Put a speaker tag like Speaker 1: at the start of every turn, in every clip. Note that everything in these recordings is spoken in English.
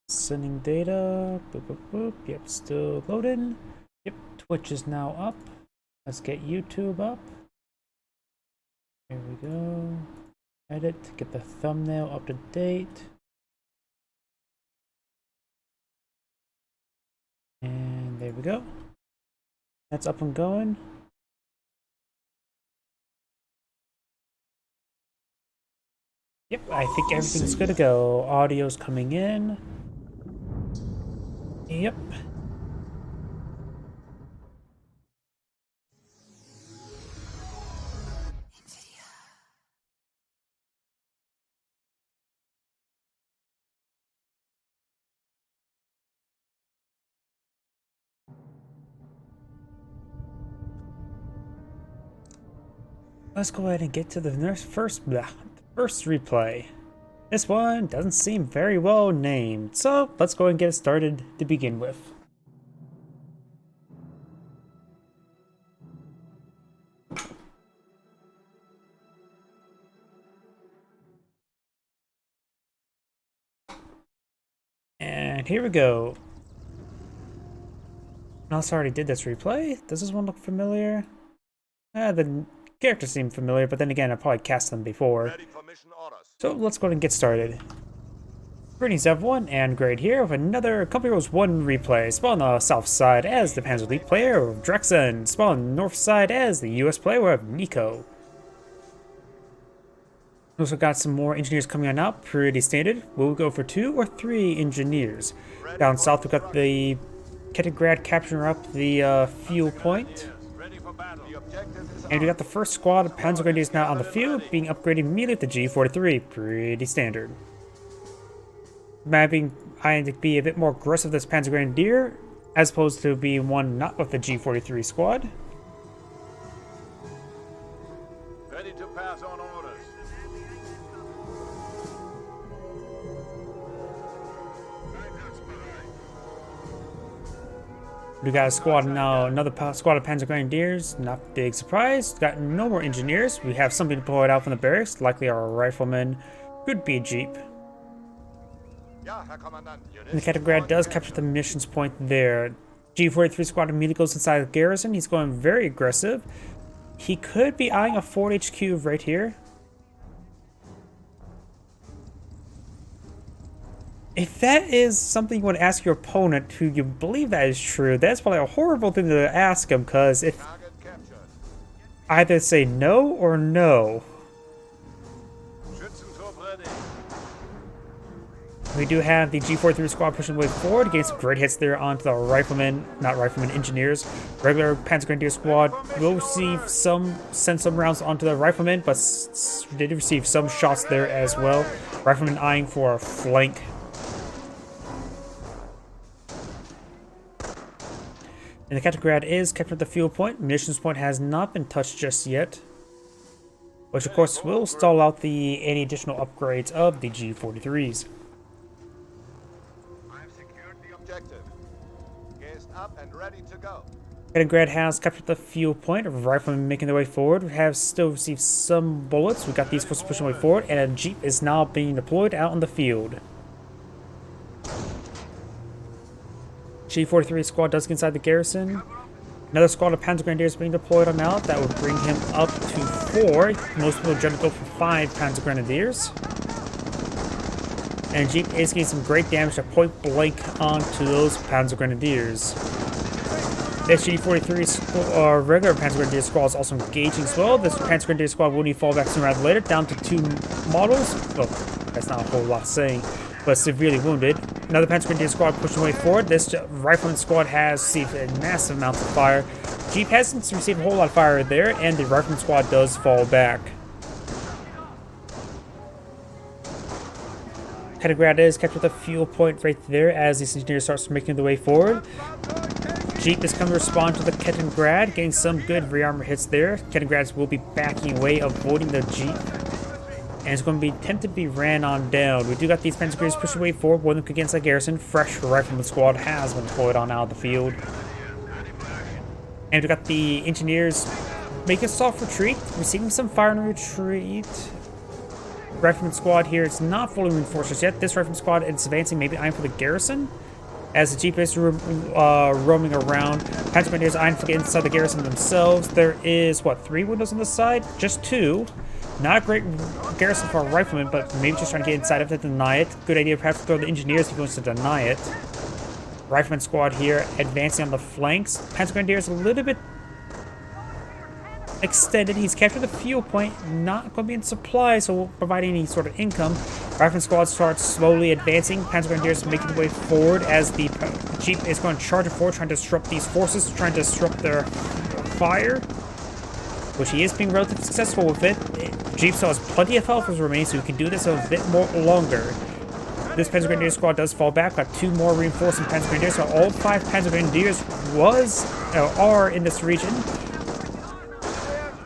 Speaker 1: Sending data. Boop, boop, boop. Yep, still loading. Yep, Twitch is now up. Let's get YouTube up. Here we go. Edit, get the thumbnail up to date. And there we go. That's up and going. Yep, I think everything's good to go. Audio's coming in. Yep. Let's go ahead and get to the first replay. This one doesn't seem very well named, so let's go and get it started to begin with. And here we go. I also already did this replay. Does this one look familiar? The characters seem familiar, but then again, I probably cast them before. So let's go ahead and get started. Greetings everyone, and Grade here with another Company Heroes 1 replay. Spawn on the south side as the Panzer Elite player of Drexen. Spawn on the north side as the US player of Nico. Also got some more engineers coming on out, pretty standard. Will we go for 2 or 3 engineers? Down south we got the Ketegrad capturing up the fuel point. And we got the first squad of Panzer Grenadiers now on the field, being upgraded immediately to G43. Pretty standard. Mapping I to be a bit more aggressive this Panzer Grenadier, as opposed to being one not with the G43 squad.
Speaker 2: Ready to pass on orders.
Speaker 1: We got a squad now, another squad of Panzer Grenadiers. Not big surprise. Got no more engineers. We have something deployed out from the barracks, likely our riflemen. Could be a jeep. And the Ketegrad does capture the missions point there. G43 squad immediately goes inside the garrison. He's going very aggressive. He could be eyeing a Fort HQ right here. If that is something you want to ask your opponent who you believe that is true, that's probably a horrible thing to ask him, because if either say no or no. We do have the G43 squad pushing way forward, getting some great hits there onto the riflemen, not riflemen, engineers. Regular Panzer Grenadier squad will send some rounds onto the riflemen, but they did receive some shots there as well. Riflemen eyeing for a flank. And the Ketegrad is kept at the fuel point. Munitions point has not been touched just yet, which of course will stall out any additional upgrades of the G43s.
Speaker 2: I've secured the objective. Gassed up and ready to go.
Speaker 1: Ketegrad has captured the fuel point. Riflemen making their way forward. We have still received some bullets. We got these forces pushing way forward, and a jeep is now being deployed out on the field. G43 squad does get inside the garrison. Another squad of Panzer Grenadiers being deployed on out. That would bring him up to 4. Most people generally go for 5 Panzer Grenadiers. And Jeep is getting some great damage at point blank onto those Panzer Grenadiers. This G43 regular Panzer Grenadier squad is also engaging as well. This Panzer Grenadier squad will need fallback sooner or later, down to 2 models. Well, that's not a whole lot saying, but severely wounded. Another Panzer Grenadier squad pushing way forward. This rifleman squad has received a massive amount of fire. Jeep hasn't received a whole lot of fire there, and the rifleman squad does fall back. Ketegrad is kept with a fuel point right there as these engineers starts making their way forward. Jeep is coming to respond to the Ketegrad, getting some good rearmor hits there. Ketegrads will be backing away, avoiding the Jeep. And it's going to be attempted to be ran on down. We do got these Panzer Grenadiers pushing way forward. One of them against the garrison. Fresh rifleman squad has been deployed on out of the field. And we got the engineers making a soft retreat, receiving some fire in retreat. Rifleman squad here is not fully reinforced just yet. This Rifleman squad is advancing, maybe eyeing for the garrison. As the Jeep is roaming around, Panzer Grenadiers eyeing to get inside the garrison themselves. There is, what, 3 windows on the side? Just 2. Not a great garrison for a rifleman, but maybe just trying to get inside of it to deny it. Good idea perhaps to throw the engineers if he wants to deny it. Rifleman squad here advancing on the flanks. Panzer Grenadiers a little bit extended. He's captured the fuel point, not going to be in supply, so won't provide any sort of income. Rifleman squad starts slowly advancing. Panzer Grenadiers making their way forward as the Jeep is going to charge it forward, trying to disrupt these forces, trying to disrupt their fire, which he is being relatively successful with it. Jeep still has plenty of health remaining, so he can do this a bit more longer. This Panzer Grenadier squad does fall back. Got 2 more reinforcing Panzer Grenadiers, so all 5 Panzer Grenadiers are in this region.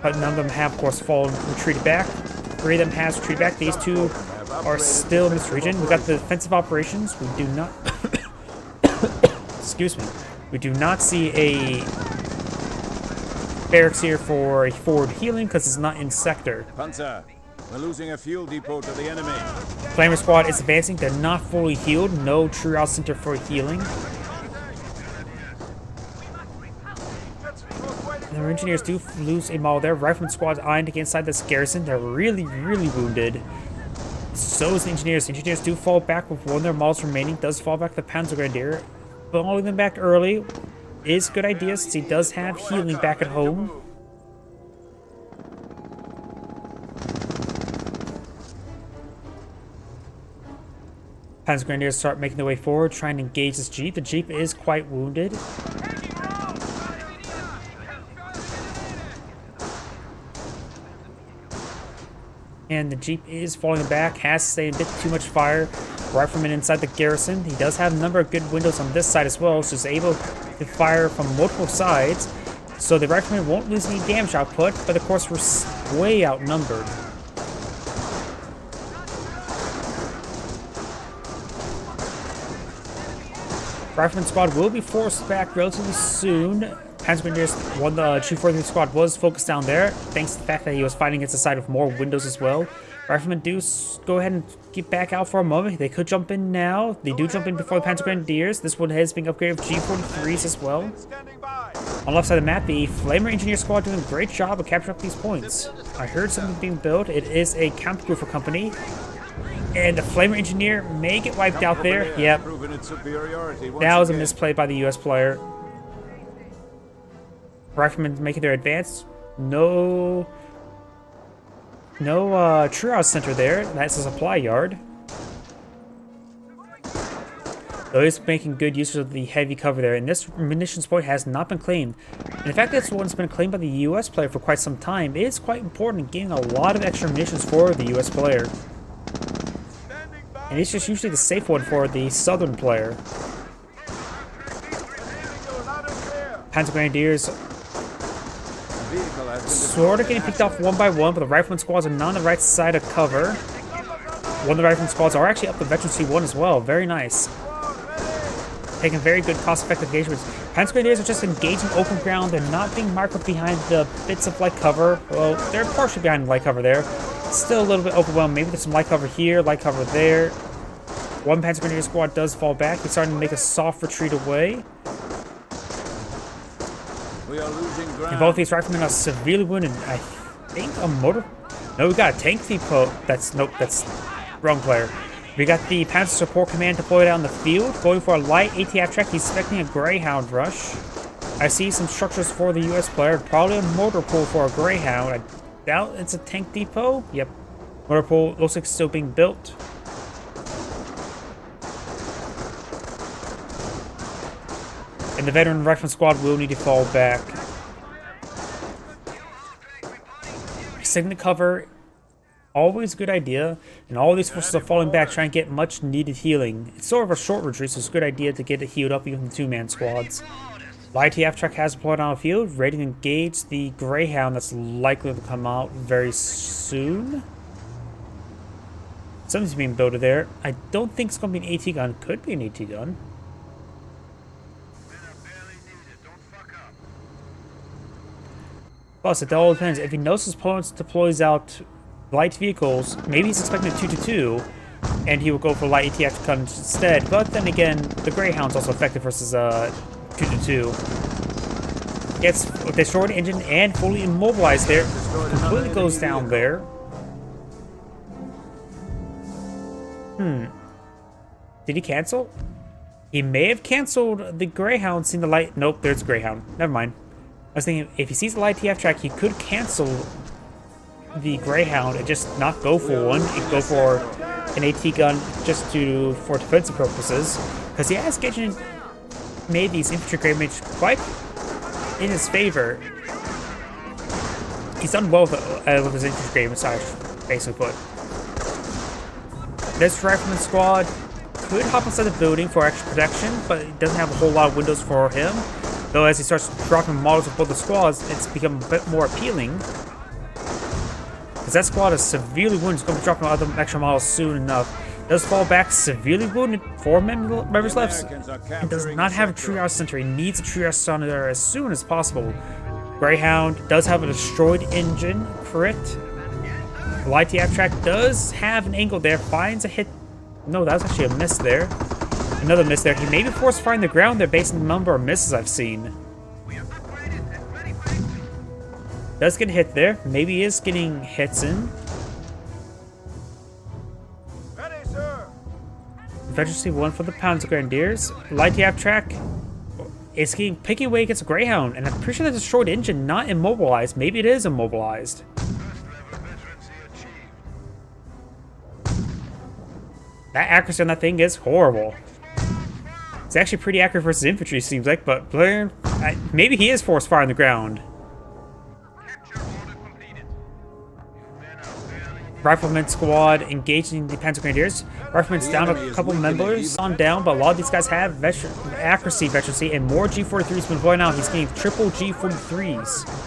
Speaker 1: But none of them have, of course, retreated back. 3 of them has retreated back. These 2 are still in this region. We got the defensive operations. We do not... excuse me. We do not see a barracks here for a forward healing because it's not in sector.
Speaker 3: Panzer, we're losing a fuel depot to the enemy.
Speaker 1: Flamer squad is advancing. They're not fully healed. No true center for healing. Their engineers do lose a model there. Rifleman squad's eyeing to get inside this garrison. They're really, really wounded. So is the engineers. The engineers do fall back with 1 of their models remaining. Does fall back to the Panzer Grenadier. Falling them back early is a good idea since he does have healing back at home. Panzer Grenadiers start making their way forward, trying to engage this Jeep. The Jeep is quite wounded. And the Jeep is falling back, has stayed a bit too much fire. Rifleman inside the garrison. He does have a number of good windows on this side as well, so he's able to fire from multiple sides. So the Rifleman won't lose any damage output, but of course we're way outnumbered. Rifleman squad will be forced back relatively soon. Panzer Grenadiers, the Chief 43 squad was focused down there, thanks to the fact that he was fighting against the side with more windows as well. Riflemen do go ahead and get back out for a moment. They could jump in now. They do jump in before the Panzer Grenadiers. This one has been upgraded with G43s as well. On the left side of the map, the Flamer Engineer squad doing a great job of capturing up these points. I heard something being built. It is a Kampfgruppe company. And the Flamer Engineer may get wiped out there. Yep. That was a misplay by the US player. Riflemen making their advance. No triage center there. That's a supply yard. Though he's making good use of the heavy cover there. And this munitions point has not been claimed. And the fact that this one's been claimed by the US player for quite some time is quite important in getting a lot of extra munitions for the US player. And it's just usually the safe one for the southern player. Panzer Grenadiers sort of getting picked off one by one, but the Rifleman squads are not on the right side of cover. One of the Rifleman squads are actually up the Veteran C1 as well. Very nice. Taking very good cost-effective engagements. Panzer Grenadiers are just engaging open ground. They're not being marked behind the bits of light cover. Well, they're partially behind the light cover there. Still a little bit overwhelmed. Maybe there's some light cover here, light cover there. One Panzer Grenadier squad does fall back. He's starting to make a soft retreat away.
Speaker 3: We are losing ground.
Speaker 1: And both these riflemen are severely wounded. I think a motor... No, we got a tank depot. Nope, that's wrong player. We got the Panzer Support Command deployed out in the field, going for a light ATF track. He's expecting a Greyhound rush. I see some structures for the US player. Probably a mortar pool for a Greyhound. I doubt it's a tank depot. Yep. Mortar pool looks like it's still being built. And the veteran rifleman squad will need to fall back. Extending the cover, always a good idea. And all these forces are falling back, trying to get much needed healing. It's sort of a short retreat, so it's a good idea to get it healed up even the 2-man squads. The ITF truck has deployed on the field, ready to engage the Greyhound that's likely to come out very soon. Something's being built there. I don't think it's going to be an AT gun. Could be an AT gun. Plus, it all depends. If he knows his opponent deploys out light vehicles, maybe he's expecting a 2-2, and he will go for light ATF guns instead. But then again, the Greyhound's also effective versus 2-2. Gets a destroyed engine and fully immobilized there. Completely goes down there. Did he cancel? He may have canceled the Greyhound, seen the light. Nope, there's a Greyhound. Never mind. I was thinking if he sees the light TF track, he could cancel the Greyhound and just not go for one. He'd go for an AT gun just for defensive purposes. Because he has made these infantry grade mates quite in his favor. He's done well with his infantry grade massage, basically put. This rifleman squad could hop inside the building for extra protection, but it doesn't have a whole lot of windows for him. Though as he starts dropping models of both the squads, it's become a bit more appealing. Because that squad is severely wounded, it's going to be dropping other extra models soon enough. Does fall back severely wounded, 4 members left, and does not have a triage center. He needs a triage center as soon as possible. Greyhound does have a destroyed engine, crit. Light TF track does have an angle there, finds a hit. No, that was actually a miss there. Another miss there. He may be forced firing the ground there based on the number of misses I've seen. Does get hit there. Maybe he is getting hits in.
Speaker 2: Ready, sir.
Speaker 1: Eventually one for the Panzer Grenadiers. Light TF track is picking away against a Greyhound, and I'm pretty sure the destroyed engine not immobilized. Maybe it is immobilized. That accuracy on that thing is horrible. It's actually pretty accurate versus infantry, seems like, but maybe he is forced fire on the ground. Rifleman squad engaging the Panzer Grenadiers. Rifleman's down a couple members on down, but a lot of these guys have accuracy, veterancy, and more G43's been going out. He's getting triple G43s.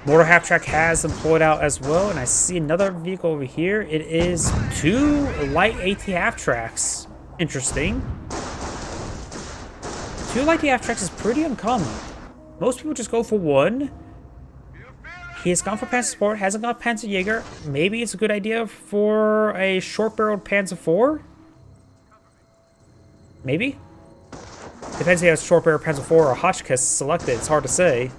Speaker 1: Mortar half track has employed out as well, and I see another vehicle over here. It is 2 light AT half tracks. Interesting. 2 light AT half tracks is pretty uncommon. Most people just go for 1. He has gone for Panzer Support, hasn't got Panzerjäger. Maybe it's a good idea for a short-barreled Panzer IV? Maybe? Depends if he has short-barreled Panzer IV or a Hotchkiss selected. It's hard to say.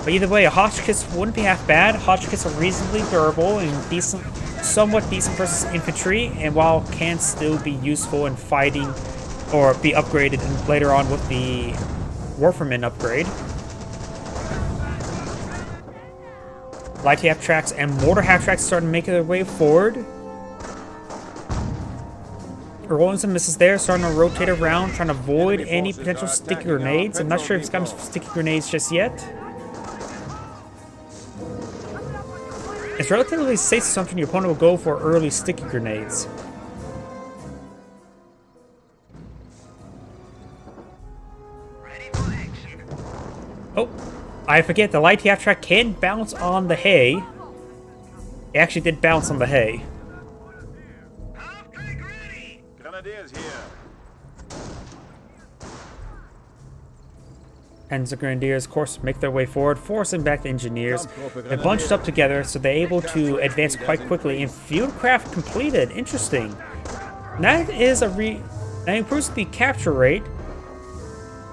Speaker 1: But either way, a Hotchkiss wouldn't be half bad. Hotchkiss are reasonably durable and decent, somewhat decent versus infantry, and while can still be useful in fighting or be upgraded and later on with the Warfreman upgrade. Light half tracks and mortar half tracks starting to make their way forward. Rolling some misses there, starting to rotate around, trying to avoid any potential sticky grenades. I'm not sure if he's got sticky grenades just yet. It's relatively safe assumption your opponent will go for early sticky grenades. Oh, I forget, the light half track can bounce on the hay. It actually did bounce on the hay.
Speaker 2: Grenadiers here.
Speaker 1: And the Grenadiers, of course, make their way forward, forcing back the engineers. They're bunched up together, so they're able to advance quite quickly. And fieldcraft completed. Interesting. That is that improves the capture rate.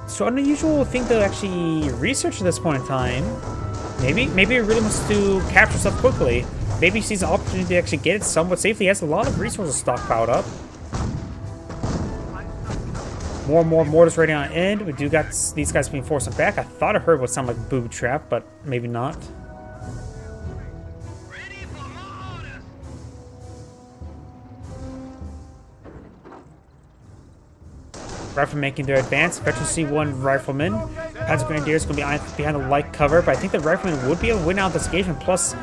Speaker 1: So unusual thing to actually research at this point in time. Maybe it really wants to capture stuff quickly. Maybe he sees an opportunity to actually get it somewhat safely. He has a lot of resources stockpiled up. More and more mortars ready on end. We do got these guys being forced back. I thought I heard what sounded like a booby trap, but maybe not. Riflemen making their advance. Veteran C1 Rifleman. Panzer Grenadiers going to be behind the light cover, but I think the Riflemen would be able to win out this engagement. Plus,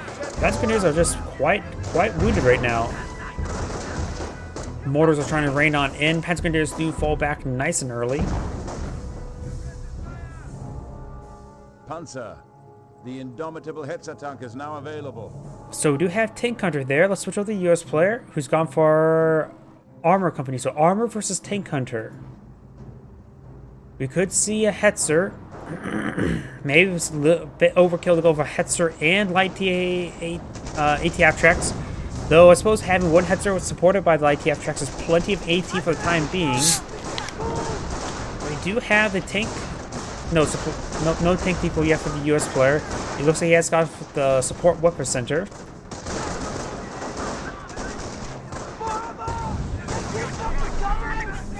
Speaker 1: Panzer Grenadiers are just quite wounded right now. Mortars are trying to rain on in. Panzer Grenadiers do fall back nice and early.
Speaker 3: Panzer, the indomitable Hetzer tank is now available.
Speaker 1: So we do have Tank Hunter there. Let's switch over to the US player who's gone for Armor Company. So Armor versus Tank Hunter. We could see a Hetzer Maybe it was a little bit overkill to go for Hetzer and light ATF tracks. Though I suppose having one Hetzer supported by the light ATF tracks is plenty of AT for the time being. We do have the tank. No tank depot yet for the US player. It looks like he has got the support weapon center.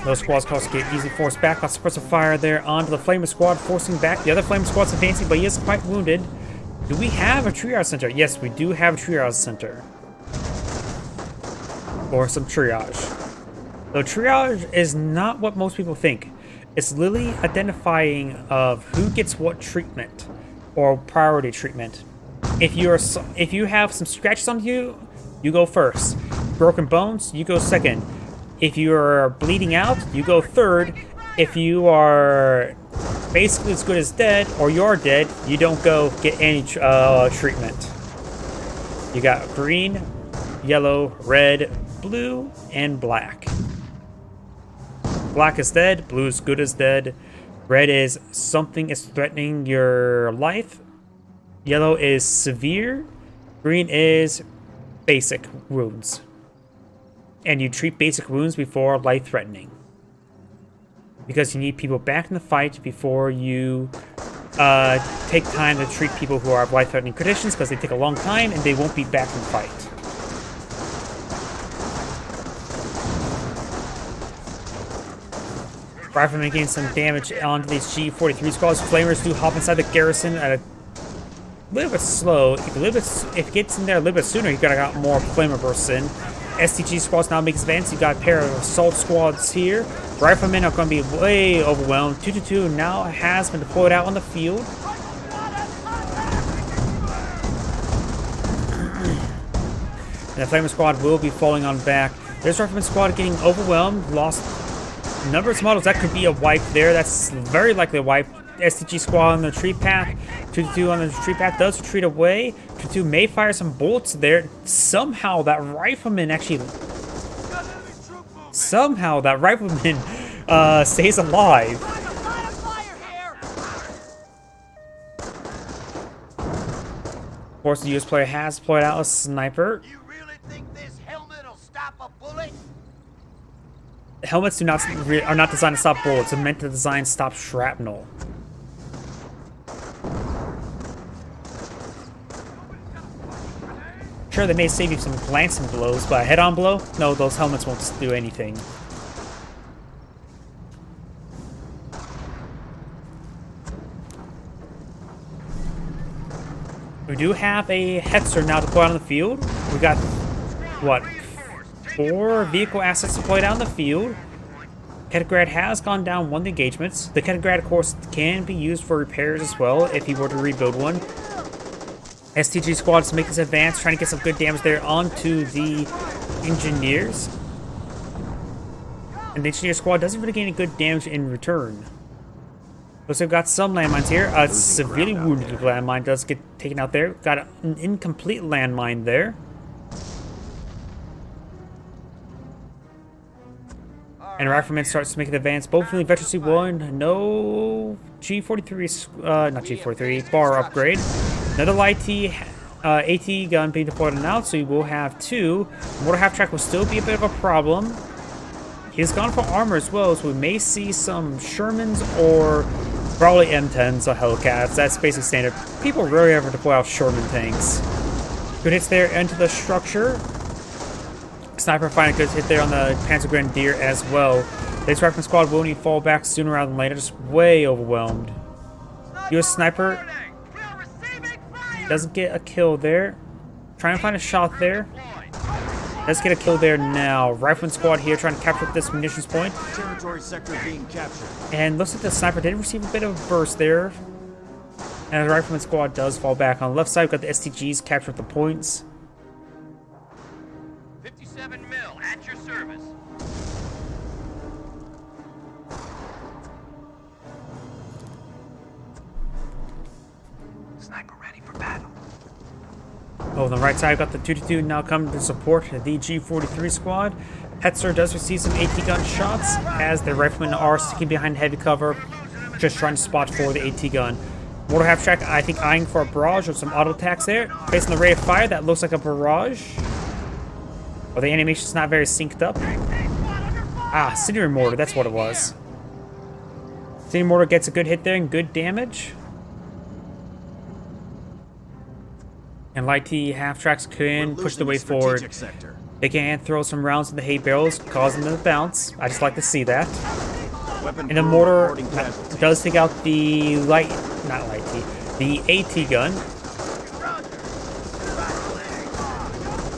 Speaker 1: Those squads cost get easy force back. Got suppressive fire there onto the Flamer squad, forcing back. The other Flamer squad's advancing, but he is quite wounded. Do we have a triage center? Yes, we do have a triage center. Or some triage. Though triage is not what most people think. It's literally identifying of who gets what treatment or priority treatment. If you have some scratches on you, you go first. Broken bones, you go second. If you're bleeding out, you go third. If you are basically as good as dead, or you're dead, you don't go get any treatment. You got green, yellow, red, blue, and black. Black is dead, blue is good as dead, red is something is threatening your life, yellow is severe, green is basic wounds. And you treat basic wounds before life-threatening. Because you need people back in the fight before you take time to treat people who are life-threatening conditions, because they take a long time and they won't be back in the fight. Riflemen gain some damage onto these G43 squads. Flamers do hop inside the garrison at a little bit slow. If it gets in there a little bit sooner, you gotta got more flamer bursts in. STG squads now makes advance. You got a pair of assault squads here. Riflemen are going to be way overwhelmed. 222 now has been deployed out on the field. And the Flamer squad will be falling on back. There's Rifleman squad getting overwhelmed. Lost a number of models. That could be a wipe there. That's very likely a wipe. STG squad on the retreat path. 222 on the retreat path does retreat away. 222 may fire some bullets there. Somehow that rifleman stays alive. Of course, the US player has deployed out a sniper.
Speaker 2: You really think this helmet will stop a bullet?
Speaker 1: Helmets are not designed to stop bullets. They're meant to design to stop shrapnel. Sure, they may save you some glancing blows, but a head-on blow? No, those helmets won't do anything. We do have a Hetzer now deployed on the field. We got, what, 4 vehicle assets deployed out on the field. Kettlegrad has gone down one of the engagements. The Kettlegrad, of course, can be used for repairs as well if he were to rebuild one. STG squads make this advance, trying to get some good damage there onto the engineers. And the engineer squad doesn't really gain any good damage in return. Looks like we've got some landmines here. A severely wounded landmine does get taken out there. Got an incomplete landmine there. And Rifleman starts to make an advance. Both in the Veteran C1. No G43, not G43, bar upgrade. Another light AT gun being deployed now, so you will have 2. Mortar half track will still be a bit of a problem. He's gone for armor as well, so we may see some Shermans or probably M10s or Hellcats. That's basic standard. People rarely ever deploy out Sherman tanks. Good hits there into the structure. Sniper finding a good hit there on the Panzer Grenadier as well. This Rifleman squad will need to fall back sooner rather than later, just way overwhelmed. US Sniper doesn't get a kill there. Trying to find a shot there. Let's get a kill there now. Rifleman squad here trying to capture this munitions point.
Speaker 3: Territory sector being captured.
Speaker 1: And looks like the sniper did receive a bit of a burst there. And the Rifleman squad does fall back. On the left side, we've got the STGs capture the points.
Speaker 2: 57 mil at your service. Sniper ready for battle.
Speaker 1: Oh, on the right side, we've got the 222 now coming to support the G43 squad. Hetzer does receive some AT gun shots as the Riflemen are sticking behind heavy cover. just trying to spot for the AT gun. Mortar half track, I think, eyeing for a barrage with some auto attacks there. Based on the rate of fire, that looks like a barrage. Well, the animation's not very synced up. Ah, Incendiary Mortar, that's what it was. Incendiary Mortar gets a good hit there and good damage. And Light T half tracks can push the way forward.
Speaker 3: Sector.
Speaker 1: They can throw some rounds in the hay barrels, causing them to bounce. I just like to see that.
Speaker 3: Weapon
Speaker 1: And the
Speaker 3: crew
Speaker 1: mortar
Speaker 3: reporting casualties.
Speaker 1: does take out the the AT gun.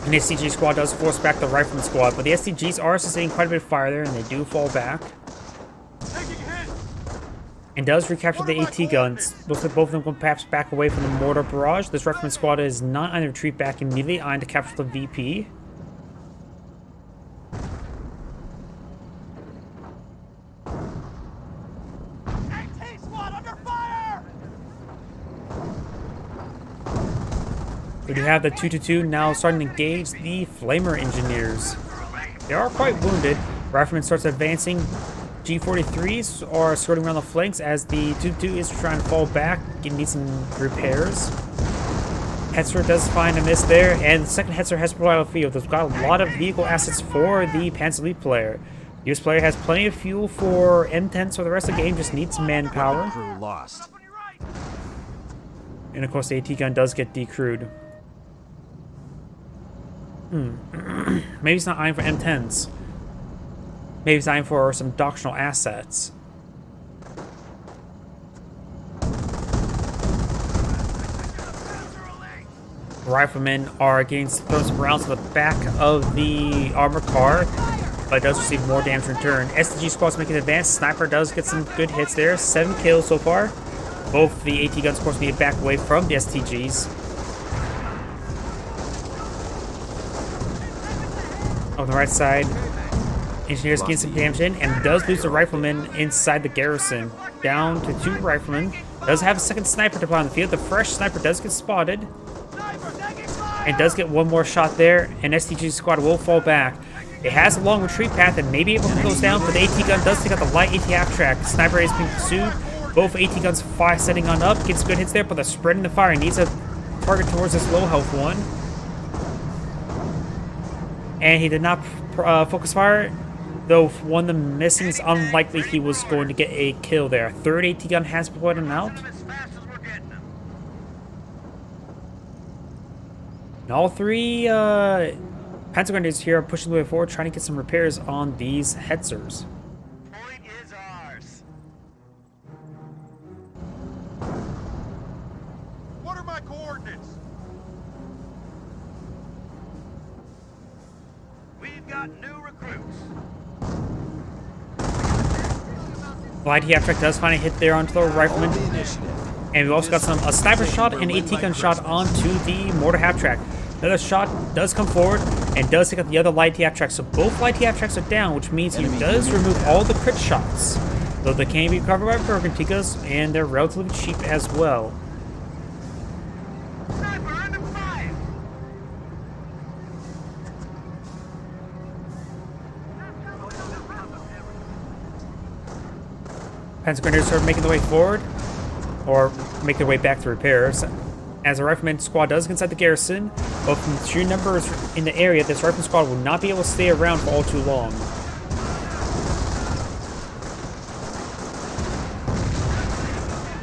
Speaker 1: And the STG squad does force back the rifleman squad, but the STGs are sustaining quite a bit of fire there, and they do fall back. And does recapture the AT guns. Looks like both of them can perhaps back away from the mortar barrage. This rifleman squad is not on a retreat back immediately, eyeing to capture the VP. We do have the 222 now starting to engage the Flamer Engineers. They are quite wounded. Rifleman starts advancing. G43s are skirting around the flanks as the 222 is trying to fall back. It needs some repairs. Hetzer does find a miss there, and the second Hetzer has provided a field. They've got a lot of vehicle assets for the Panzer Elite player. The US player has plenty of fuel for M10, so the rest of the game just needs manpower.
Speaker 3: Crew lost.
Speaker 1: And of course the AT gun does get decrewed. Maybe he's not eyeing for M10s. Maybe he's eyeing for some doctrinal assets. Riflemen are getting thrown some rounds to the back of the armored car, but it does receive more damage in return. STG squad's making an advance. Sniper does get some good hits there. 7 kills so far. Both the AT guns, of course, need to back away from the STGs. On the right side, Engineers getting some damage in, and does lose the rifleman inside the garrison. Down to 2 riflemen. Does have a second sniper deployed on the field. The fresh sniper does get spotted. And does get one more shot there, and STG squad will fall back. It has a long retreat path and may be able to go down, but the AT gun does take out the light AT half track. Sniper is being pursued. Both AT guns fire setting on up. Gets good hits there, but they're spreading the fire. He needs a target towards this low health one. And he did not focus fire, though one of the missing is unlikely he was going to get a kill there. Third AT gun has deployed him out. And all 3 Panzer Grenadiers here are pushing the way forward, trying to get some repairs on these Hetzers.
Speaker 2: Point is ours. What are my coordinates? We've got new recruits.
Speaker 1: Light half track does find a hit there onto the rifleman.
Speaker 3: The initiative.
Speaker 1: And we've also got a sniper shot and AT gun shot onto the mortar half track. Another shot does come forward and does take out the other light half track. So both light half tracks are down, which means he does remove all the crit shots. Though they can be covered by Bergantikas, and they're relatively cheap as well.
Speaker 2: Sniper under fire.
Speaker 1: Panzer Grenadiers are making their way forward, or make their way back to repairs. As a rifleman squad does get inside the garrison, but from the sheer numbers in the area, this rifleman squad will not be able to stay around for all too long.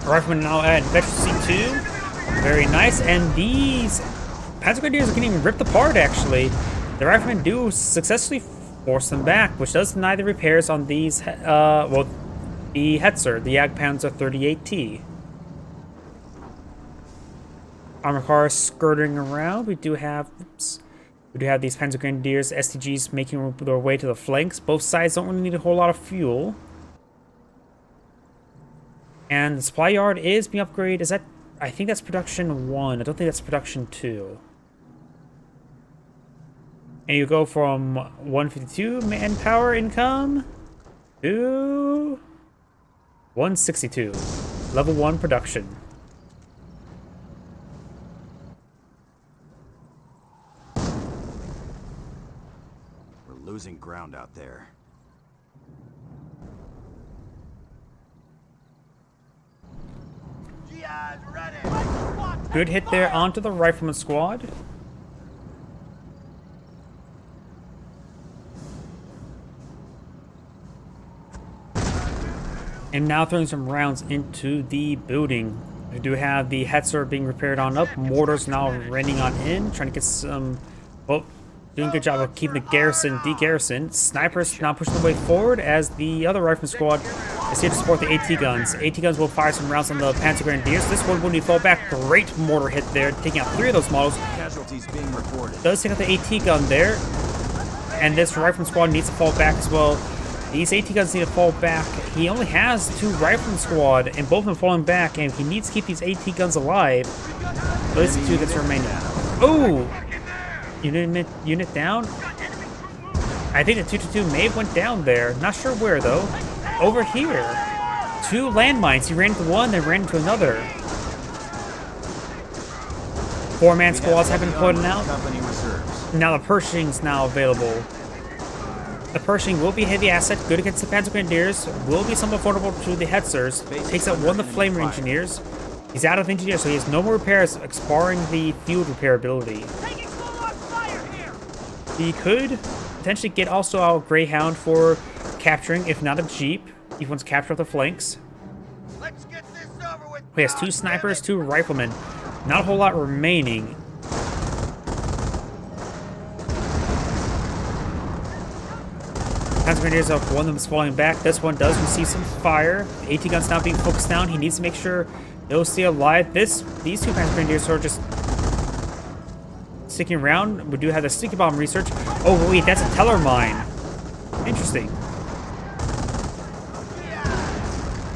Speaker 1: Rifleman now at Veteran C2. Very nice, and these Panzer Grenadiers are getting ripped apart, actually. The riflemen do successfully force them back, which does deny the repairs on these, well, the Hetzer, the Jagdpanzer 38T. Armor cars skirting around. We do have these Panzer Grenadiers, STGs making their way to the flanks. Both sides don't really need a whole lot of fuel. And the supply yard is being upgraded. Is that? I think that's production 1. I don't think that's production 2. And you go from 152 manpower income to 162. Level 1 production.
Speaker 3: Losing ground out there.
Speaker 1: Good hit there onto the rifleman squad. And now throwing some rounds into the building. We do have the Hetzer being repaired on up. Mortars now raining on in, trying to get some, well, doing a good job of keeping the garrison de-garrisoned. Snipers now pushing the way forward as the other rifleman squad is here to support the AT guns. AT guns will fire some rounds on the Panzer Grenadiers. This one will need to fall back. Great mortar hit there, taking out 3 of those models.
Speaker 3: Casualties being reported.
Speaker 1: Does take out the AT gun there. And this rifleman squad needs to fall back as well. These AT guns need to fall back. He only has 2 rifleman squad, and both of them falling back, and he needs to keep these AT guns alive. Those are the 2 that's remaining. Oh! Unit down? I think the 222 may have went down there. Not sure where, though. Over here. 2 landmines. He ran into one, then ran into another. 4-man squads have been put out.
Speaker 3: Company reserves.
Speaker 1: Now the Pershing's now available. The Pershing will be a heavy asset, good against the Panzer Grenadiers, will be somewhat vulnerable to the Hetzers, takes out one of the Flamer engineers. He's out of engineers, so he has no more repairs, expiring the field repair ability. He could potentially get also our Greyhound for capturing, if not a Jeep. He wants to capture the flanks.
Speaker 2: Let's get this over with.
Speaker 1: He has 2 snipers, 2 riflemen. Not a whole lot remaining. Panzer Grenadiers up, one of them is falling back. This one does receive some fire. The AT gun's now being focused down. He needs to make sure those stay alive. These 2 Panzer Grenadiers are just sticking around. We do have the sticky bomb research. Oh wait, that's a teller mine. Interesting.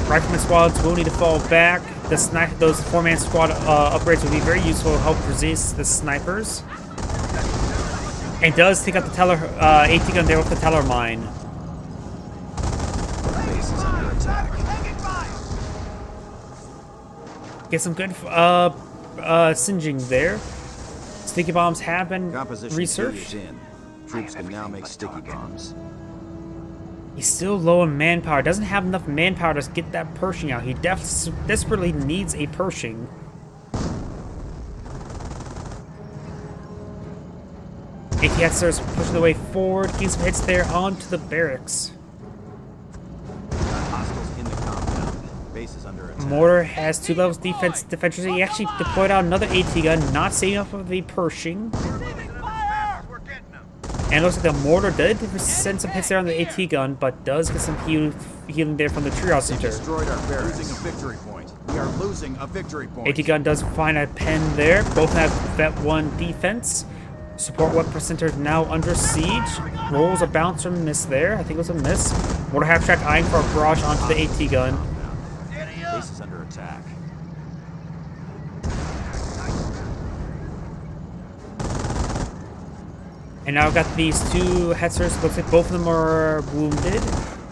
Speaker 1: Rifleman squads will need to fall back. Those 4-man squad upgrades will be very useful to help resist the snipers. And does take out the teller AT gun there with the teller mine.
Speaker 3: Base is under attack.
Speaker 1: Get some good singeing there. Sticky bombs have been
Speaker 3: Composition
Speaker 1: researched.
Speaker 3: is in. Troops can now make sticky bombs.
Speaker 1: He's still low on manpower. Doesn't have enough manpower to get that Pershing out. He desperately needs a Pershing. AT starts pushing the way forward, getting some hits there onto the barracks.
Speaker 3: Hostiles in the compound. Base is under attack.
Speaker 1: Mortar has 2 levels defense. He actually deployed out another AT gun, not saving up of the Pershing. And it looks like the mortar did send some hits there on the AT gun, but does get some healing there from the triage center.
Speaker 3: Destroyed our barracks. Losing a victory point. We are losing a victory point.
Speaker 1: AT gun does find a pen there. Both have Vet 1 defense. Support weapon center now under siege. Rolls a bouncer miss there. I think it was a miss. Mortar half track eyeing for a barrage onto the AT gun.
Speaker 3: Base is under attack.
Speaker 1: And now I've got these 2 Hetzers. Looks like both of them are wounded.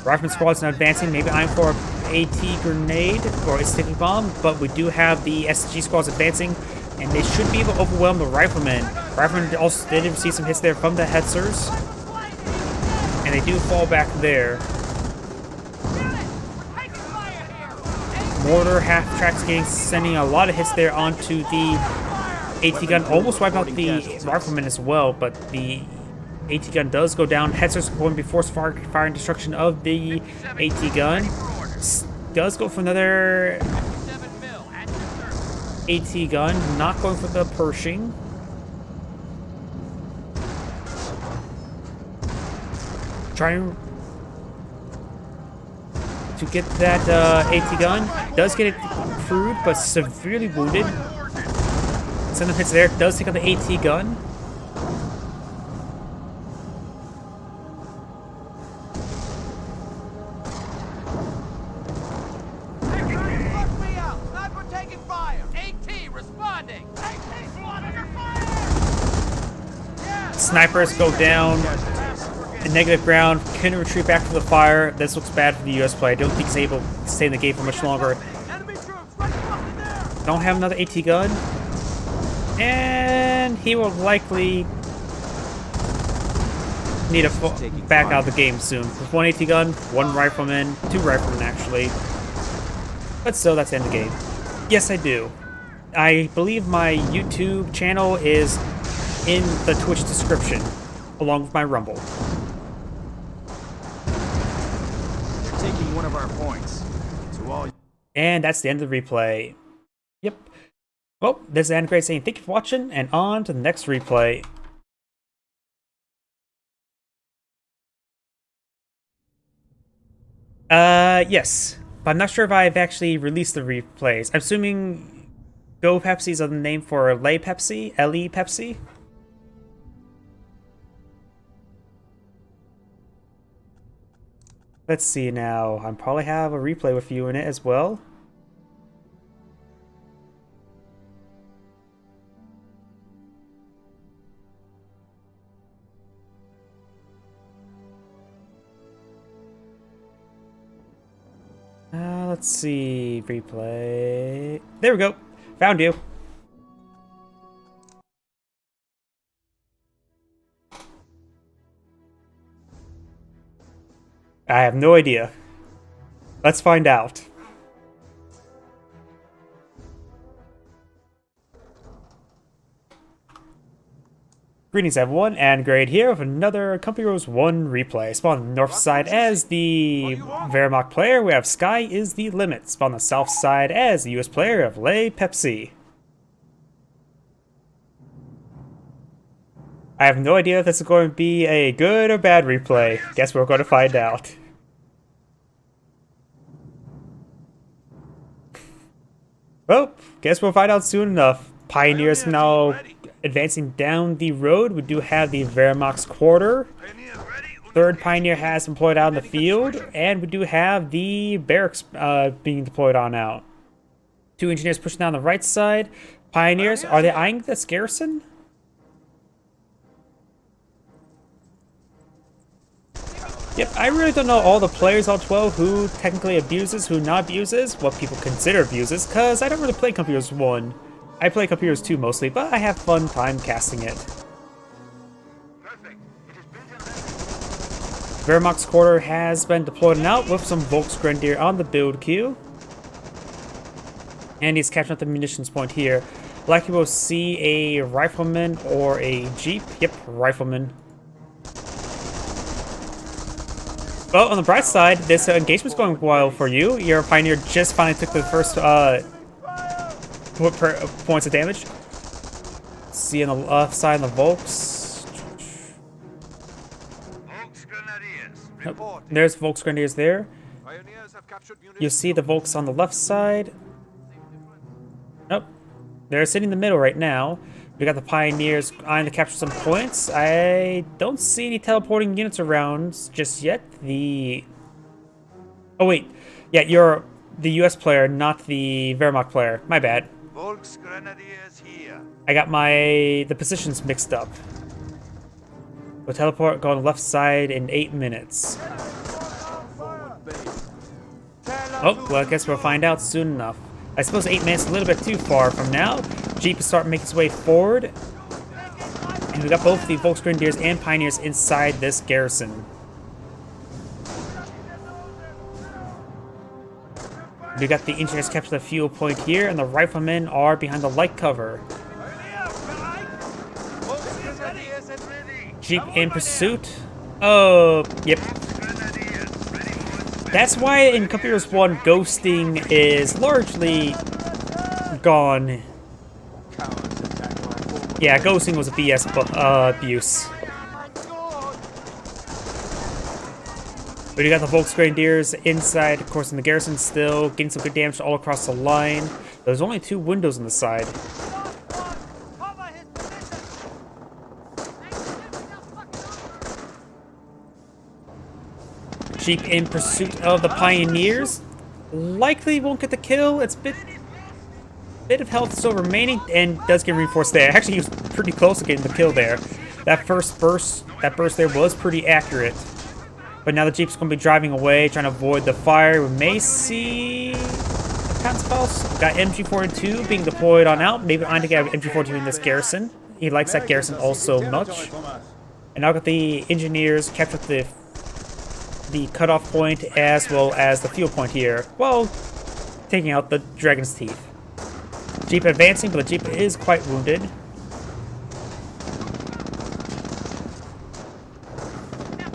Speaker 1: Rifleman squad's now advancing, maybe eyeing for an AT grenade or a sticky bomb, but we do have the SG squads advancing, and they should be able to overwhelm the riflemen. Riflemen also did receive some hits there from the Hetzers, and they do fall back there. Mortar half tracks sending a lot of hits there onto the AT gun. Almost wiped out the rifleman as well, but the AT gun does go down. Hetzers going to be forced fire and destruction of the AT gun. Does go for another AT gun, not going for the Pershing. Trying to get that AT gun. Does get it crude, but severely wounded. Send them hits there. Does take out the AT gun. Snipers go down. Negative ground. Can retreat back to the fire. This looks bad for the US play. I don't think he's able to stay in the game for much longer. Don't have another AT gun. And he will likely need to back out of the game soon. With 1 AT gun, 1 rifleman, 2 riflemen actually. But still, that's the end of the game. Yes, I do. I believe my YouTube channel is in the Twitch description, along with my Rumble.
Speaker 3: They're taking one of our points. To all.
Speaker 1: And that's the end of the replay. Yep. Well, this is Andrew saying thank you for watching, and on to the next replay. Yes. But I'm not sure if I've actually released the replays. I'm assuming Go Pepsi is the name for Lay Pepsi? LE Pepsi? Let's see now. I probably have a replay with you in it as well. Let's see. Replay. There we go. Found you. I have no idea. Let's find out. Greetings everyone, and Grade here with another Company Heroes 1 replay. Spawn on the north side as the Wehrmacht player, we have Sky is the Limit. Spawn on the south side as the US player, we have Lay Pepsi. I have no idea if this is going to be a good or bad replay. Guess we're going to find out. Well, guess we'll find out soon enough. Pioneers now advancing down the road. We do have the Wehrmacht's quarter. Third Pioneer has employed out in the field, and we do have the barracks being deployed on out. 2 engineers pushing down the right side. Pioneers, are they eyeing this garrison? Yep, I really don't know all the players, all 12, who technically abuses, who not abuses, what people consider abuses, because I don't really play Company Heroes 1. I play Company Heroes 2 mostly, but I have fun time casting it. Wehrmacht's quarter has been deployed out with some Volksgrenadier on the build queue. And he's catching up the munitions point here. Likely we'll see a rifleman or a jeep. Yep, rifleman. Well, on the bright side, this engagement's going well for you. Your Pioneer just finally took the first points of damage. See on the left side of the Volks. Nope. There's Volksgrenadiers there. You'll see the Volks on the left side. Nope. They're sitting in the middle right now. We got the Pioneers eyeing to capture some points. I don't see any teleporting units around just yet. Oh wait. Yeah, you're the US player, not the Wehrmacht player. My bad. I got the positions mixed up. We'll teleport, go on the left side in 8 minutes. Oh, well, I guess we'll find out soon enough. I suppose 8 minutes is a little bit too far from now. Jeep is starting to make its way forward. And we got both the Volksgrenadiers and Pioneers inside this garrison. We got the engineers capture the fuel point here, and the riflemen are behind the light cover. Jeep in pursuit. Oh, yep. That's why in Company Heroes 1, ghosting is largely gone. Yeah, ghosting was a BS abuse. But you got the Volksgrenadiers inside, of course, in the garrison still, getting some good damage all across the line. There's only 2 windows on the side. Jeep in pursuit of the Pioneers. Likely won't get the kill. It's a bit of health still remaining, and does get reinforced there. Actually, he was pretty close to getting the kill there. That burst there was pretty accurate. But now the Jeep's going to be driving away, trying to avoid the fire. We may see Panzerfaust. Got MG42 being deployed on out. Maybe I'm to get MG42 in this garrison. He likes that garrison also much. And now got the engineers capture the cutoff point as well as the fuel point here, while taking out the Dragon's Teeth. Jeep advancing, but the Jeep is quite wounded.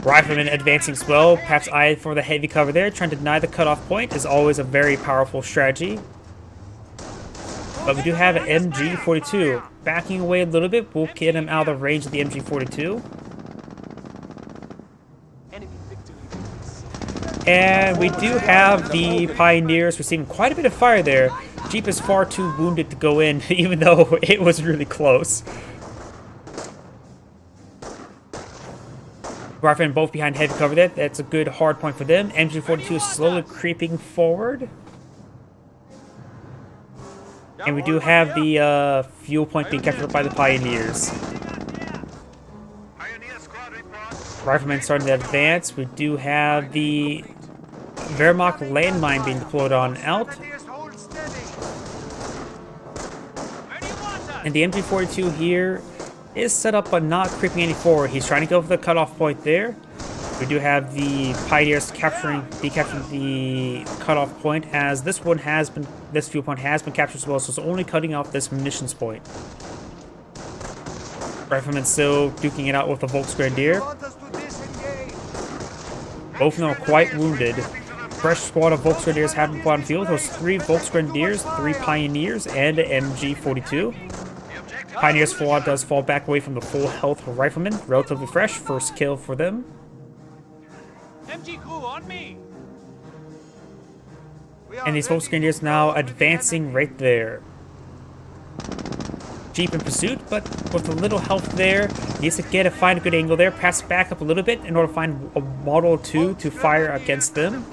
Speaker 1: Rifleman advancing as well, perhaps eyed for the heavy cover there, trying to deny the cutoff point is always a very powerful strategy. But we do have an MG42 backing away a little bit. We'll get him out of the range of the MG42. And we do have the Pioneers receiving quite a bit of fire there. Jeep is far too wounded to go in, even though it was really close. Riflemen both behind heavy cover there. That's a good hard point for them. MG42 is slowly creeping forward. And we do have the fuel point being captured by the Pioneers. Riflemen starting to advance. We do have the Wehrmacht landmine being deployed on out. And the MG42 here is set up but not creeping any forward. He's trying to go for the cutoff point there. We do have the Pioneers decapturing the cutoff point, as this fuel point has been captured as well, so it's only cutting off this munitions point. Riflemen still duking it out with the Volksgrenadier. Both of them are quite wounded. Fresh squad of Volksgrenadiers have been put on field. Those 3 Volksgrenadiers, 3 Pioneers, and an MG42. Pioneer squad does fall back away from the full health Riflemen. Relatively fresh. First kill for them.
Speaker 4: MG crew on me.
Speaker 1: And these Volksgrenadiers now advancing right there. Jeep in pursuit, but with a little health there, needs to find a good angle there, pass back up a little bit in order to find a model or two to fire against them.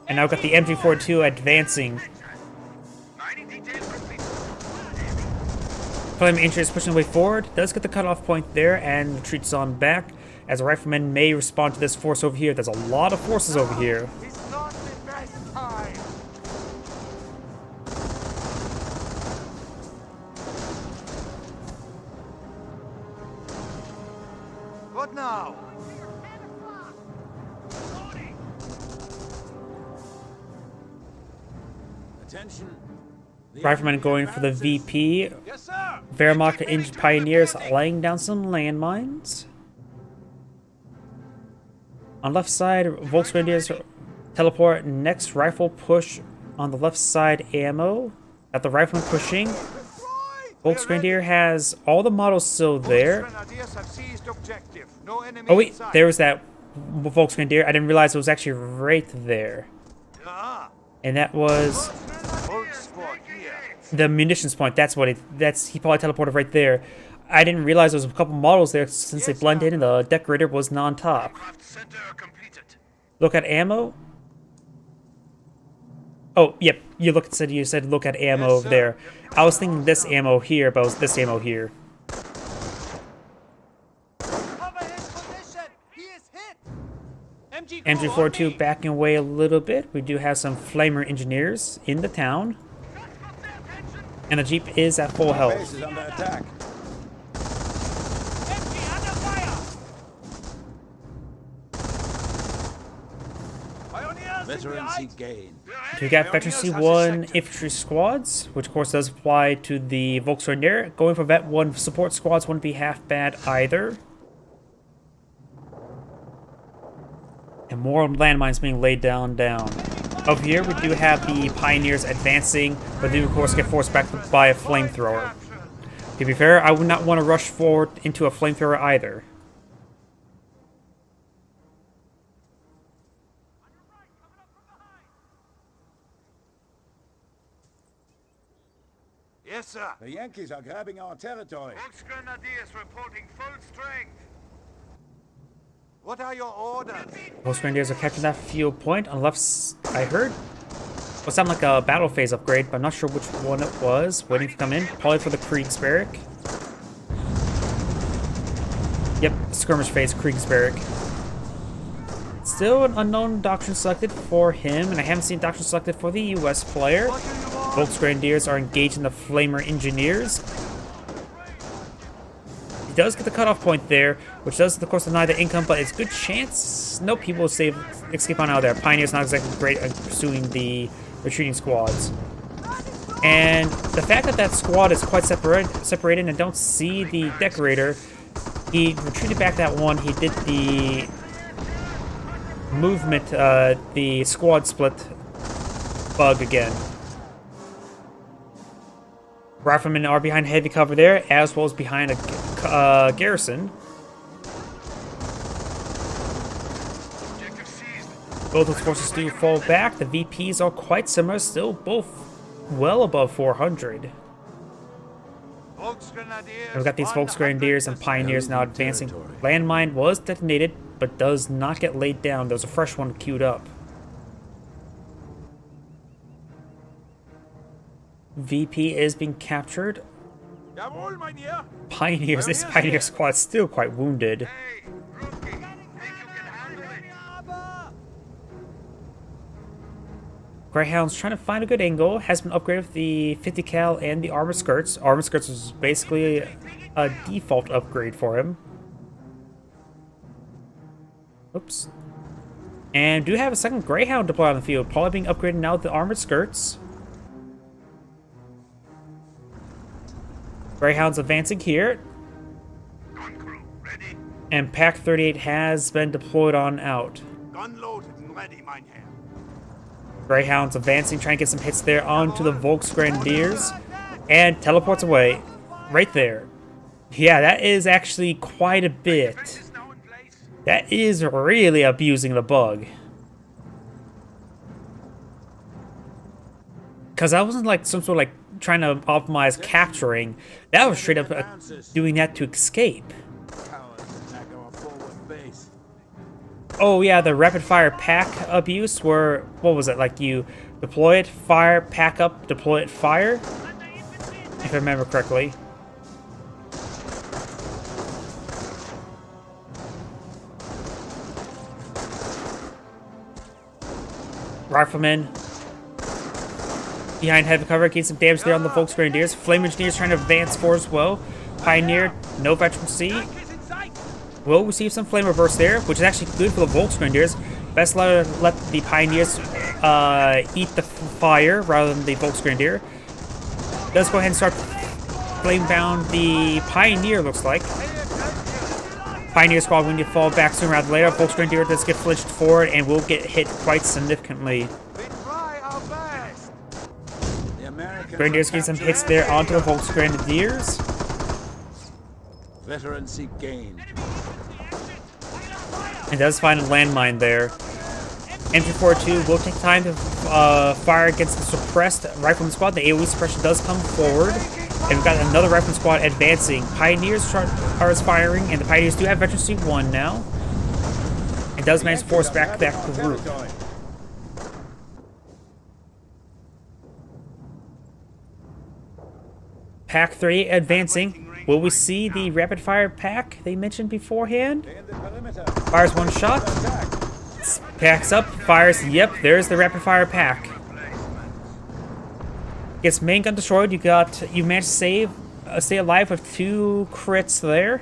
Speaker 1: And now we've got the MG42 advancing. Flame interest pushing the way forward, does get the cutoff point there and retreats on back, as the Riflemen may respond to this force over here. There's a lot of forces over here.
Speaker 2: It's not the best time. What now?
Speaker 3: Attention.
Speaker 1: Riflemen going for the VP.
Speaker 2: Yes, sir.
Speaker 1: Wehrmacht and Pioneers laying down some landmines. On left side, Volksgrenadiers teleport. Next rifle push on the left side ammo. Got the Rifleman pushing. Volksgrenadier has all the models still there.
Speaker 2: Grenadiers have seized objective. No enemy
Speaker 1: Oh wait,
Speaker 2: inside.
Speaker 1: there was that Volksgrenadier. I didn't realize it was actually right there.
Speaker 2: Ah,
Speaker 1: And that was
Speaker 2: Volk squad here.
Speaker 1: the munitions point. That's what he probably teleported right there. I didn't realize there was a couple models there since they blended in and the decorator was on top. Look at ammo. Oh, yep. You said look at ammo
Speaker 2: Yes,
Speaker 1: over
Speaker 2: sir.
Speaker 1: there. I was thinking this ammo here, but it was this ammo here.
Speaker 2: Cover his position. He is hit.
Speaker 4: MG crew on
Speaker 1: MG42
Speaker 4: me.
Speaker 1: backing away a little bit. We do have some Flamer engineers in the town. And the Jeep is at full
Speaker 3: Base
Speaker 1: health.
Speaker 3: is under attack.
Speaker 4: MG under fire.
Speaker 2: Pioneers in
Speaker 3: Veterancy
Speaker 2: behind.
Speaker 3: gained.
Speaker 1: We got Veteran C1 infantry squads, which of course does apply to the Volksgrenadier. Going for Vet 1 support squads wouldn't be half bad either. And more landmines being laid down. Over here, we do have the Pioneers advancing, but they, of course, get forced back by a flamethrower. To be fair, I would not want to rush forward into a flamethrower either.
Speaker 2: Yes, sir.
Speaker 3: The Yankees are grabbing our territory.
Speaker 2: Volksgrenadiers reporting full strength. What are your orders?
Speaker 1: Volksgrenadiers are capturing that fuel point on the left. I heard what sounded like a battle phase upgrade, but I'm not sure which one it was. Waiting to come in, probably for the Kriegsberg. Yep, skirmish phase Kriegsberg. Still an unknown doctrine selected for him, and I haven't seen doctrine selected for the US player.
Speaker 2: What do you want?
Speaker 1: Volksgrenadiers are engaged in the Flamer engineers. He does get the cutoff point there, which does, of course, deny the income, but it's a good chance. Nope, he will escape on out of there. Pioneer's not exactly great at pursuing the retreating squads. And the fact that that squad is quite separated and don't see the decorator, he retreated back that one. He did the movement, the squad split bug again. Riflemen are behind heavy cover there, as well as behind a garrison. Both those forces do fall back. The VPs are quite similar, still both well above 400. And we've got these Volksgrenadiers and Pioneers now advancing. Landmine was detonated, but does not get laid down. There's a fresh one queued up. VP is being captured. Pioneers, this Pioneer squad is still quite wounded. Greyhound's trying to find a good angle. Has been upgraded with the 50 cal and the armor skirts. Armor skirts is basically a default upgrade for him. Oops. And do have a second Greyhound deployed on the field. Probably being upgraded now with the armored skirts. Greyhound's advancing here. And Pack 38 has been deployed on out.
Speaker 4: Gun loaded and ready, mein Herr.
Speaker 1: Greyhound's advancing, trying to get some hits there onto the Volksgrenadiers. And teleports away. Right there. Yeah, that is actually quite a bit. That is really abusing the bug. Because that wasn't like some sort of like trying to optimize capturing. That was straight up doing that to escape. Oh yeah, the rapid fire pack abuse where, what was it, like you deploy it, fire, pack up, deploy it, fire? If I remember correctly. Riflemen behind heavy cover, getting some damage there on the Volksgrenadiers. Flame Engineers trying to advance forward as well. Pioneer, no veterancy. Will receive some flame reverse there, which is actually good for the Volksgrenadiers. Best let the Pioneers eat the fire rather than the Volksgrenadier. Does go ahead and start flame bound the Pioneer, looks like. Pioneer squad will need to fall back sooner rather than later. Volksgrenadier does get flinched forward and will get hit quite significantly. Grenadiers getting some hits there onto the Volksgrenadiers.
Speaker 3: Veterancy gained.
Speaker 1: And does find a landmine there. MG42 will take time to fire against the suppressed rifleman squad. The AoE suppression does come forward. And we've got another rifleman squad advancing. Pioneers are firing, and the Pioneers do have veterancy 1 now. It does manage to force back that group. Pack 3 advancing. Will we see the rapid fire pack they mentioned beforehand? Fires 1 shot. Packs up. Fires. Yep, there's the rapid fire pack. Gets main gun destroyed. You managed to stay alive with 2 crits there.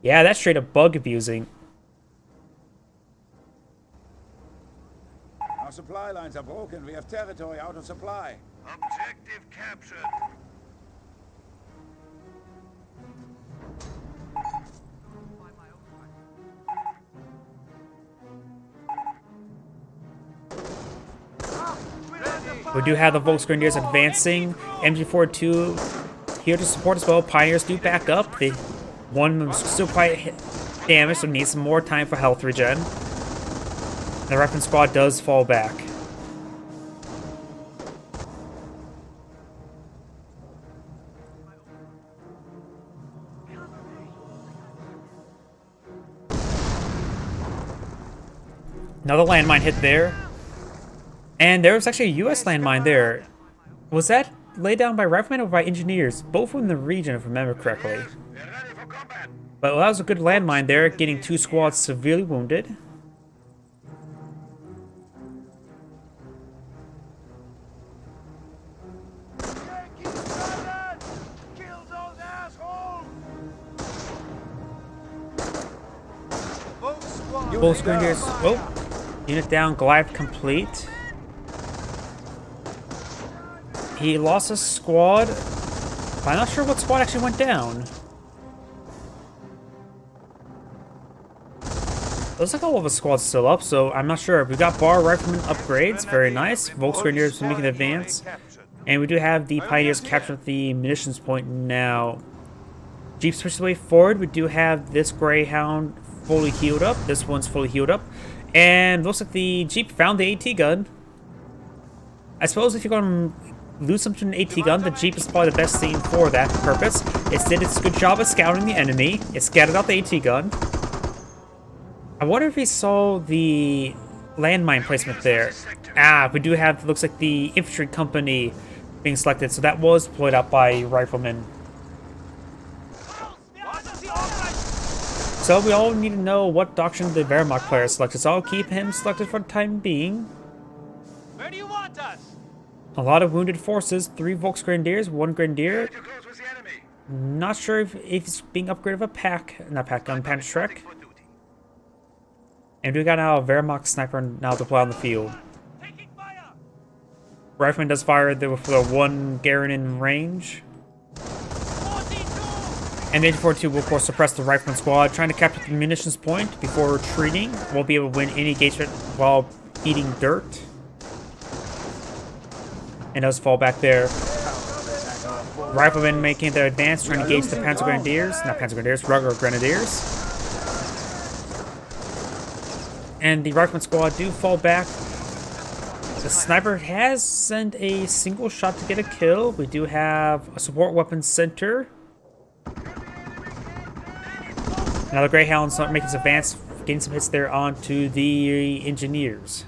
Speaker 1: Yeah, that's straight up bug abusing.
Speaker 3: Our supply lines are broken. We have territory out of supply.
Speaker 4: Objective captured.
Speaker 1: We do have the Volksgrenadiers advancing. MG42 here to support as well. Pioneers do back up. The one was still quite damaged, so needs some more time for health regen. The Rifleman squad does fall back. Another landmine hit there. And there was actually a US landmine there. Was that laid down by riflemen or by engineers? Both in the region, if I remember correctly. But that was a good landmine there, getting 2 squads severely wounded. Volksgrenadiers. Oh, unit down, Goliath complete. He lost a squad, but I'm not sure what squad actually went down. Looks like all of the squad's still up, so I'm not sure. We got Bar Rifleman upgrades, very nice. Volksgrenadiers making an advance. And we do have the Pioneers capturing the munitions point now. Jeep switches the way forward. We do have this Greyhound fully healed up. This one's fully healed up. And looks like the Jeep found the AT gun. I suppose if you're going to lose something to an AT gun, the Jeep is probably the best thing for that purpose. It did its good job of scouting the enemy. It scattered out the AT gun. I wonder if he saw the landmine placement there. Ah, we do have, looks like the infantry company being selected, so that was deployed out by riflemen. So we all need to know what doctrine the Wehrmacht player selected, so I'll keep him selected for the time being.
Speaker 5: Where do you want us?
Speaker 1: A lot of wounded forces, 3 Volksgrenadiers, 1 Grenadier. Not sure if it's being upgraded with a pack, not pack gun, Panzerschreck. And we got now a Wehrmacht sniper now deployed on the field. Rifleman does fire with the 1 Garen in range. And the MG42 will of course suppress the Rifleman squad, trying to capture the munitions point before retreating. Won't be able to win any engagement while eating dirt. And does fall back there. Riflemen making their advance, trying to engage the Panzer Grenadiers. Not Panzer Grenadiers, regular Grenadiers. And the Rifleman squad do fall back. The sniper has sent a single shot to get a kill. We do have a support weapons center. Now the Greyhound's making its advance, getting some hits there onto the engineers.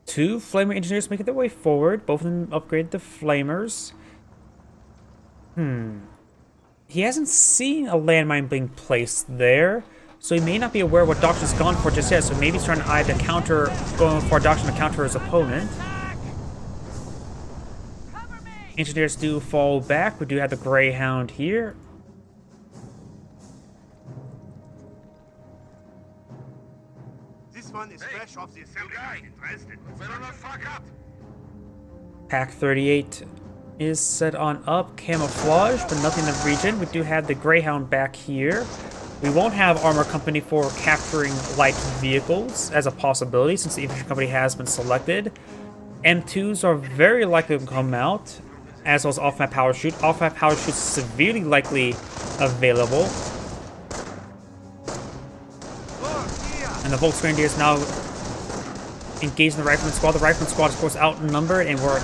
Speaker 1: Two Flamer engineers making their way forward. Both of them upgraded to Flamers. He hasn't seen a landmine being placed there, so he may not be aware what Doctrine's gone for just yet, so maybe he's trying to either going for Doctrine to counter his opponent. Engineers do fall back. We do have the Greyhound here.
Speaker 4: This one is fresh off the assembly. Interested. Better not fuck up.
Speaker 1: Pack 38 is set on up. Camouflage, but nothing in the region. We do have the Greyhound back here. We won't have Armor Company for capturing light vehicles as a possibility since the Infantry Company has been selected. M2s are very likely to come out, as well as off-map power shoot. Off-map power shoot is severely likely available. And the Volksgrenadiers now engaging the Rifleman squad. The Rifleman squad is, of course, outnumbered, and we're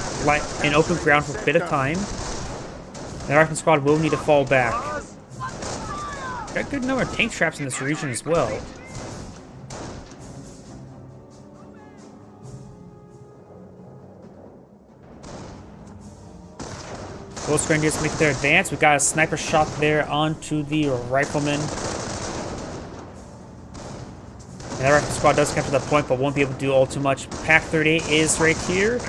Speaker 1: in open ground for a bit of time. The Rifleman squad will need to fall back. Got a good number of tank traps in this region as well. Volksgrenadiers make their advance. We got a sniper shot there onto the Rifleman. And the Rifleman squad does capture that point, but won't be able to do all too much. Pack 38 is right here.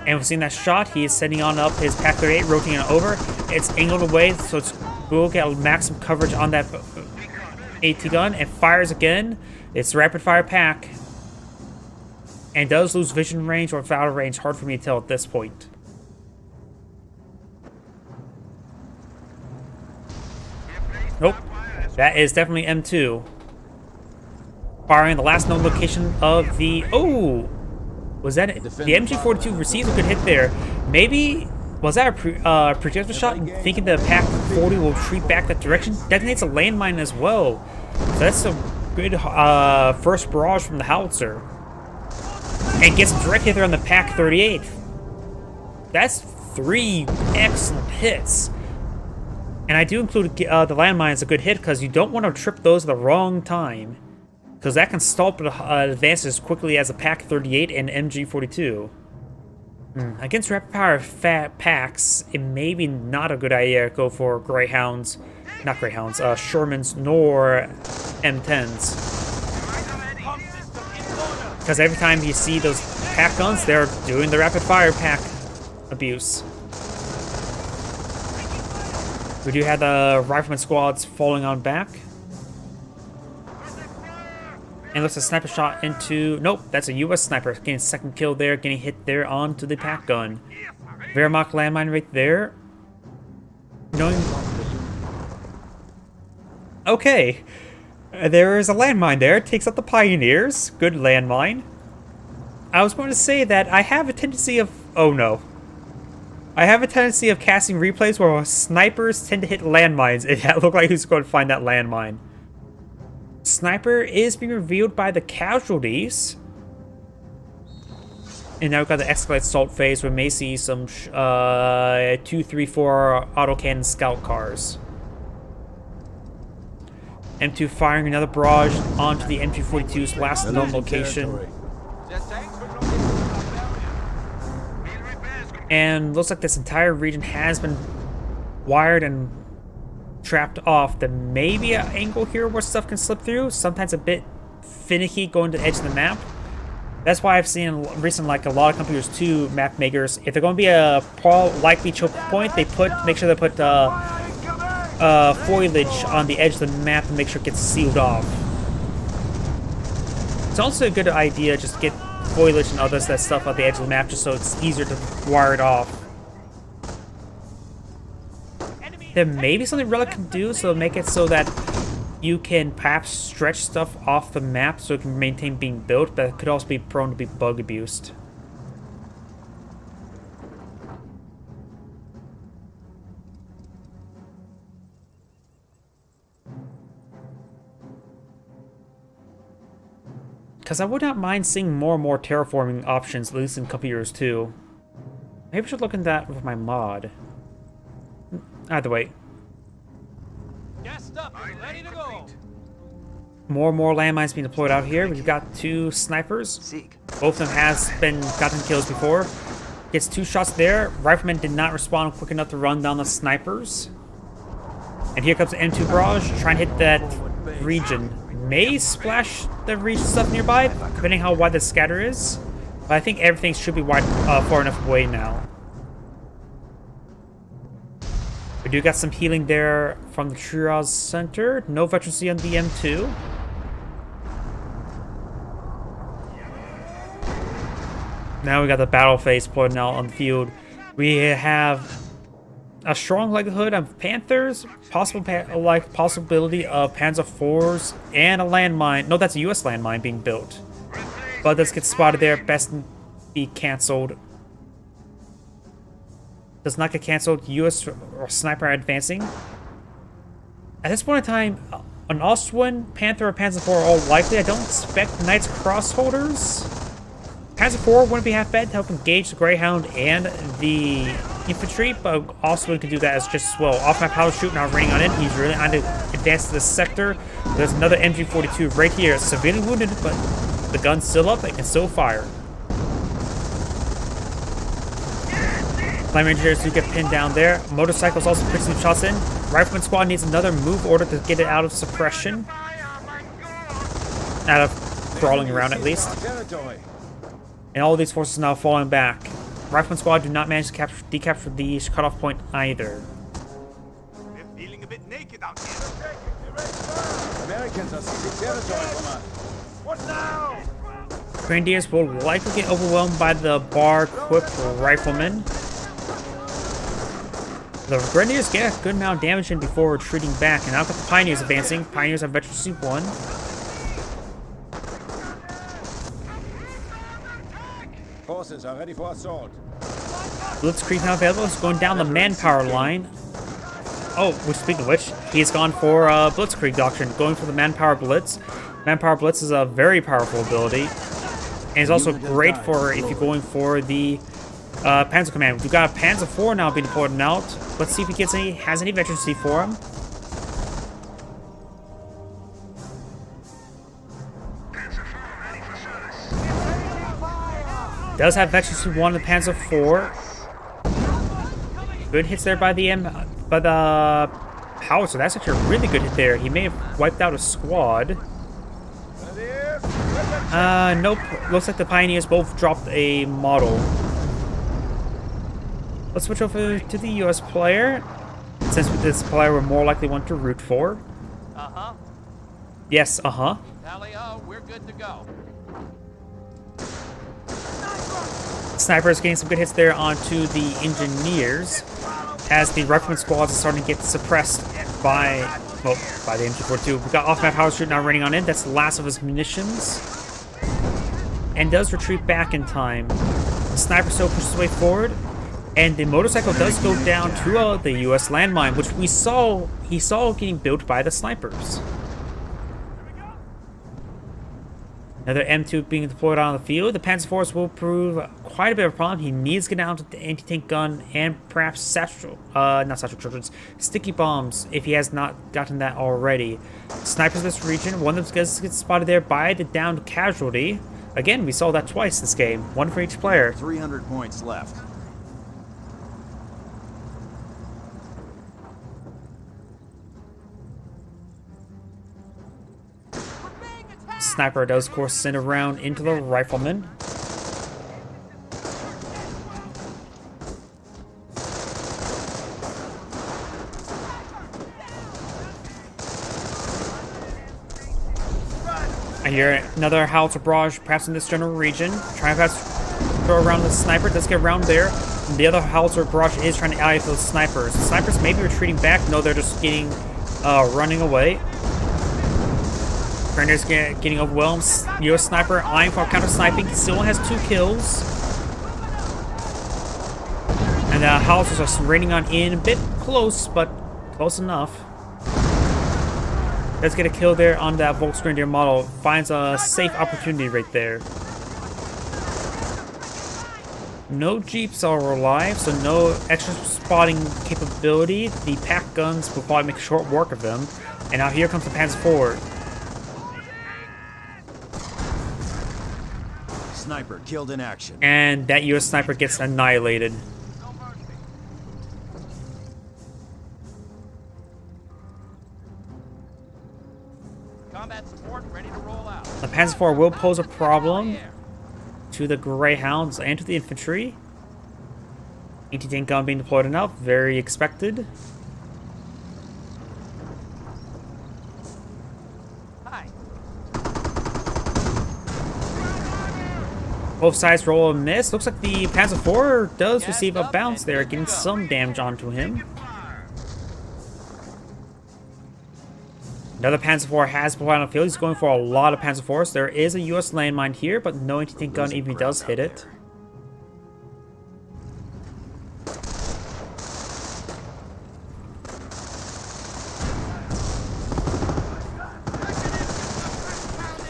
Speaker 1: And we've seen that shot. He is setting on up his Pack 38, rotating it over. It's angled away, so we'll get maximum coverage on that AT gun. And fires again. It's rapid fire Pack. And does lose vision range or battle range. Hard for me to tell at this point. Nope. That is definitely M2. Firing the last known location of the... Oh! Was that it? The MG42 received a good hit there. Maybe... Was that a projectile shot? Thinking the Pack 40 will retreat back that direction? Detonates a landmine as well. So that's a good first barrage from the howitzer. And gets a direct hit there on the Pack 38. That's 3 excellent hits. And I do include the landmine as a good hit because you don't want to trip those at the wrong time. Because that can stall advances as quickly as a Pack 38 and MG42. Against rapid power packs, it may be not a good idea to go for Greyhounds, not Greyhounds, Shermans nor M10s. Because every time you see those pack guns, they're doing the rapid fire pack abuse. We do have the Rifleman squads falling on back. And looks a sniper shot into... Nope, that's a US sniper. Getting second kill there, getting hit there onto the pack gun. Wehrmacht landmine right there. Knowing... Okay. There is a landmine there. It takes out the Pioneers. Good landmine. I was going to say that I have a tendency of... Oh no. I have a tendency of casting replays where snipers tend to hit landmines. It looked like who's going to find that landmine. Sniper is being revealed by the casualties. And now we've got the escalate assault phase where we may see some 2, 3, 4 autocannon scout cars. M2 firing another barrage onto the MG42's last known location.
Speaker 2: The tanks will not get through our barrier.
Speaker 1: And looks like this entire region has been wired and trapped off. There may be an angle here where stuff can slip through. Sometimes a bit finicky going to the edge of the map. That's why I've seen recently, like a lot of computers too, map makers, if they're going to be a likely choke point, they make sure they put foliage on the edge of the map to make sure it gets sealed off. It's also a good idea just to get foliage and other that stuff on the edge of the map just so it's easier to wire it off. There may be something Relic can do so make it so that you can perhaps stretch stuff off the map so it can maintain being built, but it could also be prone to be bug abused. Because I would not mind seeing more and more terraforming options, at least in computers too. Maybe I should look into that with my mod. Either way.
Speaker 5: Gassed up and ready to go.
Speaker 1: More and more landmines being deployed out here. We've got 2 snipers. Both of them has gotten kills before. Gets 2 shots there. Rifleman did not respond quick enough to run down the snipers. And here comes the M2 barrage, trying to hit that region. May splash the region stuff nearby, depending how wide the scatter is. But I think everything should be wide, far enough away now. We do got some healing there from the Triage Center. No veterancy on the M2. Now we got the battle phase playing out on the field. We have a strong likelihood of Panthers, possibility of Panzer IVs, and a landmine. No, that's a US landmine being built. But this gets spotted there. Best be cancelled. Does not get cancelled. US or sniper advancing. At this point in time, an Austrian, Panther, or Panzer IV are all likely. I don't expect Knights Crossholders. Panzer IV wouldn't be half bad to help engage the Greyhound and the infantry, but also can do that as just as well. Off my power shoot now raining on it. He's really on to advance to the sector. There's another MG42 right here, severely wounded, but the gun's still up. It can still fire. Flame Rangers do get pinned down there. Motorcycles also put some shots in. Rifleman squad needs another move order to get it out of suppression. Out of crawling around at least. And all these forces now falling back. Rifleman squad do not manage to decapture the cutoff point either.
Speaker 4: We're feeling a bit naked out here.
Speaker 3: Americans are seizing territory from us.
Speaker 4: What now?
Speaker 1: Grenadiers will likely get overwhelmed by the bar-equipped riflemen. The Grenadiers get a good amount of damage in before retreating back, and now got the Pioneers advancing. Pioneers have veterancy 1.
Speaker 3: Forces are ready for assault.
Speaker 1: Blitzkrieg now available. He's going down the manpower line. Oh, speaking of which, he's gone for Blitzkrieg Doctrine, going for the Manpower Blitz. Manpower Blitz is a very powerful ability, and it's also great for if you're going for the Panzer Command. We've got a Panzer IV now being deployed out. Let's see if he has any veterancy for him. Does have veterancy 1 on the Panzer IV. Good hits there by the Howitzer. That's actually a really good hit there. He may have wiped out a squad. Nope. Looks like the Pioneers both dropped a model. Let's switch over to the US player. Since with this player we're more likely one to root for.
Speaker 5: Uh-huh.
Speaker 1: Yes, uh-huh.
Speaker 5: Now Tally-ho, we're good to go.
Speaker 1: Snipers getting some good hits there onto the engineers as the rifleman squads are starting to get suppressed by the MG42. We got off-map power shoot now running on in. That's the last of his munitions. And does retreat back in time. The sniper still pushes his way forward. And the motorcycle does go down to the US landmine, which he saw getting built by the snipers. Another M2 being deployed on the field. The Panzer Force will prove quite a bit of a problem. He needs to get down to the anti-tank gun and perhaps not satchel charges, sticky bombs if he has not gotten that already. Snipers in this region, one of them gets spotted there by the downed casualty. Again, we saw that twice this game, one for each player.
Speaker 3: 300 points left.
Speaker 1: Sniper does, of course, send a round into the rifleman. I hear another howitzer barrage, perhaps in this general region. Trying to throw around the sniper. Does get around there. And the other howitzer barrage is trying to ally those snipers. The snipers may be retreating back. No, they're just getting running away. Grenadiers getting overwhelmed. US sniper eyeing for counter sniping. He still has 2 kills. And the howitzers are raining on in. A bit close, but close enough. Let's get a kill there on that Volksgrenadier model. Finds a safe opportunity right there. No jeeps are alive, so no extra spotting capability. The pack guns will probably make short work of them. And now here comes the Panzer IV.
Speaker 3: Sniper killed in action.
Speaker 1: And that US sniper gets annihilated.
Speaker 5: Combat support ready to roll out.
Speaker 1: The Panzer IV will pose a problem to the Greyhounds and to the infantry. Anti-tank gun being deployed enough, very expected.
Speaker 5: Hi.
Speaker 1: Both sides roll a miss. Looks like the Panzer IV does receive a bounce there, getting some damage onto him. Another Panzer IV has deployed on the field. He's going for a lot of Panzer IVs. There is a US landmine here, but no anti-tank gun even does hit it.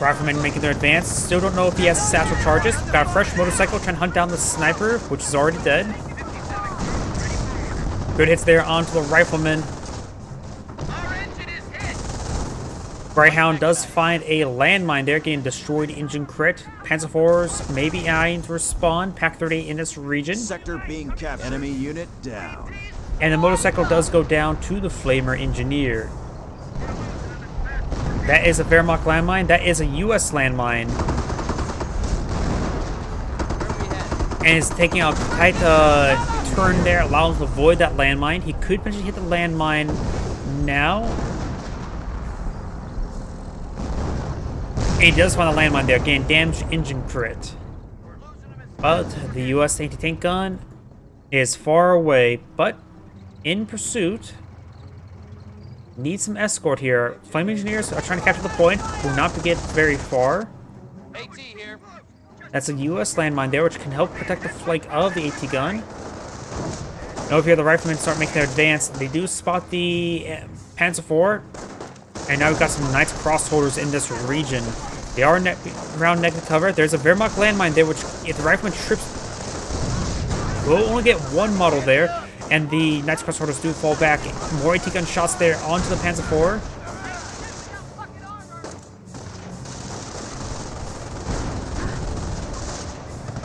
Speaker 1: Riflemen making their advance. Still don't know if he has satchel charges. Got a fresh motorcycle trying to hunt down the sniper, which is already dead. Good hits there onto the rifleman. Greyhound does find a landmine there, getting destroyed engine crit. Panzer IVs maybe eyeing to respawn. Pack 38 in this region.
Speaker 3: Sector being captured. Enemy unit down.
Speaker 1: And the motorcycle does go down to the Flamer engineer. That is a Wehrmacht landmine. That is a US landmine. And it's taking a tight turn there, allowing him to avoid that landmine. He could potentially hit the landmine now. And he does find a landmine there, getting damaged engine crit. But the US anti-tank gun is far away, but in pursuit. Needs some escort here. Flame engineers are trying to capture the point. Will not get very far.
Speaker 5: AT here.
Speaker 1: That's a US landmine there, which can help protect the flank of the AT gun. Over here, the riflemen start making their advance. They do spot the Panzer IV. And now we've got some Knights crossholders in this region. They are around negative cover. There's a Wehrmacht landmine there, which if the rifleman trips, we'll only get one model there. And the Knights crossholders do fall back. More AT gun shots there onto the Panzer IV.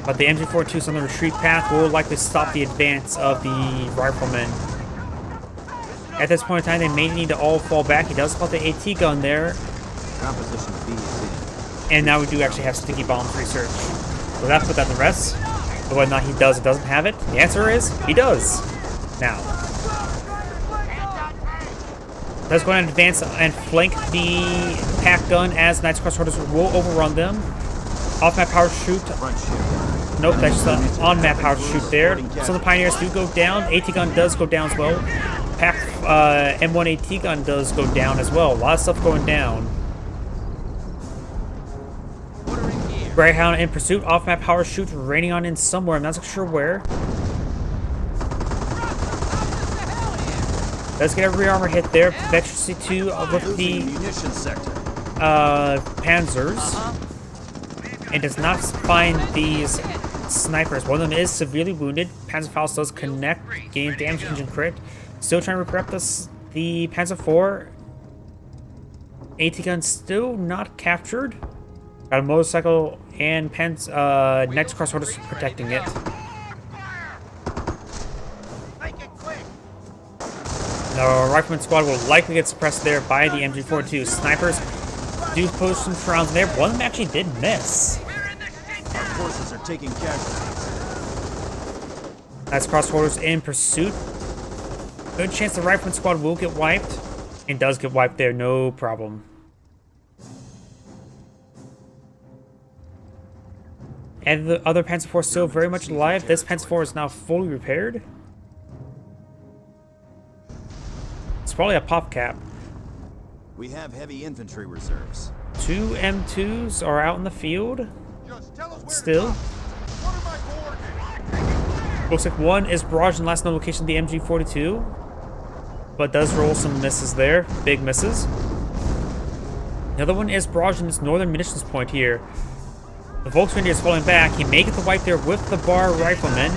Speaker 1: But the MG42s on the retreat path will likely stop the advance of the riflemen. At this point in time, they may need to all fall back. He does spot the AT gun there.
Speaker 3: Composition B is in.
Speaker 1: And now we do actually have sticky bombs research. So that put that to rest. But whether or not he does or doesn't have it, the answer is he does. Now. Let's go ahead and advance and flank the pack gun as Knights Crossholders will overrun them. Off-map power shoot. Nope, that's just an on-map power shoot there. Some of the Pioneers do go down. AT gun does go down as well. Pack M1 AT gun does go down as well. A lot of stuff going down. Greyhound in pursuit. Off-map power shoot raining on in somewhere. I'm not sure where. Let's get a rear armor hit there. Vector C2 with the Panzers. And does not find these snipers. One of them is severely wounded. Panzerfaust does connect, gain damage engine crit. Still trying to repair up the Panzer IV. AT gun still not captured. Got a motorcycle and Knights Crossholders protecting it. The Rifleman squad will likely get suppressed there by the MG42. Snipers do push some rounds there. One of them actually did miss.
Speaker 3: Our forces are taking casualties.
Speaker 1: That's Crossholders in pursuit. Good chance the Rifleman squad will get wiped. And does get wiped there, no problem. And the other Panzer IV is still very much alive. This Panzer IV is now fully repaired. It's probably a pop cap.
Speaker 3: We have heavy infantry reserves.
Speaker 1: 2 M2s are out in the field.
Speaker 4: Just tell us where
Speaker 1: Still.
Speaker 4: What are my coordinates?
Speaker 1: Looks like one is barraged in last known location, the MG42. But does roll some misses there. Big misses. The other one is barraged in this northern munitions point here. The Volkswagen is falling back. He may get the wipe there with the Bar Rifleman.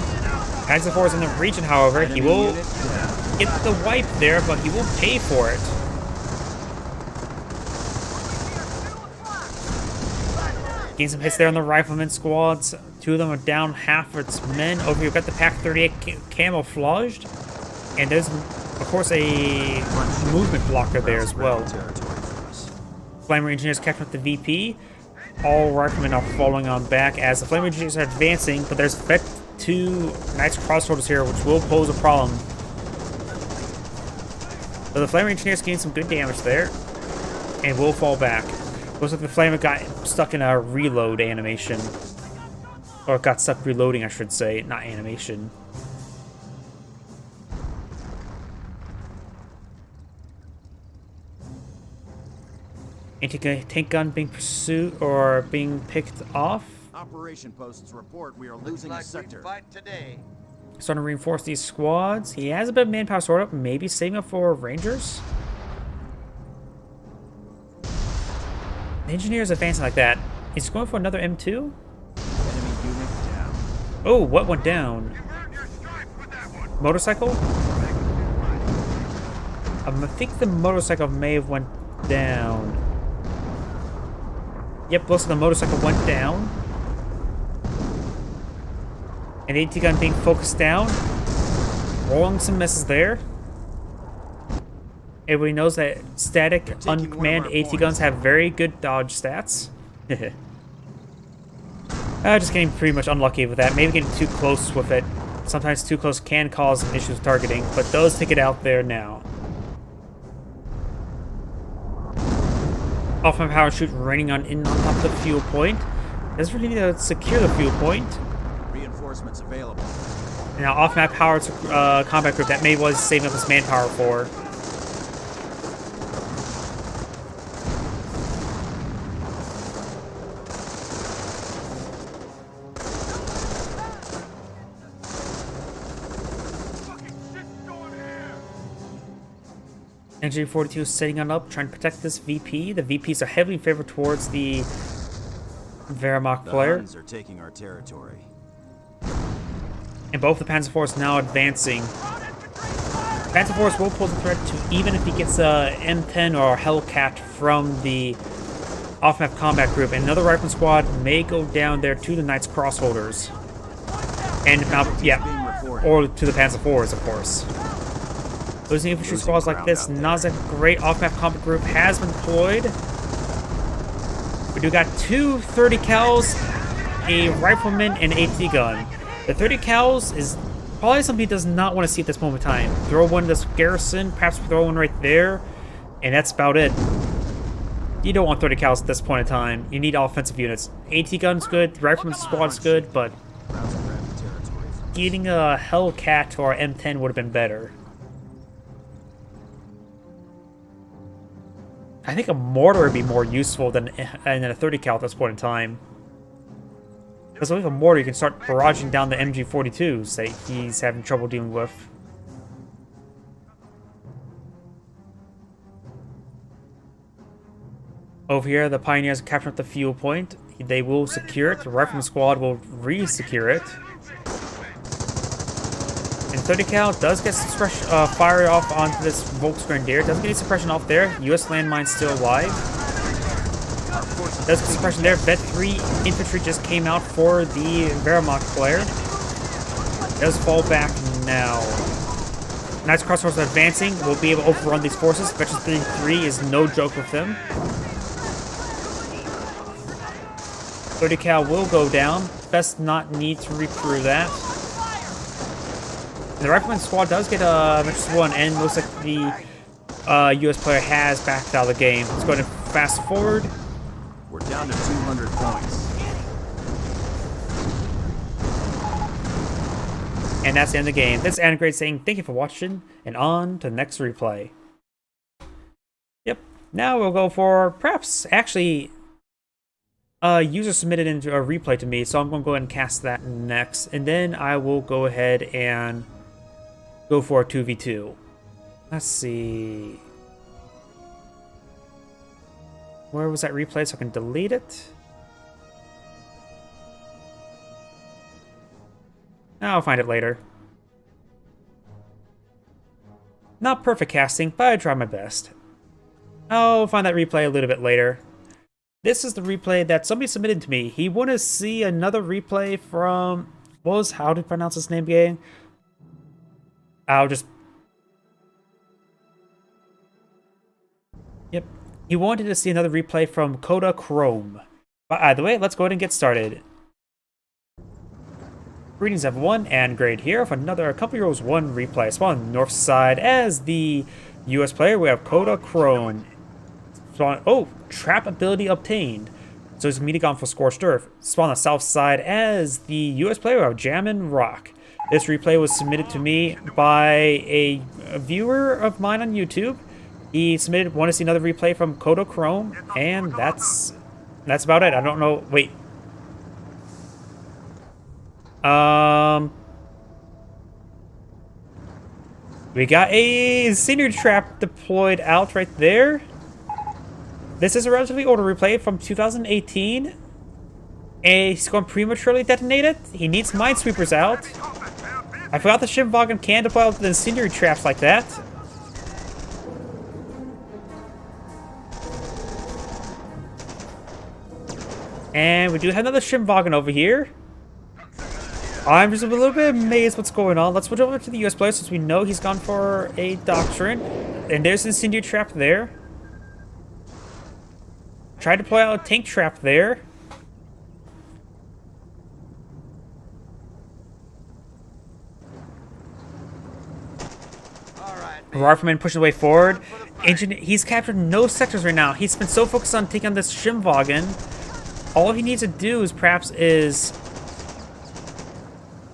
Speaker 1: Panzer IV is in the region, however. He will get the wipe there, but he will pay for it. Gain some hits there on the Rifleman squads. 2 of them are down half of its men. Over here, we've got the Pack 38 camouflaged. And there's, of course, a movement blocker there as well. Flamer Engineers catching up the VP. All Riflemen are falling on back as the Flamer Engineers are advancing, but there's Vet 2 Knights Crossholders here, which will pose a problem. So the Flamer Engineers gain some good damage there, and will fall back. Looks like the Flamer got stuck in a reload animation. Or got stuck reloading, I should say, not animation. Anti-tank gun being pursued or being picked off.
Speaker 3: Operation posts report we are losing a sector.
Speaker 2: Fight today.
Speaker 1: Starting to reinforce these squads. He has a bit of manpower stored up, maybe saving up for Rangers. The Engineer's advancing like that. He's going for another M2.
Speaker 3: Enemy unit down.
Speaker 1: Oh, what went down?
Speaker 4: You earned your stripes with that one.
Speaker 1: Motorcycle? I think the motorcycle may have went down. Yep, looks like the motorcycle went down. And AT gun being focused down. Rolling some misses there. Everybody knows that static, unmanned AT guns have very good dodge stats. Just getting pretty much unlucky with that. Maybe getting too close with it. Sometimes too close can cause issues with targeting, but those take it out there now. Off my power shoot raining on top of the fuel point. Doesn't really need to secure the fuel point.
Speaker 3: Reinforcements available.
Speaker 1: Now off map power combat group that May was saving up his manpower for. NG42 is setting on up, trying to protect this VP. The VPs are heavily favored towards the Wehrmacht player.
Speaker 3: The Huns are taking our territory.
Speaker 1: And both the Panzer IV now advancing. Panzer IV will pull the threat to even if he gets a M10 or a Hellcat from the off-map combat group. And another Rifleman squad may go down there to the Knights Crossholders. And now, yeah, or to the Panzer IVs, of course. Losing infantry squads like this, not a great off-map combat group has been deployed. We do got 2 30 cals, a rifleman, and an AT gun. The 30 cals is probably something he does not want to see at this moment in time. Throw one in this garrison, perhaps throw one right there. And that's about it. You don't want 30 cals at this point in time. You need offensive units. AT gun's good, rifleman squad's good, but getting a Hellcat or M10 would have been better. I think a mortar would be more useful than a 30 cal at this point in time. Because with a mortar, you can start barraging down the MG42s that he's having trouble dealing with. Over here, the Pioneers are capturing the fuel point. They will secure it. The Rifleman Squad will re-secure it. And 30 cal does get suppression, fire off onto this Volksgrenadier. Doesn't get any suppression off there. US landmine still alive. Does get suppression there. Vet 3 infantry just came out for the Wehrmacht player. Does fall back now. Knights Cross Horse advancing. We'll be able to overrun these forces. Veteran 3 is no joke with them. 30 cal will go down. Best not need to recrew that. The Rifleman Squad does get a -1, and looks like the US player has backed out of the game. Let's go ahead and fast forward.
Speaker 3: We're down to 200 points.
Speaker 1: And that's the end of the game. This is Anagrade saying thank you for watching, and on to the next replay. Yep. Now we'll go for perhaps actually user submitted into a replay to me, so I'm going to go ahead and cast that next, and then I will go ahead and go for a 2v2. Let's see. Where was that replay so I can delete it? I'll find it later. Not perfect casting, but I try my best. I'll find that replay a little bit later. This is the replay that somebody submitted to me. He wanted to see another replay from... how do you pronounce his name again? Yep. He wanted to see another replay from Kodachrome. But either way, let's go ahead and get started. Greetings everyone, Anagrade here with another Company Rules 1 replay. Spawn on the north side as the US player. We have Kodachrome. Oh, trap ability obtained. So he's immediately gone for Scorched Earth. Spawn on the south side as the US player of Jammin' Rock. This replay was submitted to me by a viewer of mine on YouTube. He submitted, want to see another replay from Kodachrome, and that's about it. I don't know. Wait. We got a Cinder Trap deployed out right there. This is a relatively older replay from 2018. And he's going to prematurely detonate it. He needs Minesweepers out. I forgot the Shimwagen can deploy out the incendiary traps like that. And we do have another Shimwagen over here. I'm just a little bit amazed what's going on. Let's switch over to the US player since we know he's gone for a Doctrine. And there's an incendiary trap there. Try to deploy out a tank trap there. Rifleman pushing the way forward. He's captured no sectors right now. He's been so focused on taking on this Shimwagen. All he needs to do is perhaps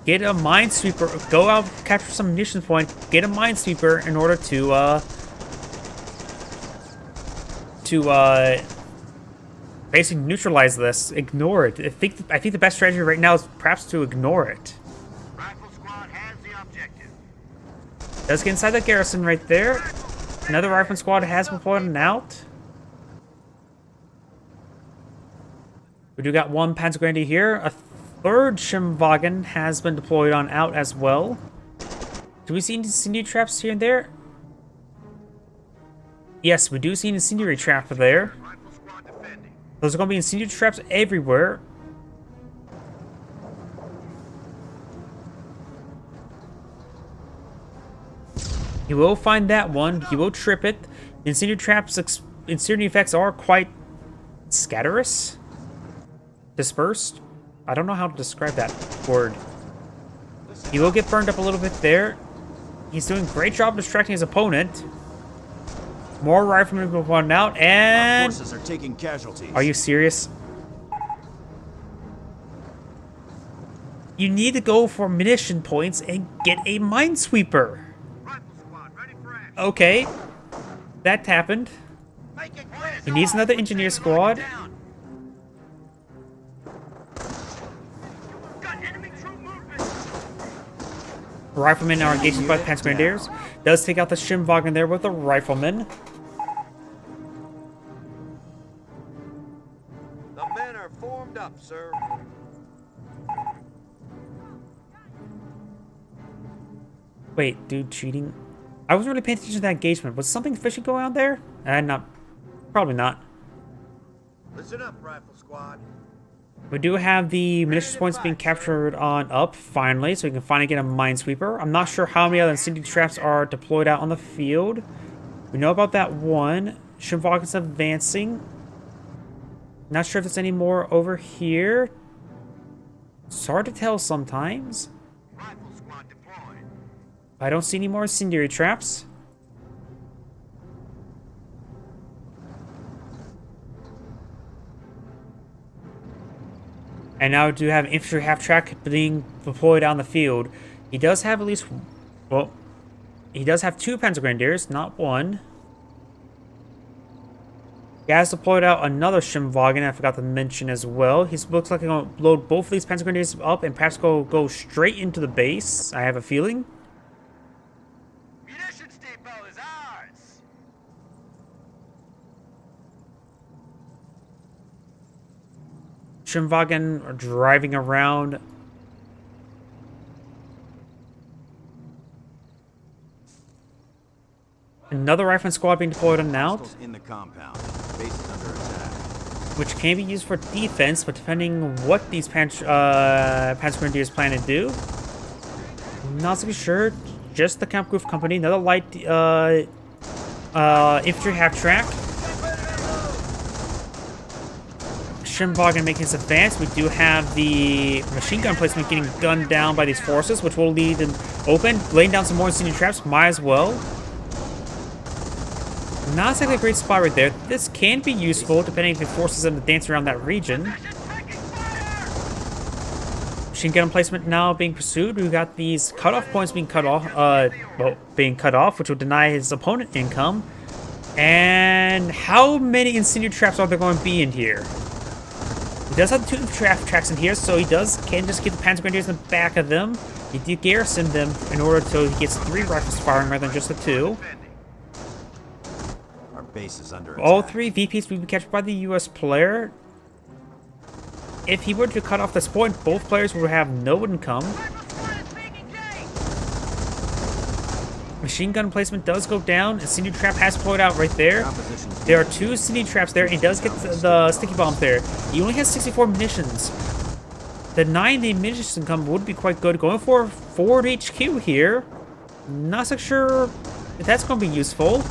Speaker 1: get a Minesweeper, go out, capture some munitions point, get a Minesweeper in order to basically neutralize this, ignore it. I think the best strategy right now is perhaps to ignore it.
Speaker 4: Rifle squad has the objective.
Speaker 1: Does get inside the garrison right there. Another Rifleman squad has been deployed out. We do got one Panzergrenadier here. A third Shimwagen has been deployed on out as well. Do we see incendiary traps here and there? Yes, we do see an incendiary trap there.
Speaker 4: Rifle squad defending.
Speaker 1: Those are going to be incendiary traps everywhere. He will find that one. He will trip it. The incendiary traps, incendiary effects are quite scatterous. Dispersed. I don't know how to describe that word. He will get burned up a little bit there. He's doing a great job distracting his opponent. More riflemen will run out,
Speaker 3: Our
Speaker 1: and
Speaker 3: forces are taking casualties.
Speaker 1: are you serious? You need to go for munition points and get a minesweeper.
Speaker 4: Rifle squad, ready for action.
Speaker 1: Okay, that happened.
Speaker 5: Make it quick.
Speaker 1: He needs another engineer squad.
Speaker 5: Down.
Speaker 4: Got enemy troop movement.
Speaker 1: Riflemen are engaged by the Panzer Grenadiers. Does take out the Schimwagen there with the riflemen.
Speaker 2: The men are formed up, sir.
Speaker 1: Wait, dude, cheating? I wasn't really paying attention to that engagement. Was something fishy going on there? Probably not.
Speaker 4: Listen up, rifle squad.
Speaker 1: We do have the munitions points being captured on up, finally, so we can finally get a minesweeper. I'm not sure how many other incendiary traps are deployed out on the field. We know about that one. Schimwagen's advancing. Not sure if there's any more over here. It's hard to tell sometimes.
Speaker 4: Rifle squad deployed.
Speaker 1: I don't see any more incendiary traps. And now we do have infantry half-track being deployed on the field. He does have at least... Well, he does have 2 Panzer Grenadiers, not 1. He has deployed out another Schimwagen, I forgot to mention as well. He looks like he's going to load both of these Panzer Grenadiers up and perhaps go straight into the base, I have a feeling.
Speaker 2: Munitions depot is ours.
Speaker 1: Schimwagen are driving around. Another rifleman squad being deployed on now,
Speaker 3: Hostiles in the compound. Base is under attack.
Speaker 1: which can be used for defense, but depending on what these Panzer Grenadiers plan to do, not so sure. Just the Kampfgruppe Company, another light infantry half-track. Schimwagen making his advance. We do have the machine gun placement getting gunned down by these forces, which will lead them open. Laying down some more incendiary traps, might as well. Not exactly a great spot right there. This can be useful depending if it forces them to dance around that region. Machine gun placement now being pursued. We've got these cutoff points being cut off, which will deny his opponent income. And how many incendiary traps are there going to be in here? He does have 2 tracks in here, so he can just get the Panzer Grenadiers in the back of them. He did garrison them in order so he gets 3 rifles firing rather than just the 2.
Speaker 3: Our base is under attack.
Speaker 1: All 3 VPs will be captured by the US player. If he were to cut off this point, both players would have no income. Machine gun placement does go down. Incendiary trap has deployed out right there. There are 2 incendiary traps there, and he does get the sticky bomb there. He only has 64 munitions. The 90 munitions income would be quite good. Going for Ford HQ here. Not so sure if that's going to be useful.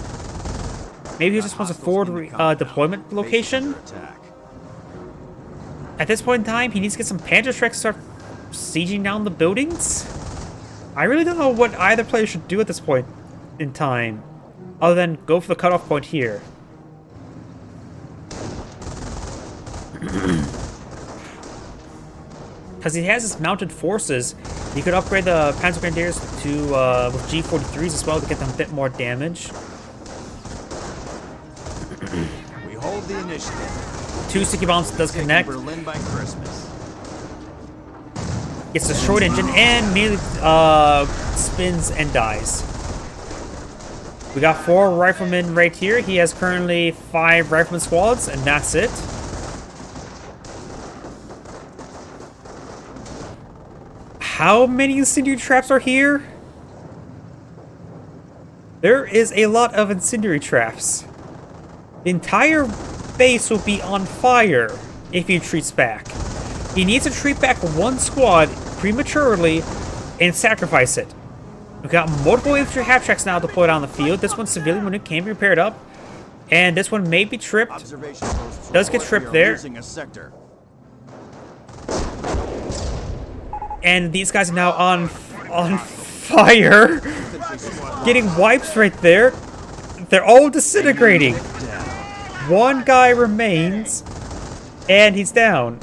Speaker 1: Maybe he just wants a forward deployment location. At this point in time, he needs to get some Panzerschrecks to start sieging down the buildings. I really don't know what either player should do at this point in time, other than go for the cutoff point here. Because he has his mounted forces, he could upgrade the Panzer Grenadiers to with G43s as well to get them a bit more damage.
Speaker 3: We hold the initiative.
Speaker 1: 2 sticky bombs does
Speaker 3: Taking
Speaker 1: connect.
Speaker 3: Berlin by Christmas.
Speaker 1: Gets destroyed engine and immediately spins and dies. We got 4 riflemen right here. He has currently 5 rifleman squads, and that's it. How many incendiary traps are here? There is a lot of incendiary traps. The entire base will be on fire if he retreats back. He needs to retreat back 1 squad prematurely and sacrifice it. We've got multiple infantry half-tracks now deployed on the field. This one's civilian when it can be repaired up. And this one may be tripped.
Speaker 3: Observation posts
Speaker 1: Does get
Speaker 3: report
Speaker 1: tripped
Speaker 3: we are
Speaker 1: there.
Speaker 3: losing a sector.
Speaker 1: And these guys are now on fire. Getting wipes right there. They're all disintegrating. One guy remains, and he's down.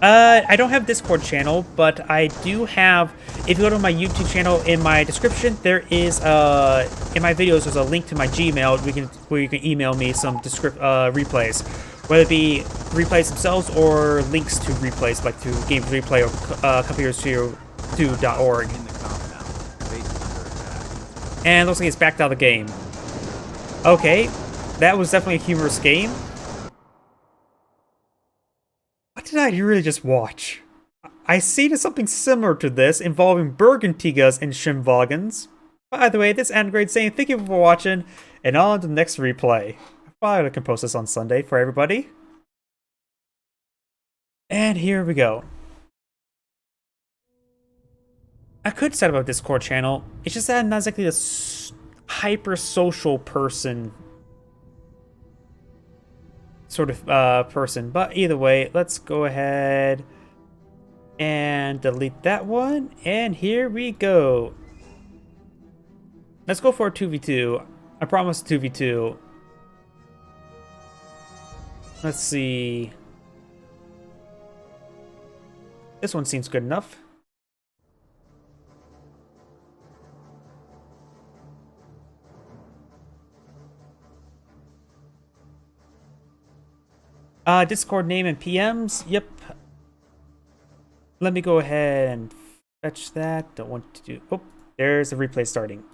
Speaker 1: I don't have Discord channel, but I do have, if you go to my YouTube channel, in my description, there is, in my videos, there's a link to my Gmail where you can email me some replays. Whether it be replays themselves or links to replays, like to Games Replay or ComputersTo.org. And it looks like it's backed out of the game. Okay, that was definitely a humorous game. What did I really just watch? I seen something similar to this involving Burguntigas and Shimvagens. By the way, this is Android saying thank you for watching, and on to the next replay. I can post this on Sunday for everybody. And here we go. I could set up a Discord channel. It's just that I'm not exactly a hyper social person. Sort of person. But either way, let's go ahead and delete that one. And here we go. Let's go for a 2v2. I promise 2v2. Let's see. This one seems good enough. Discord name and PMs. Yep. Let me go ahead and fetch that. Don't want to do... Oh, there's the replay starting.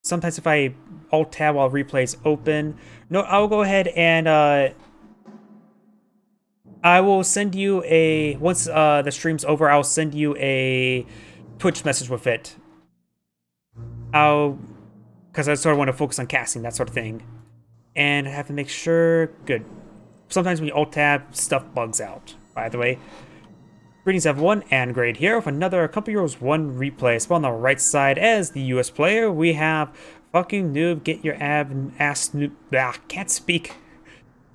Speaker 1: Sometimes if I alt-tab while replay's open... No, I'll go ahead and... I will send you a... Once the stream's over, I'll send you a Twitch message with it. Because I sort of want to focus on casting, that sort of thing. And I have to make sure... Good. Sometimes when you alt-tab, stuff bugs out, by the way. Greetings everyone, and Grade here with another Company Heroes 1 replay. So on the right side, as the US player, we have fucking noob, get your ass noob... Ah, can't speak.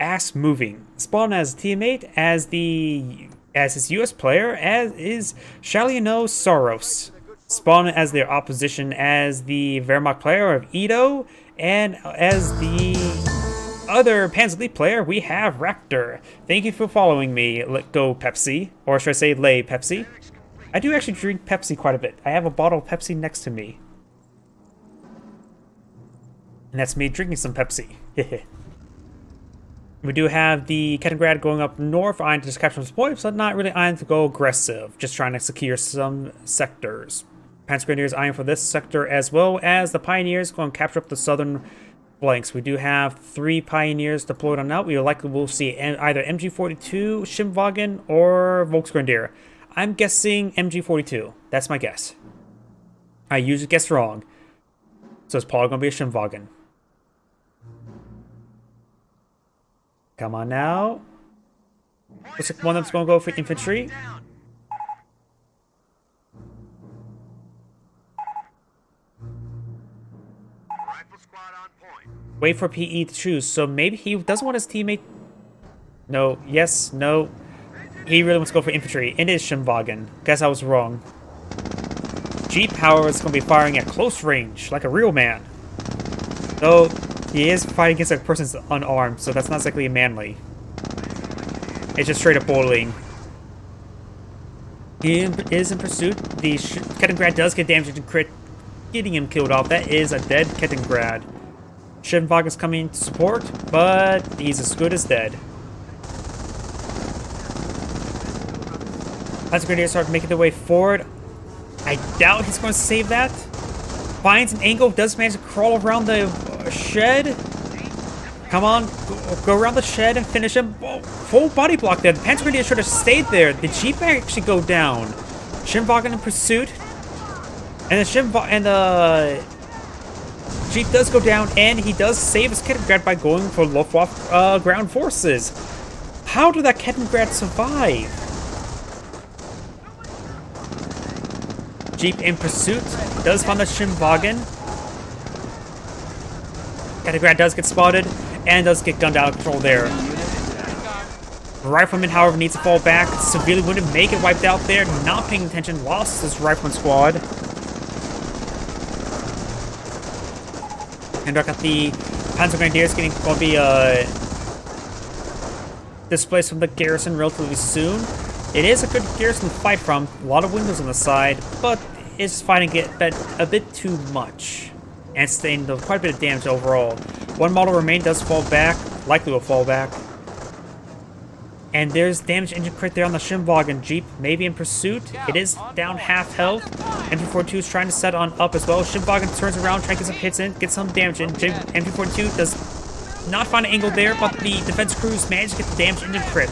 Speaker 1: Ass moving. Spawn as teammate, as his US player, as is Shaliano Soros. Spawn as their opposition as the Wehrmacht player of Edo, and as the other Panzer Elite player, we have Raptor. Thank you for following me, Let Go Pepsi, or should I say Lay Pepsi? I do actually drink Pepsi quite a bit. I have a bottle of Pepsi next to me. And that's me drinking some Pepsi. We do have the Kaliningrad going up north, eyeing to just capture some points, but not really eyeing to go aggressive, just trying to secure some sectors. Panzer Grenadiers eyeing for this sector, as well as the Pioneers going to capture up the southern flanks. We do have 3 Pioneers deployed on out. We likely will see either MG42, Shimwagen, or Volksgrenadier. I'm guessing MG42. That's my guess. I usually guess wrong. So it's probably going to be a Shimwagen. Come on now. Looks like one of them's going to go for infantry. Wait for PE to choose. So maybe he doesn't want his teammate... No. Yes. No. He really wants to go for infantry. It is Shimwagen. Guess I was wrong. Jeep, however, is going to be firing at close range, like a real man. Though, he is fighting against a person that's unarmed, so that's not exactly manly. It's just straight up bullying. He is in pursuit. The Kaliningrad does get damaged and crit, getting him killed off. That is a dead Kaliningrad. Shimwagen is coming to support, but he's as good as dead. Panzer Grenadiers start making their way forward. I doubt he's going to save that. Finds an angle, does manage to crawl around the shed. Come on, go around the shed and finish him. Oh, full body block there. The Panzer Grenadiers should have stayed there. The Jeep actually go down. Shimwagen in pursuit. And the Jeep does go down, and he does save his Kaliningrad by going for Luftwaffe ground forces. How did that Kaliningrad survive? Jeep in pursuit does find the Shimwagen. Kaliningrad does get spotted and does get gunned out of control there. Rifleman, however, needs to fall back. Severely wounded, make it wiped out there. Not paying attention, lost his Rifleman squad. And look at the Panzer Grenadiers will be displaced from the garrison relatively soon. It is a good garrison to fight from. A lot of windows on the side, but it's fighting it a bit too much. And staying quite a bit of damage overall. One model remain does fall back, likely will fall back. And there's damage engine crit there on the Schimwagen Jeep, maybe in pursuit. It is down half health. MP42 is trying to set on up as well. Schimwagen turns around, trying to get some hits in, get some damage in. MP42 does not find an angle there, but the defense crews manage to get the damage engine crit.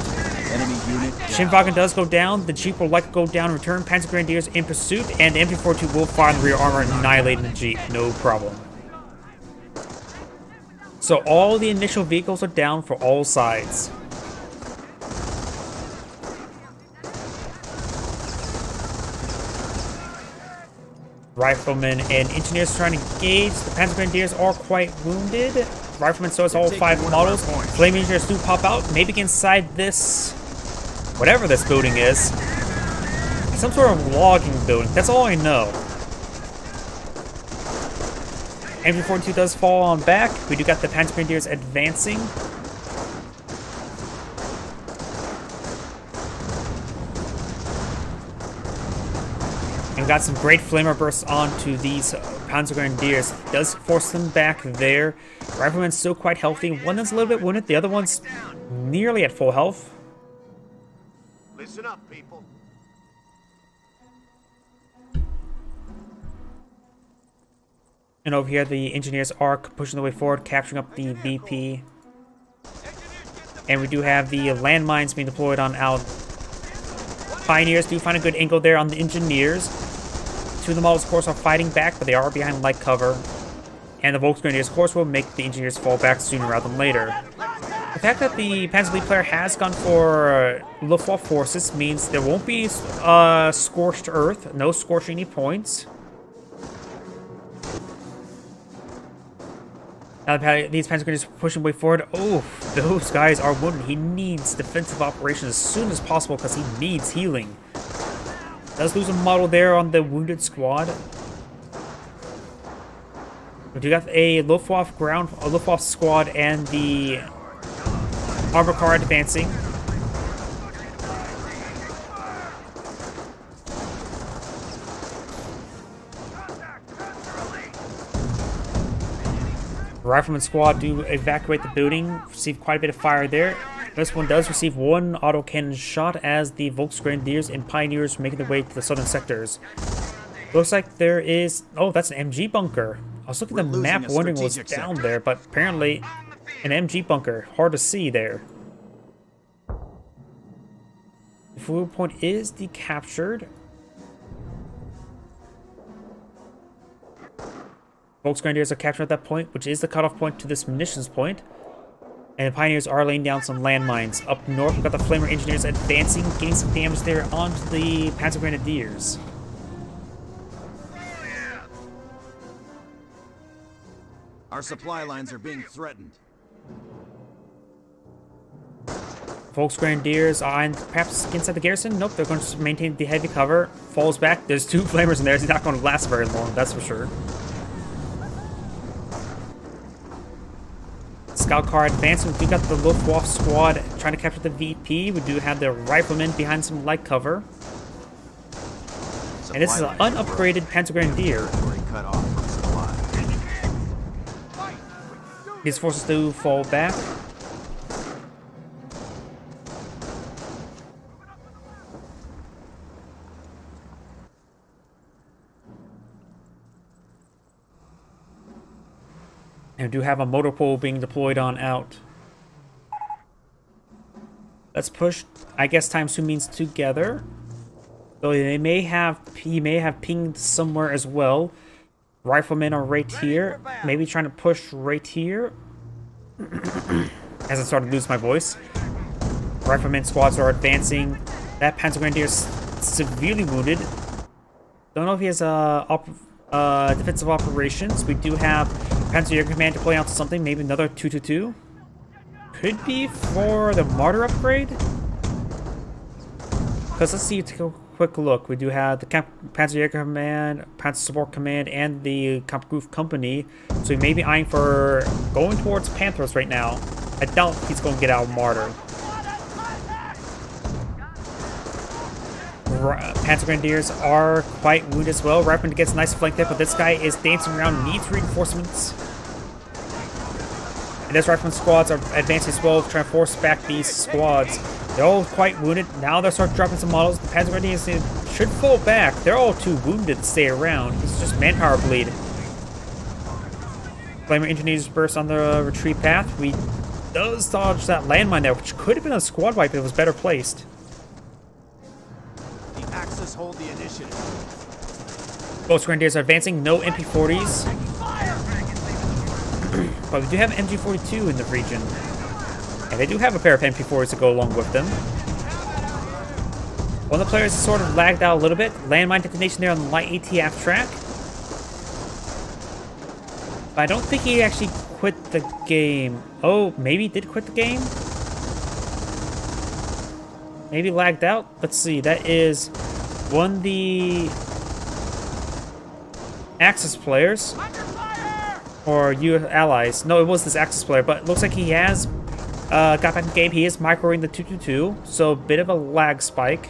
Speaker 3: Enemy unit down.
Speaker 1: Schimwagen does go down. The Jeep will likely go down in return. Panzer Grenadiers in pursuit, and the MP42 will fire in the rear armor, annihilating the Jeep. No problem. So all the initial vehicles are down for all sides. Riflemen and engineers trying to engage. The Panzer Grenadiers are quite wounded. Riflemen, so it's all 5 models. Flame engineers do pop out. Maybe inside this, whatever this building is. Some sort of logging building. That's all I know. MP42 does fall on back. We do got the Panzer Grenadiers advancing. And got some great flamer bursts onto these Panzer Grenadiers. Does force them back there. Rifleman's still quite healthy. One that's a little bit wounded. The other one's nearly at full health.
Speaker 4: Listen up, people.
Speaker 1: And over here, the engineers are pushing their way forward, capturing up the VP. And we do have the landmines being deployed on out. Pioneers do find a good angle there on the engineers. 2 of the models, of course, are fighting back, but they are behind light cover. And the Volksgrenadiers, of course, will make the engineers fall back sooner rather than later. The fact that the Panzer League player has gone for Luftwaffe forces means there won't be scorched earth, no scorching any points. Now these Panzer Grenadiers are pushing way forward. Oh, those guys are wounded. He needs defensive operations as soon as possible because he needs healing. Does lose a model there on the wounded squad. We do got a Luftwaffe squad and the armor car advancing. Rifleman squad do evacuate the building, receive quite a bit of fire there. This one does receive 1 autocannon shot as the Volksgrenadiers and Pioneers making their way to the southern sectors. Looks like there is... Oh, that's an MG bunker. I was looking at the map wondering what was down there, but apparently an MG bunker. Hard to see there. The fuel point is decaptured. Volksgrenadiers are captured at that point, which is the cutoff point to this munitions point. And the Pioneers are laying down some landmines. Up north, we've got the Flamer Engineers advancing, getting some damage there onto the Panzer Grenadiers.
Speaker 3: Our supply lines are being threatened.
Speaker 1: Volksgrenadiers are perhaps inside the garrison. Nope, they're going to maintain the heavy cover. Falls back. There's 2 Flamers in there. He's not going to last very long, that's for sure. Scout car advancing. We got the Luftwaffe squad trying to capture the VP. We do have the riflemen behind some light cover. And this is an unupgraded Panzer Grenadier.
Speaker 3: Cut off from supply.
Speaker 1: These forces do fall back. And we do have a motor pole being deployed on out. Let's push, I guess times 2 means together. So he may have pinged somewhere as well. Riflemen are right here. Maybe trying to push right here. As I start to lose my voice. Riflemen squads are advancing. That Panzer Grenadier is severely wounded. Don't know if he has defensive operations. We do have Panzer Air Command to play out to something. Maybe another 222. Could be for the Martyr upgrade. Because let's see quick look, we do have the Panzerjäger Command, Panzer Support Command, and the Kampfgruppe Company. So he may be eyeing for going towards Panthers right now. I doubt he's going to get out of Martyr. Panzer Grenadiers are quite wounded as well. Reifman gets a nice flank there, but this guy is dancing around, needs reinforcements. And this Reifman squads are advancing as well, trying to force back these squads. They're all quite wounded. Now they'll start dropping some models. The Panzer Grenadiers should fall back. They're all too wounded to stay around. It's just manpower bleed. Flamer Engineers burst on the retreat path. We does dodge that landmine there, which could have been a squad wipe if it was better placed.
Speaker 4: The Axis hold the initiative.
Speaker 1: Both Grenadiers are advancing. No MP40s. But we do have MG42 in the region. And they do have a pair of MP40s to go along with them. One of the players sort of lagged out a little bit. Landmine detonation there on the light AT track. But I don't think he actually quit the game. Oh, maybe he did quit the game? Maybe lagged out? Let's see. That is one of the Axis players. Or US allies. No, it was this Axis player, but it looks like he has got back in the game. He is microing the 222, so a bit of a lag spike.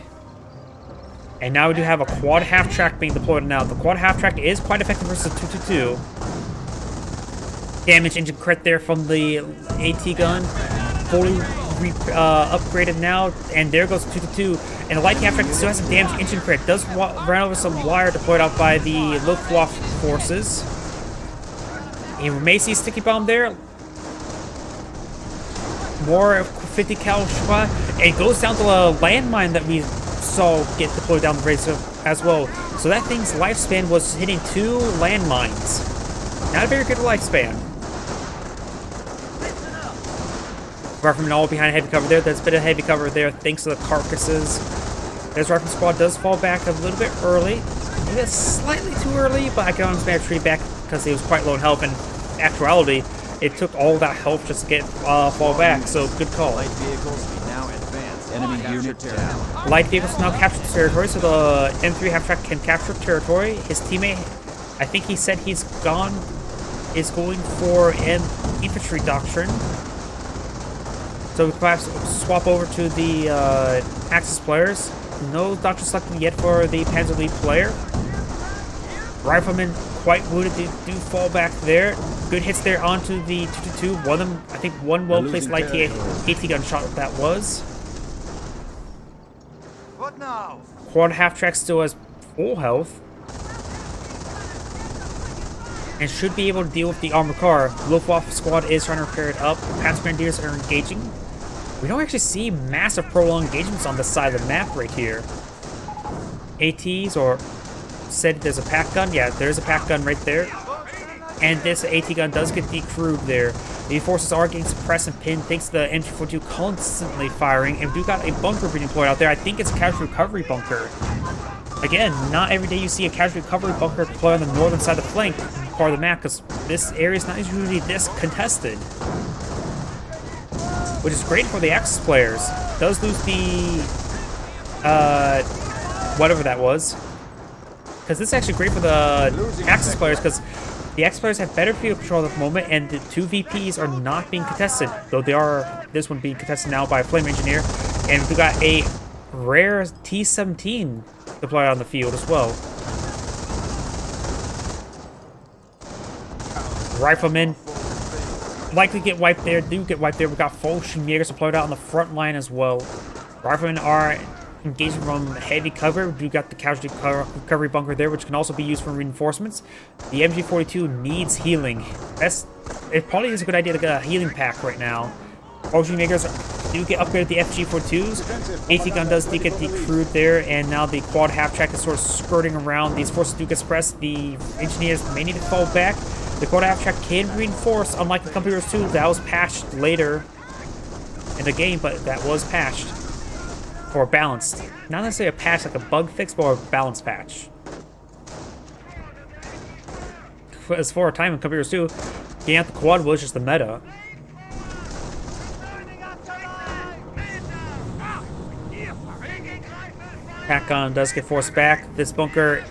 Speaker 1: And now we do have a quad half-track being deployed now. The quad half-track is quite effective versus the 222. Damage engine crit there from the AT gun. Fully upgraded now, and there goes the 222. And the light half-track still has a damage engine crit. Does run over some wire deployed out by the Luftwaffe forces. You may see Sticky Bomb there. More 50 cal shot. It goes down to a landmine that we saw get deployed down the race as well. So that thing's lifespan was hitting 2 landmines. Not a very good lifespan. Rifleman all behind heavy cover there. There's a bit of heavy cover there thanks to the carcasses. This Rifleman squad does fall back a little bit early. Maybe it's slightly too early, but I can understand retreat back because he was quite low in health. In actuality, it took all that health just to get fall back. So good call.
Speaker 4: Light vehicles be now advanced. Enemy unit down.
Speaker 1: Light vehicles now capture the territory, so the M3 half-track can capture territory. His teammate, I think he said is going for an infantry doctrine. So we perhaps swap over to the Axis players. No doctrine selected yet for the Panzer Lead player. Riflemen quite wounded, they do fall back there. Good hits there onto the 222. One of them, I think one well-placed light AT gun shot that was.
Speaker 4: What now?
Speaker 1: Quad half-track still has full health. And should be able to deal with the armored car. Luftwaffe squad is trying to repair it up. Panzer Grenadiers are engaging. We don't actually see massive prolonged engagements on this side of the map right here. ATs, or said there's a pack gun. Yeah, there's a pack gun right there. And this AT gun does get decrewed there. The forces are getting suppressed and pinned thanks to the MG42 constantly firing. And we've got a bunker being deployed out there. I think it's a casualty recovery bunker. Again, not every day you see a casualty recovery bunker deployed on the northern side of the flank part of the map, because this area is not usually this contested. Which is great for the Axis players. Does lose the whatever that was. Because this is actually great for the Axis players, because the Axis players have better field control at the moment, and the 2 VPs are not being contested. Though they are, this one being contested now by a Flame Engineer. And we've got a rare T-17 deployed on the field as well. Riflemen likely get wiped there, do get wiped there. We've got Fallschirmjägers deployed out on the front line as well. Riflemen are engaging from heavy cover. We've got the casualty recovery bunker there, which can also be used for reinforcements. The MG42 needs healing. It probably is a good idea to get a healing pack right now. Fallschirmjägers do get upgraded the FG42s. AT gun does get decrewed there, and now the quad half-track is sort of skirting around. These forces do get suppressed. The engineers may need to fall back. The quad half-track can reinforce, unlike the Company Heroes 2. That was patched later in the game, but that was patched. Or balanced. Not necessarily a patch like a bug fix, but a balance patch. As for a time in Company Heroes 2, getting out the quad was just the meta. Pack gun does get forced back. This bunker,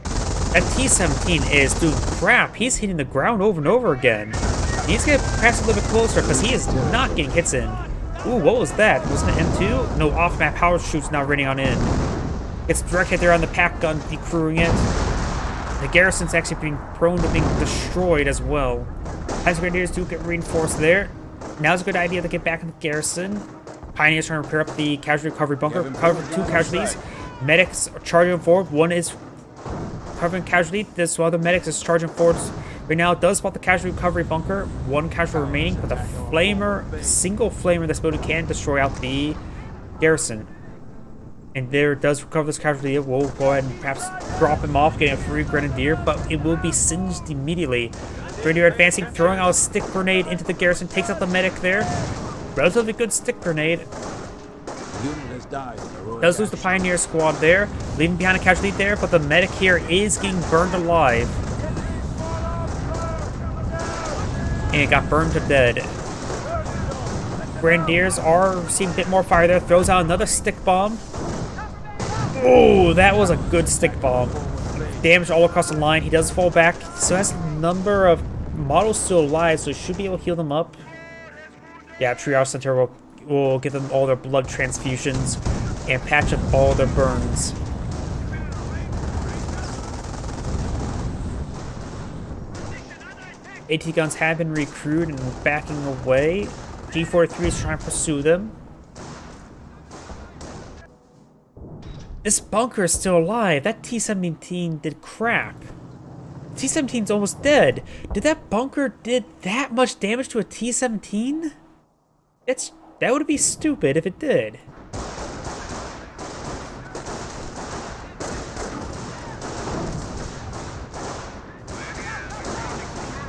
Speaker 1: that T-17 is doing crap. He's hitting the ground over and over again. He needs to get perhaps a little bit closer because he is not getting hits in. Ooh, what was that? Was it an M2? No, off-map power shoots now raining on in. It's direct hit there on the pack gun, decrewing it. The garrison's actually being prone to being destroyed as well. Panzer Grenadiers do get reinforced there. Now's a good idea to get back in the garrison. Pioneers trying to repair up the casualty recovery bunker. Cover 2 casualties. Medics are charging forward. One is covering casualty. This other medics is charging forward. Right now it does spot the casualty recovery bunker. 1 casualty remaining, but the flamer, single flamer that's building can destroy out the garrison. And there it does recover this casualty. We'll go ahead and perhaps drop him off, getting a free grenadier, but it will be singed immediately. Grenadier advancing, throwing out a stick grenade into the garrison, takes out the medic there. Relatively good stick grenade. Does lose the Pioneer squad there, leaving behind a casualty there, but the medic here is getting burned alive. And it got burned to dead. Grenadiers are receiving a bit more fire there, throws out another stick bomb. Oh, that was a good stick bomb. Damage all across the line. He does fall back. Still has a number of models still alive, so he should be able to heal them up. Yeah, Triage Center will give them all their blood transfusions and patch up all their burns. AT guns have been recruited and backing away. G43 is trying to pursue them. This bunker is still alive. That T-17 did crap. T-17's almost dead. Did that bunker did that much damage to a T-17? That would be stupid if it did.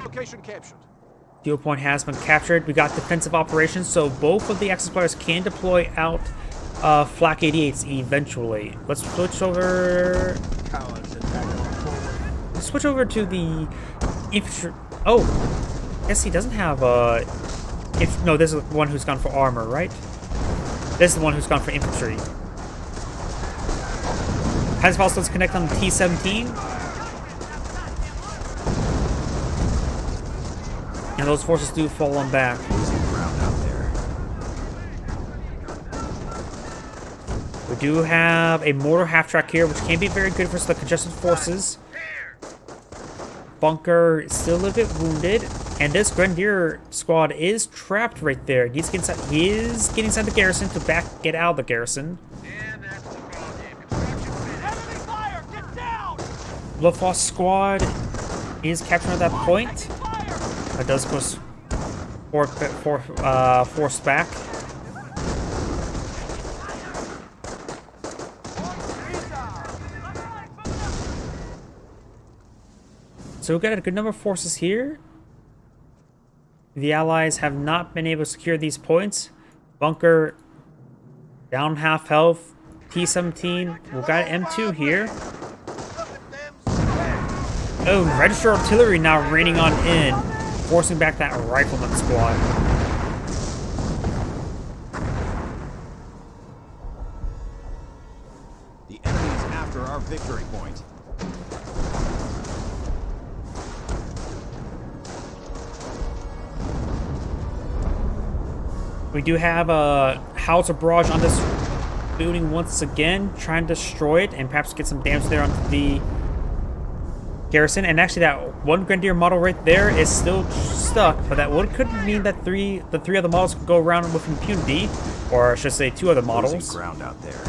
Speaker 4: Location captured.
Speaker 1: Deal point has been captured. We got defensive operations, so both of the Axis players can deploy out Flak 88s eventually. Let's switch over. Let's switch over to the infantry. Oh, guess he doesn't have no, this is the one who's gone for armor, right? This is the one who's gone for infantry. Has also connect on the T-17. And those forces do fall on back. We do have a mortar half-track here, which can be very good for the congested forces. Bunker is still a little bit wounded. And this Grenadier squad is trapped right there. He is getting inside the garrison to get out of the garrison. Luftwaffe squad is captured at that point. It does go force back. So we've got a good number of forces here. The Allies have not been able to secure these points. Bunker down half health. T-17. We've got M2 here. Oh, register artillery now raining on in, forcing back that rifleman squad.
Speaker 3: The enemy is after our victory point.
Speaker 1: We do have a howitzer barrage on this building once again, trying to destroy it and perhaps get some damage there onto the garrison. And actually, that one Grenadier model right there is still stuck, but that could mean that the three other models could go around with impunity, or I should say 2 other models.
Speaker 3: Ground out there.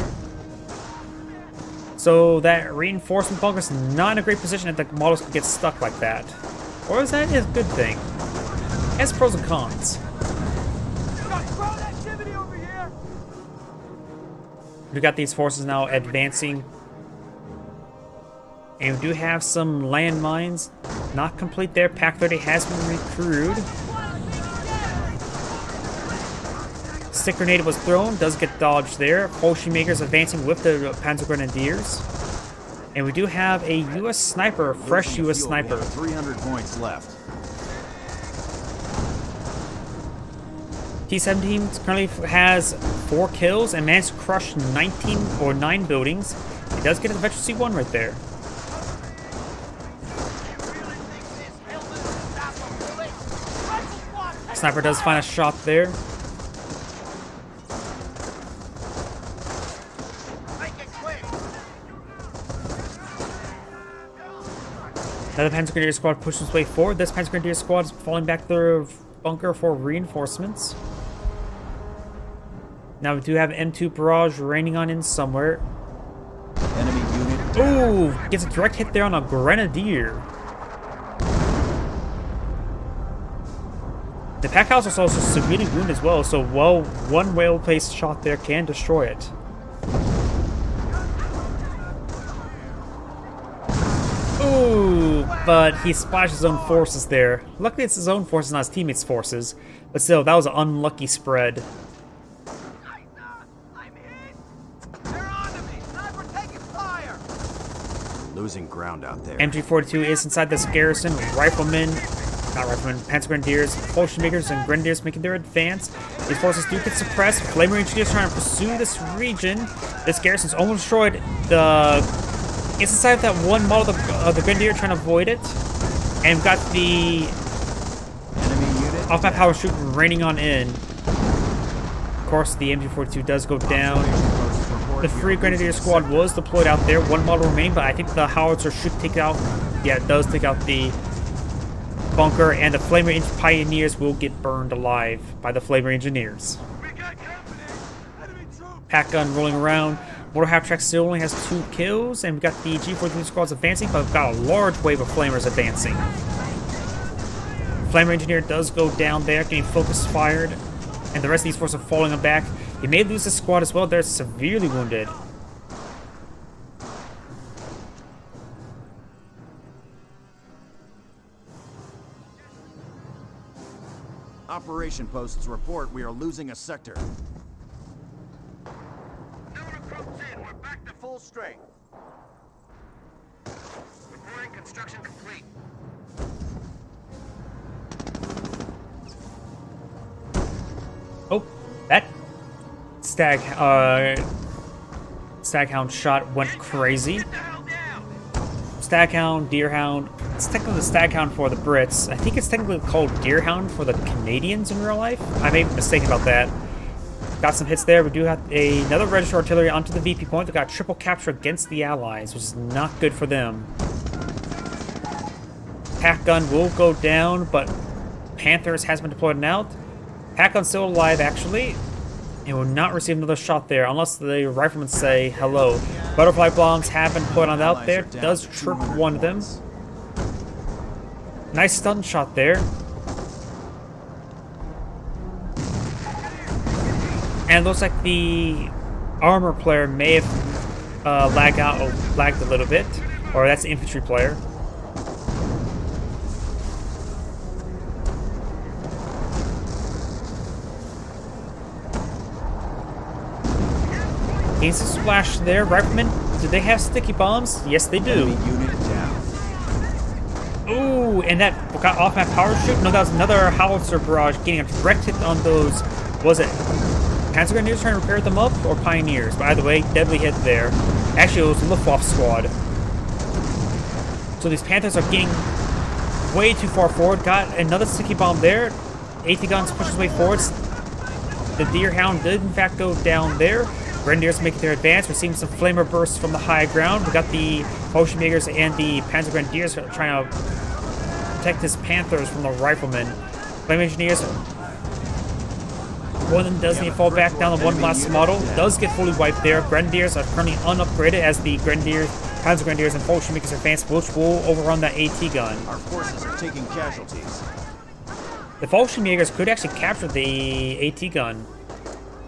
Speaker 1: So that reinforcement bunker is not in a great position if the models could get stuck like that. Or is that a good thing? It has pros and cons. We got these forces now advancing. And we do have some landmines. Not complete there. Pack 30 has been recruited. Stick grenade was thrown. Does get dodged there. Potion makers advancing with the Panzer Grenadiers. And we do have a U.S. sniper. Fresh U.S. sniper.
Speaker 3: 300 points left.
Speaker 1: T-17 currently has 4 kills and managed to crush 9 buildings. He does get a Veteran C1 right there. Sniper does find a shot there. Another Panzer Grenadier squad pushes its way forward. This Panzer Grenadier squad is falling back to their bunker for reinforcements. Now we do have M2 barrage raining on in somewhere.
Speaker 3: Enemy unit down.
Speaker 1: Ooh, gets a direct hit there on a Grenadier. The pack house is also severely wounded as well, so one well-placed shot there can destroy it. Ooh, but he splashed his own forces there. Luckily it's his own forces, not his teammates' forces. But still, that was an unlucky spread.
Speaker 3: Losing ground out there.
Speaker 1: MG42 is inside this garrison with Panzer Grenadiers, Fallschirmjägers, and Grenadiers making their advance. These forces do get suppressed. Flamer Engineers trying to pursue this region. This garrison's almost destroyed. It's inside of that one model of the Grenadier trying to avoid it. And we've got the off-map power shooting raining on in. Of course, the MG42 does go down. The Free Grenadier squad was deployed out there. One model remaining, but I think the howitzer should take out. Yeah, it does take out the bunker, and the Flamer Pioneers will get burned alive by the Flamer Engineers. Pack gun rolling around. Mortar Half Track still only has 2 kills, and we've got the G43 squads advancing, but we've got a large wave of Flamers advancing. Flamer Engineer does go down there, getting focus fired, and the rest of these forces are falling back. He may lose this squad as well. They're severely wounded.
Speaker 3: Operation posts report we are losing a sector.
Speaker 4: No recruits in. We're back to full strength. Reporting construction complete.
Speaker 1: Oh, that Staghound shot went crazy. Staghound, Deerhound. It's technically the Staghound for the Brits. I think it's technically called Deerhound for the Canadians in real life. I may be mistaken about that. Got some hits there. We do have another register artillery onto the VP point. We got triple capture against the Allies, which is not good for them. Pack gun will go down, but Panthers has been deployed now. Pack gun's still alive, actually. And will not receive another shot there unless the riflemen say hello. Butterfly bombs have been put on out there. Does trip one of them. Nice stun shot there. And it looks like the armor player may have lagged a little bit. Or that's the infantry player. Gains a splash there. Riflemen, do they have sticky bombs? Yes, they do.
Speaker 3: Unit down.
Speaker 1: Ooh, and that got off-map power shoot? No, that was another howitzer barrage getting a direct hit on those. Was it Panzer Grenadiers trying to repair them up, or Pioneers? But either way, deadly hit there. Actually, it was the Luftwaffe squad. So these Panthers are getting way too far forward. Got another sticky bomb there. AT guns push his way forward. The Deerhound did, in fact, go down there. Grenadiers making their advance. We're seeing some flamer bursts from the high ground. We got the Fallschirmjägers and the Panzer Grenadiers trying to protect his Panthers from the riflemen. Flame Engineers, one of them does need to fall back down on one last model. Does get fully wiped there. Grenadiers are currently unupgraded as the Grenadiers, Panzer Grenadiers, and Fallschirmjägers advance, which will overrun that AT gun.
Speaker 3: Our forces are taking casualties.
Speaker 1: The Fallschirmjägers could actually capture the AT gun.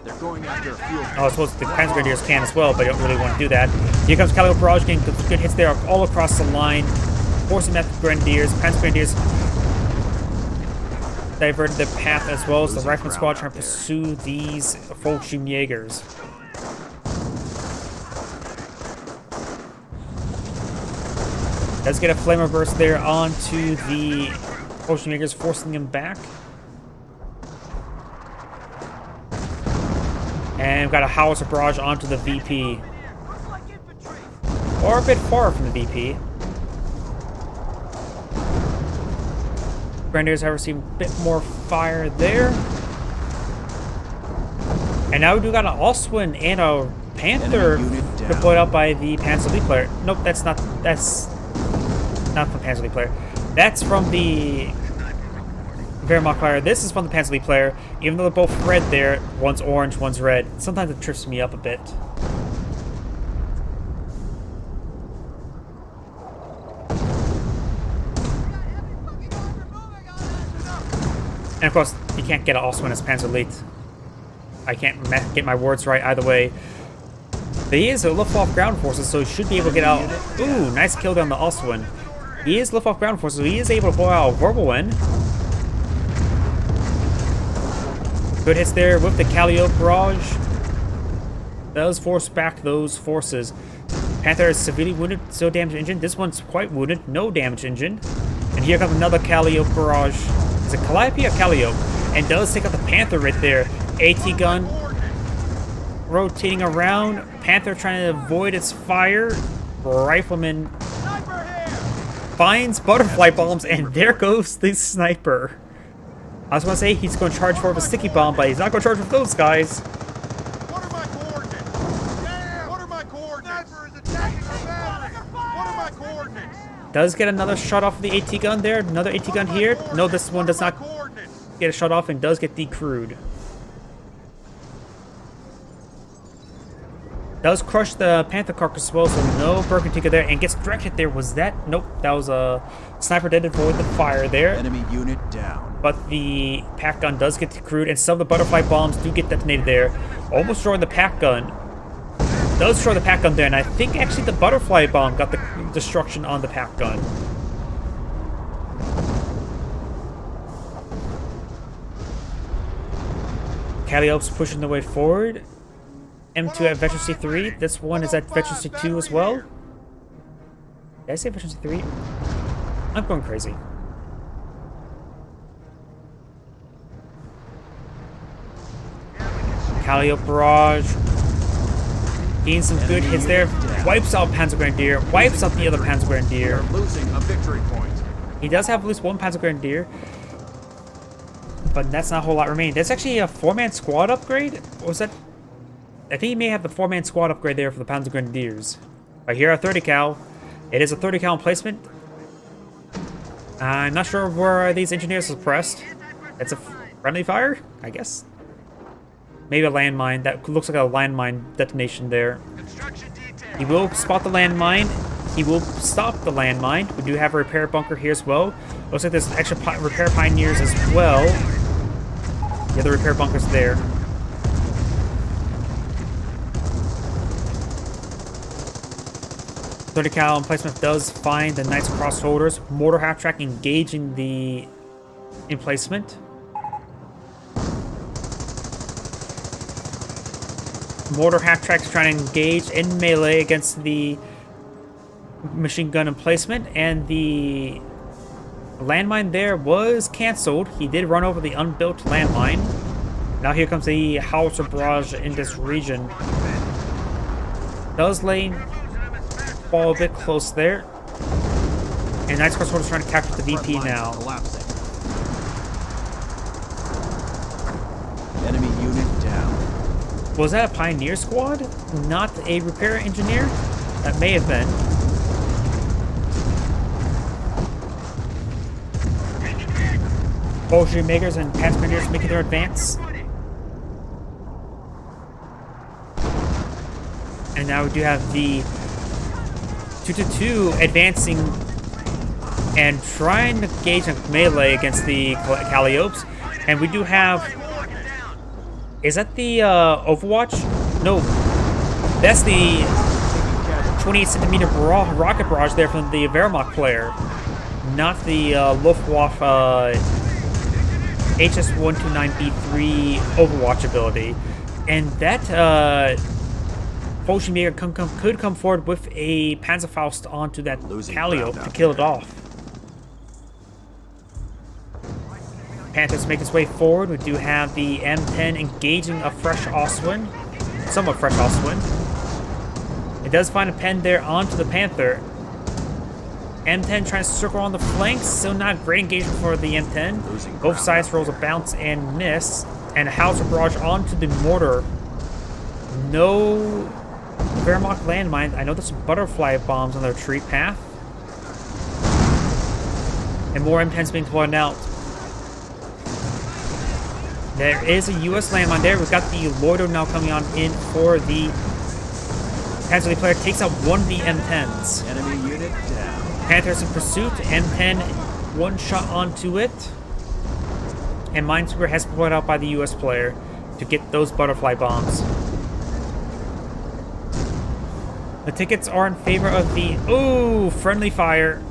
Speaker 3: They're going after a fuel.
Speaker 1: I suppose the Panzer Grenadiers can as well, but they don't really want to do that. Here comes Calico Barrage getting good hits there all across the line. Forcing that the Grenadiers. Panzer Grenadiers diverted their path as well as the Rifleman Squad trying to pursue these Fallschirmjägers. Does get a flamer burst there onto the Fallschirmjägers, forcing them back. And we've got a howitzer barrage onto the VP. Or a bit far from the VP. Grenadiers have received a bit more fire there. And now we do got an Oswin and a Panther deployed out by the Panzer League player. Nope, that's not from Panzer League player. That's from the Wehrmacht player. This is from the Panzer League player. Even though they're both red there, one's orange, one's red. Sometimes it trips me up a bit. And of course, you can't get an Oswin as Panzer League. I can't get my words right either way. But he is a Luftwaffe ground forces, so he should be able to get out. Ooh, nice kill down the Oswin. He is Luftwaffe ground forces, so he is able to blow out Wirbelwind. Good hits there with the Calliope barrage. Does force back those forces. Panther is severely wounded, still damaged engine. This one's quite wounded, no damage engine. And here comes another Calliope barrage. Is it Calliope or Calliope? And does take out the Panther right there. AT gun rotating around. Panther trying to avoid its fire. Rifleman finds butterfly bombs, and there goes the sniper. I was going to say he's going to charge for a sticky bomb, but he's not going to charge with those guys.
Speaker 4: What are my coordinates? Damn! What are my coordinates? Sniper is attacking our battery. What are my coordinates?
Speaker 1: Does get another shot off of the AT gun there. Another AT gun here. No, this one does not get a shot off and does get decrewed. Does crush the Panther carcass as well, so no Bergantica there, and gets direct hit there. Was that? Nope, that was a sniper did avoid the fire there.
Speaker 3: Enemy unit down.
Speaker 1: But the pack gun does get decrewed, and some of the butterfly bombs do get detonated there. Almost destroying the pack gun. Does destroy the pack gun there, and I think actually the butterfly bomb got the destruction on the pack gun. Calliope's pushing the way forward. M2 at Veteran C3. This one is at Veteran C2 as well. Did I say Veteran C3? I'm going crazy. Calliope barrage. Gains some good hits there. Wipes out Panzer Grenadier. Wipes out the other Panzer Grenadier.
Speaker 3: Losing a victory point.
Speaker 1: He does have at least one Panzer Grenadier. But that's not a whole lot remaining. That's actually a 4-man squad upgrade? Or was that... I think he may have the 4-man squad upgrade there for the Panzer Grenadiers. Right here, a 30 cal. It is a 30 cal emplacement. I'm not sure where these engineers are suppressed. It's a friendly fire, I guess. Maybe a landmine. That looks like a landmine detonation there. He will spot the landmine. He will stop the landmine. We do have a repair bunker here as well. Looks like there's extra repair pioneers as well. The other repair bunker's there. .30 cal emplacement does find the Knights Cross holders. Mortar half track engaging the emplacement. Mortar half tracks trying to engage in melee against the machine gun emplacement, and the landmine there was cancelled. He did run over the unbuilt landmine. Now here comes the howitzer barrage in this region. Does lane fall a bit close there. And Knights Cross Holders trying to capture the VP now.
Speaker 3: Collapsing. Enemy unit down.
Speaker 1: Was that a Pioneer squad? Not a repair engineer? That may have been. Bolshevik makers and Panzer Grenadiers making their advance. And now we do have the 2-2 advancing and trying to engage a melee against the Calliopes. And we do have... Is that the Overwatch? No. That's the 28 centimeter rocket barrage there from the Wehrmacht player. Not the Luftwaffe HS-129B3 Overwatch ability. And that Fallschirmjäger could come forward with a Panzerfaust onto that Calliope to kill it off. Panthers make its way forward. We do have the M10 engaging a fresh Oswin. somewhat fresh off wind. It does find a pen there onto the Panther. M10 trying to circle on the flanks. Still not great engagement for the M10. Both sides rolls a bounce and miss. And a howitzer barrage onto the mortar. No Wehrmacht landmine. I know there's some butterfly bombs on the retreat path. And more M10s being deployed out. There is a US landmine there. We've got the Loiter now coming on in for the Panzer player. Takes out one of the M10s.
Speaker 3: Enemy unit down.
Speaker 1: Panthers in pursuit. M10 one shot onto it. And Minesweeper has been deployed out by the US player to get those butterfly bombs. The tickets are in favor of the... Ooh, friendly fire.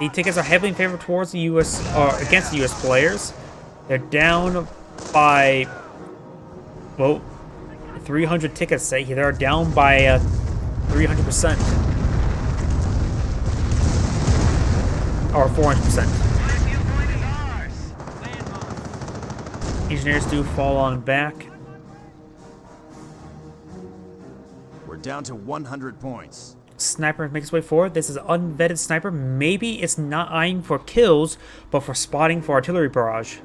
Speaker 1: The tickets are heavily in favor towards the US, or against the US players. They're down by, well, 300 tickets. Say they're down by 300%, or 400%. Engineers do fall on back.
Speaker 3: We're down to 100 points.
Speaker 1: Sniper makes his way forward. This is an unvetted sniper. Maybe it's not eyeing for kills, but for spotting for artillery barrage.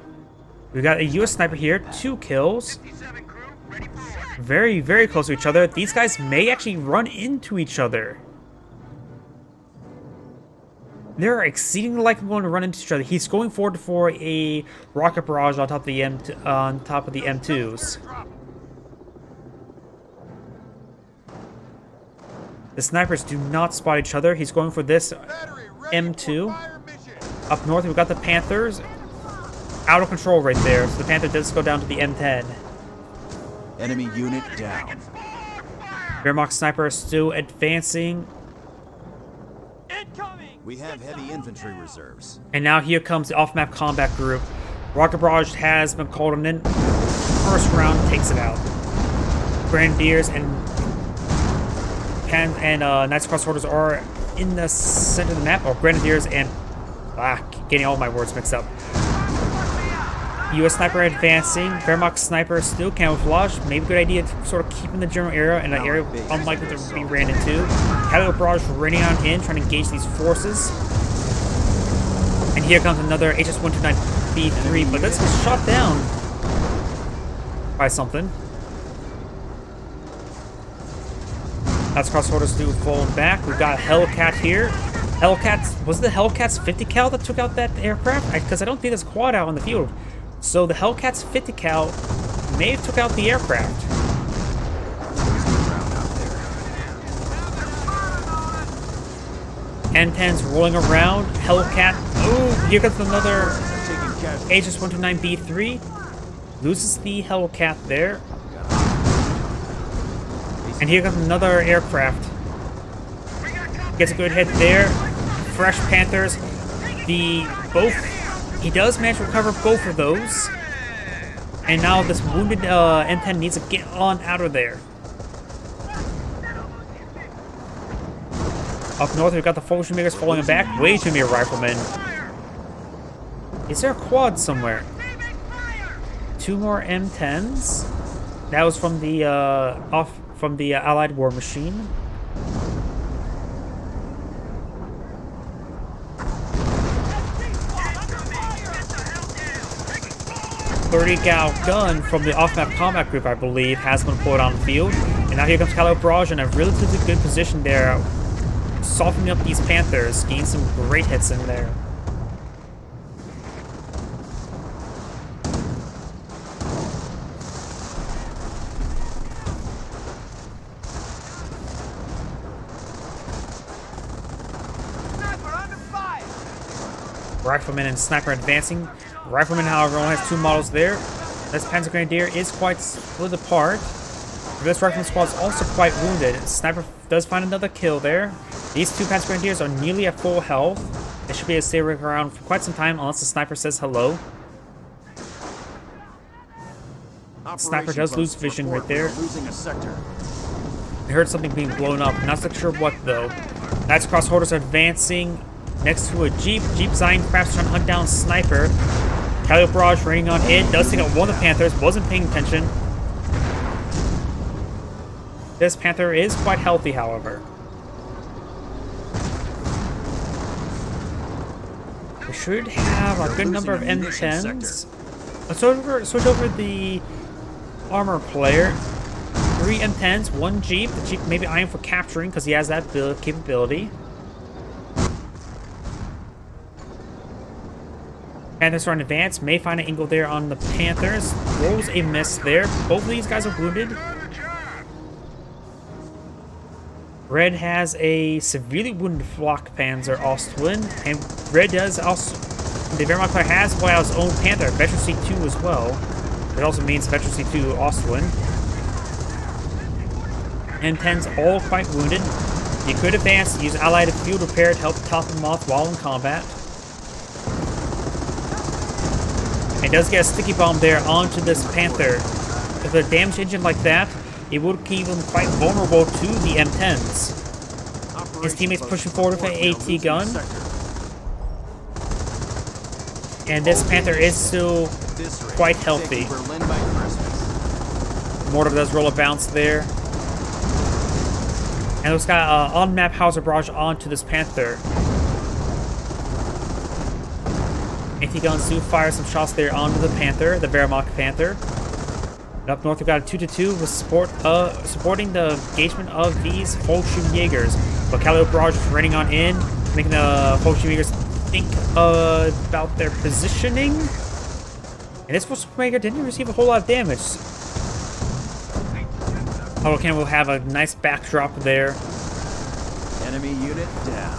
Speaker 1: We got a US sniper here, 2 kills. Very, very close to each other. These guys may actually run into each other. They're exceedingly likely going to run into each other. He's going forward for a rocket barrage on top of the M2s. The snipers do not spot each other. He's going for this M2. Up north, we've got the Panthers. Out of control right there. So the Panther does go down to the M10.
Speaker 3: Enemy unit down.
Speaker 1: Wehrmacht sniper is still advancing.
Speaker 3: We have heavy infantry reserves.
Speaker 1: And now here comes the off-map combat group. Rocket barrage has been called in. First round takes it out. Grenadiers and Knights Cross Orders are in the center of the map, or Grenadiers and getting all my words mixed up. US sniper advancing. Wehrmacht sniper still camouflage. Maybe a good idea to sort of keep in the general area, in an area unlikely to be ran into. Caliber barrage raining on in, trying to engage these forces. And here comes another HS-129B3, but that's shot down by something. That's Cross Orders do falling back. We've got Hellcat here. Hellcats, was it the Hellcats 50 cal that took out that aircraft? Because I don't think there's a quad out on the field. So the Hellcats 50 cal may have took out the aircraft. M10's rolling around. Hellcat. Oh, here comes another HS-129B3. Loses the Hellcat there. And here comes another aircraft. Gets a good hit there. Fresh Panthers. He does manage to recover both of those. And now this wounded M10 needs to get on out of there. Up north, we've got the Fortune makers falling back. Way too many riflemen. Is there a quad somewhere? 2 more M10s. That was from the Allied War Machine. .30 cal gun from the off-map combat group, I believe, has been deployed on the field. And now here comes Caliber barrage in a relatively good position there, softening up these Panthers, getting some great hits in there. Rifleman and sniper advancing. Rifleman, however, only has 2 models there. This Panzer Grenadier is quite split apart. This Rifleman squad is also quite wounded. Sniper does find another kill there. These 2 Panzer Grenadiers are nearly at full health. They should be able to stay around for quite some time unless the sniper says hello. Sniper does lose vision right there.
Speaker 3: Losing a sector.
Speaker 1: I heard something being blown up. Not so sure what though. Knights Cross Orders are advancing. next to a Jeep. Jeep Zion Crafts trying to hunt down Sniper. Caliber Barrage raining on in. Does take out one of the Panthers. Wasn't paying attention. This Panther is quite healthy, however. We should have a good number of M10s. Let's switch over the armor player. 3 M10s, 1 Jeep. The Jeep may be eyeing for capturing because he has that capability. Panthers are in advance. May find an angle there on the Panthers. Rolls a miss there. Both of these guys are wounded. Red has a severely wounded Flak Panzer Ostwind, and Red does also. The Wehrmacht player has while his own Panther, Veteran C2 as well. It also means Veteran C2 Ostwind. M10's all quite wounded. You could advance, use allied field repair to help top them off while in combat. It does get a sticky bomb there onto this Panther. With a damage engine like that, it would keep him quite vulnerable to the M10s. His teammates pushing forward with an AT gun. And this Panther is still quite healthy. Mortar does roll a bounce there. And it's got on-map Hauser barrage onto this Panther. AT guns do fire some shots there onto the Panther, the Wehrmacht Panther. And up north, we've got a 2-2 with supporting the engagement of these Fallschirmjägers. But Caliber Barrage is running on in, making the Fallschirmjägers think about their positioning. And this Fallschirmjäger didn't receive a whole lot of damage. Hurricane will have a nice backdrop there.
Speaker 3: Enemy unit down.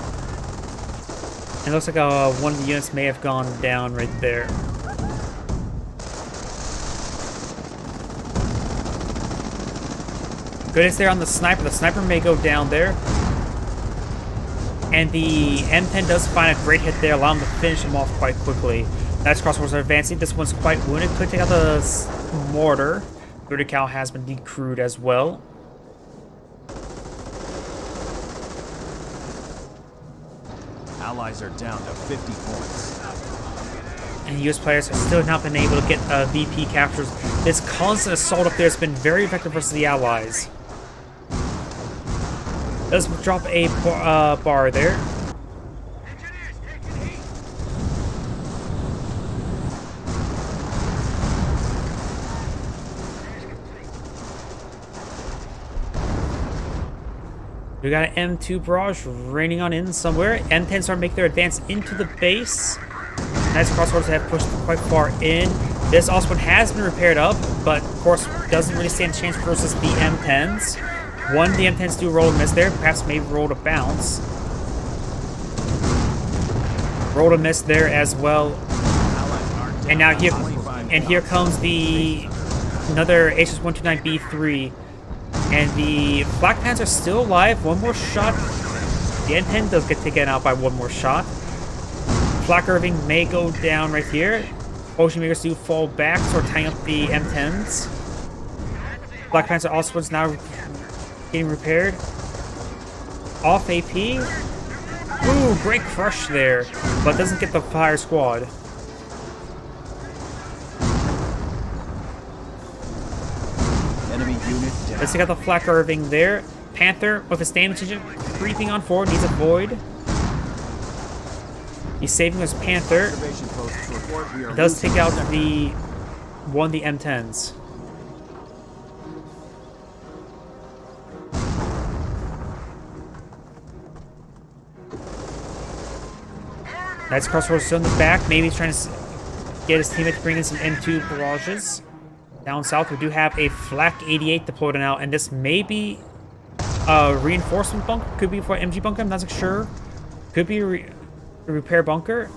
Speaker 1: And it looks like one of the units may have gone down right there. Good hits there on the Sniper. The Sniper may go down there. And the M10 does find a great hit there, allowing him to finish him off quite quickly. That's crossbows are advancing. This one's quite wounded. Could take out the mortar. 30 cal has been decrewed as well.
Speaker 3: Allies are down to 50 points.
Speaker 1: And US players have still not been able to get VP captures. This constant assault up there has been very effective versus the Allies. Does drop a bar there. We got an M2 barrage raining on in somewhere. M10 start to make their advance into the base. Nice crossbows have pushed quite far in. This Osprey has been repaired up, but of course doesn't really stand a chance versus the M10s. One, the M10s do roll a miss there. Perhaps maybe rolled a bounce. Rolled a miss there as well. And now here comes the another HS-129B3. And the Black Pants are still alive. One more shot. The M10 does get taken out by one more shot. Flak Irving may go down right here. Fallschirmjägers do fall back, so we're tying up the M10s. Black Panther also is now getting repaired. Off AP. Ooh, great crush there, but doesn't get the fire squad.
Speaker 3: Enemy unit down.
Speaker 1: Let's take out the Flak Irving there. Panther with his damage engine creeping on forward, needs a void. He's saving his Panther. It does take out the M10s. Nice crossroads still in the back. Maybe he's trying to get his teammate to bring in some M2 barrages. Down south, we do have a Flak 88 deployed now, and this may be a reinforcement bunker. Could be for MG bunker, I'm not sure. Could be a repair bunker.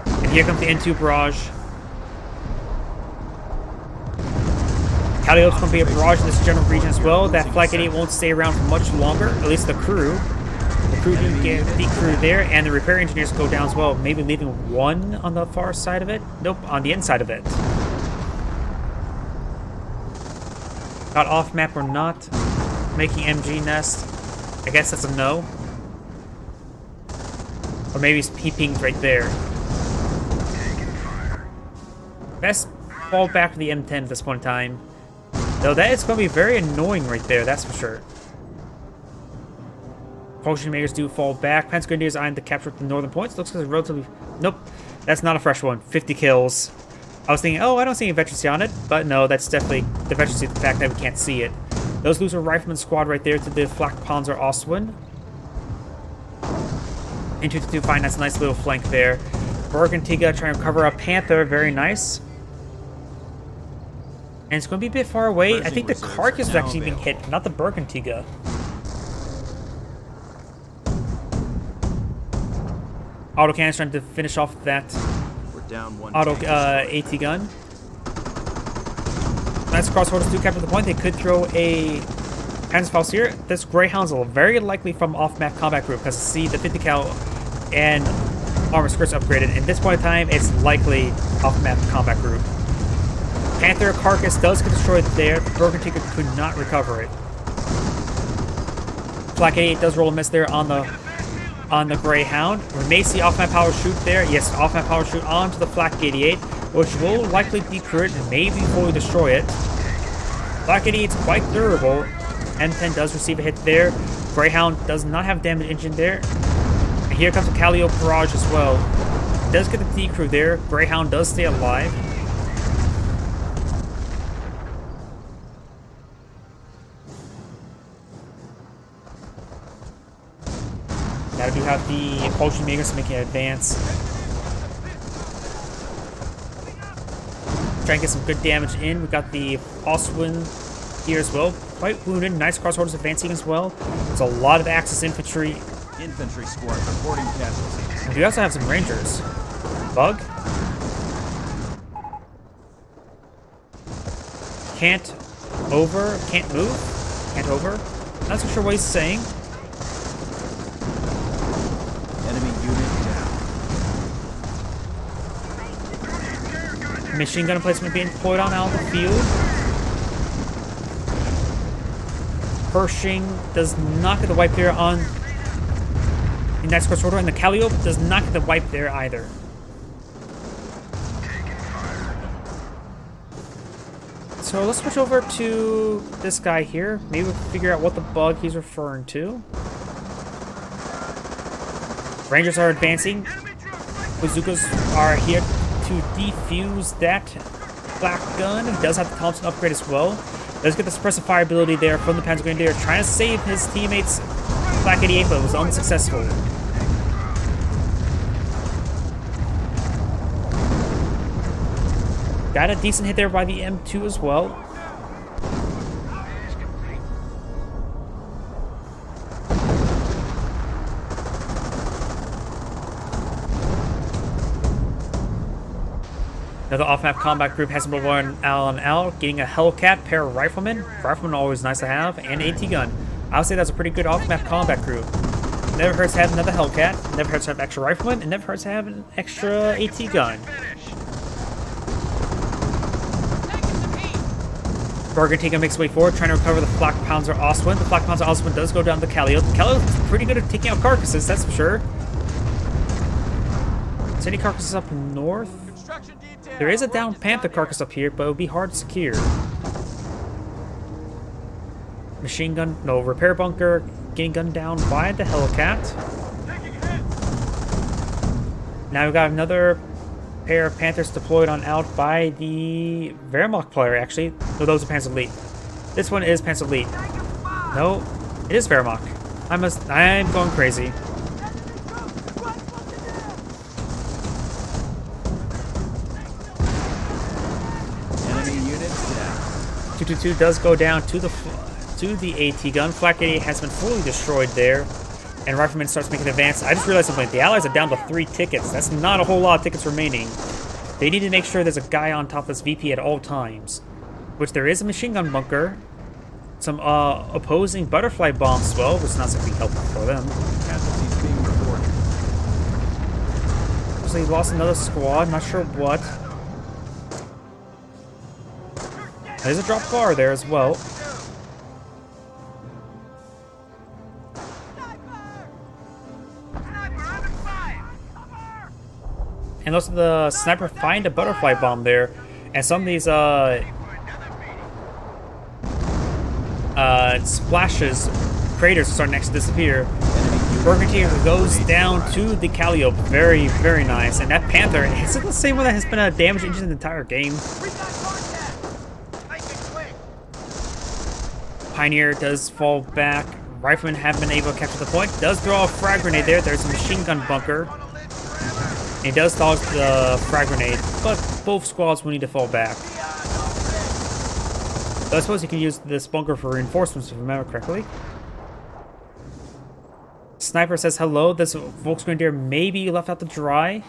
Speaker 1: And here comes the N2 barrage. Calliope's going to be a barrage in this general region as well. That Flak 88 won't stay around for much longer, at least the crew. The crew didn't get the crew there, and the repair engineers go down as well, maybe leaving one on the far side of it. Nope, on the inside of it. Got off map or not. Making MG nest. I guess that's a no. Or maybe he pinged right there. Best fall back to the M10 at this point in time. Though that is going to be very annoying right there, that's for sure. Potion makers do fall back. Panzer Grenadiers eyeing to capture the northern points. Looks like it's relatively... Nope. That's not a fresh one. 50 kills. I was thinking, oh, I don't see any veterancy on it. But no, that's definitely the veterancy, the fact that we can't see it. Those lose a rifleman squad right there to the Flak Panzer Ostwind. And 222 find that's a nice little flank there. Bergantiga trying to cover up Panther. Very nice. And it's going to be a bit far away. I think the Carcass is actually being hit, not the Bergantiga. Autocannon's trying to finish off that
Speaker 6: We're down one.
Speaker 1: AT gun. Nice crossroads to capture the point. They could throw a Panzerfaust here. This Greyhound's very likely from off-map combat group because see the 50 cal and armor skirts upgraded. At this point in time, it's likely off-map combat group. Panther Carcass does get destroyed there. The Bergantiga could not recover it. Flak 88 does roll a miss there on the Greyhound. We may see off-map power shoot there. Yes, off-map power shoot onto the Flak 88, which will likely decrew it and maybe fully destroy it. Flak 88 is quite durable. M10 does receive a hit there. Greyhound does not have damage engine there. And here comes the Calio Barrage as well. Does get the decrew there. Greyhound does stay alive. Now we do have the Potion Makers making an advance. Try and get some good damage in. We got the Ostwind here as well. Quite wounded. Nice crossroads advancing as well. There's a lot of Axis infantry.
Speaker 6: Infantry squad reporting casualties.
Speaker 1: And we also have some Rangers. Bug. Can't over. Can't move. Can't over. Not so sure what he's saying.
Speaker 6: Enemy unit down.
Speaker 1: Machine gun placement being deployed on out of the field. Pershing does not get the wipe there on the next cross order, and the Calliope does not get the wipe there either. So let's switch over to this guy here. Maybe we can figure out what the bug he's referring to. Rangers are advancing. Bazookas are here to defuse that Flak gun. He does have the Thompson upgrade as well. Does get the suppressive fire ability there from the Panzer Grenadier, trying to save his teammates Flak 88, but was unsuccessful. Got a decent hit there by the M2 as well. Another off-map combat group has number one Al, getting a Hellcat, pair of riflemen. Riflemen always nice to have, and AT gun. I would say that's a pretty good off-map combat group. Never hurts to have another Hellcat, never hurts to have extra riflemen, and never hurts to have an extra AT gun. Bergantiga makes way forward, trying to recover the Flak Panzer Ostwind. The Flak Panzer Ostwind does go down the Calliope. The Calliope is pretty good at taking out carcasses, that's for sure. Is any carcasses up north? There is a down Panther carcass up here, but it would be hard to secure. Machine gun, no, repair bunker, getting gunned down by the Hellcat. Now we've got another pair of Panthers deployed on out by the Wehrmacht player, actually. No, those are Panzer Elite. This one is Panzer Elite. No, it is Wehrmacht. I'm going crazy.
Speaker 6: Enemy unit down.
Speaker 1: 222 does go down to the AT gun. Flak 88 has been fully destroyed there. And Rifleman starts making an advance. I just realized something. The Allies are down to 3 tickets. That's not a whole lot of tickets remaining. They need to make sure there's a guy on top of this VP at all times. Which there is a machine gun bunker. Some opposing butterfly bombs as well, which is not something helpful for them.
Speaker 6: Casualties being reported.
Speaker 1: So he lost another squad. Not sure what. There's a drop bar there as well. And also the sniper find a butterfly bomb there. And some of these splashes, craters are starting to disappear. Burgundy goes down to the Calliope. Very, very nice. And that Panther, is it the same one that has been a damage engine the entire game? Pioneer does fall back. Riflemen have been able to capture the point. Does throw a frag grenade there. There's a machine gun bunker. And he does dodge the frag grenade, but both squads will need to fall back. So I suppose you can use this bunker for reinforcements if I remember correctly. Sniper says hello. This Volksgrenadier may be left out to dry.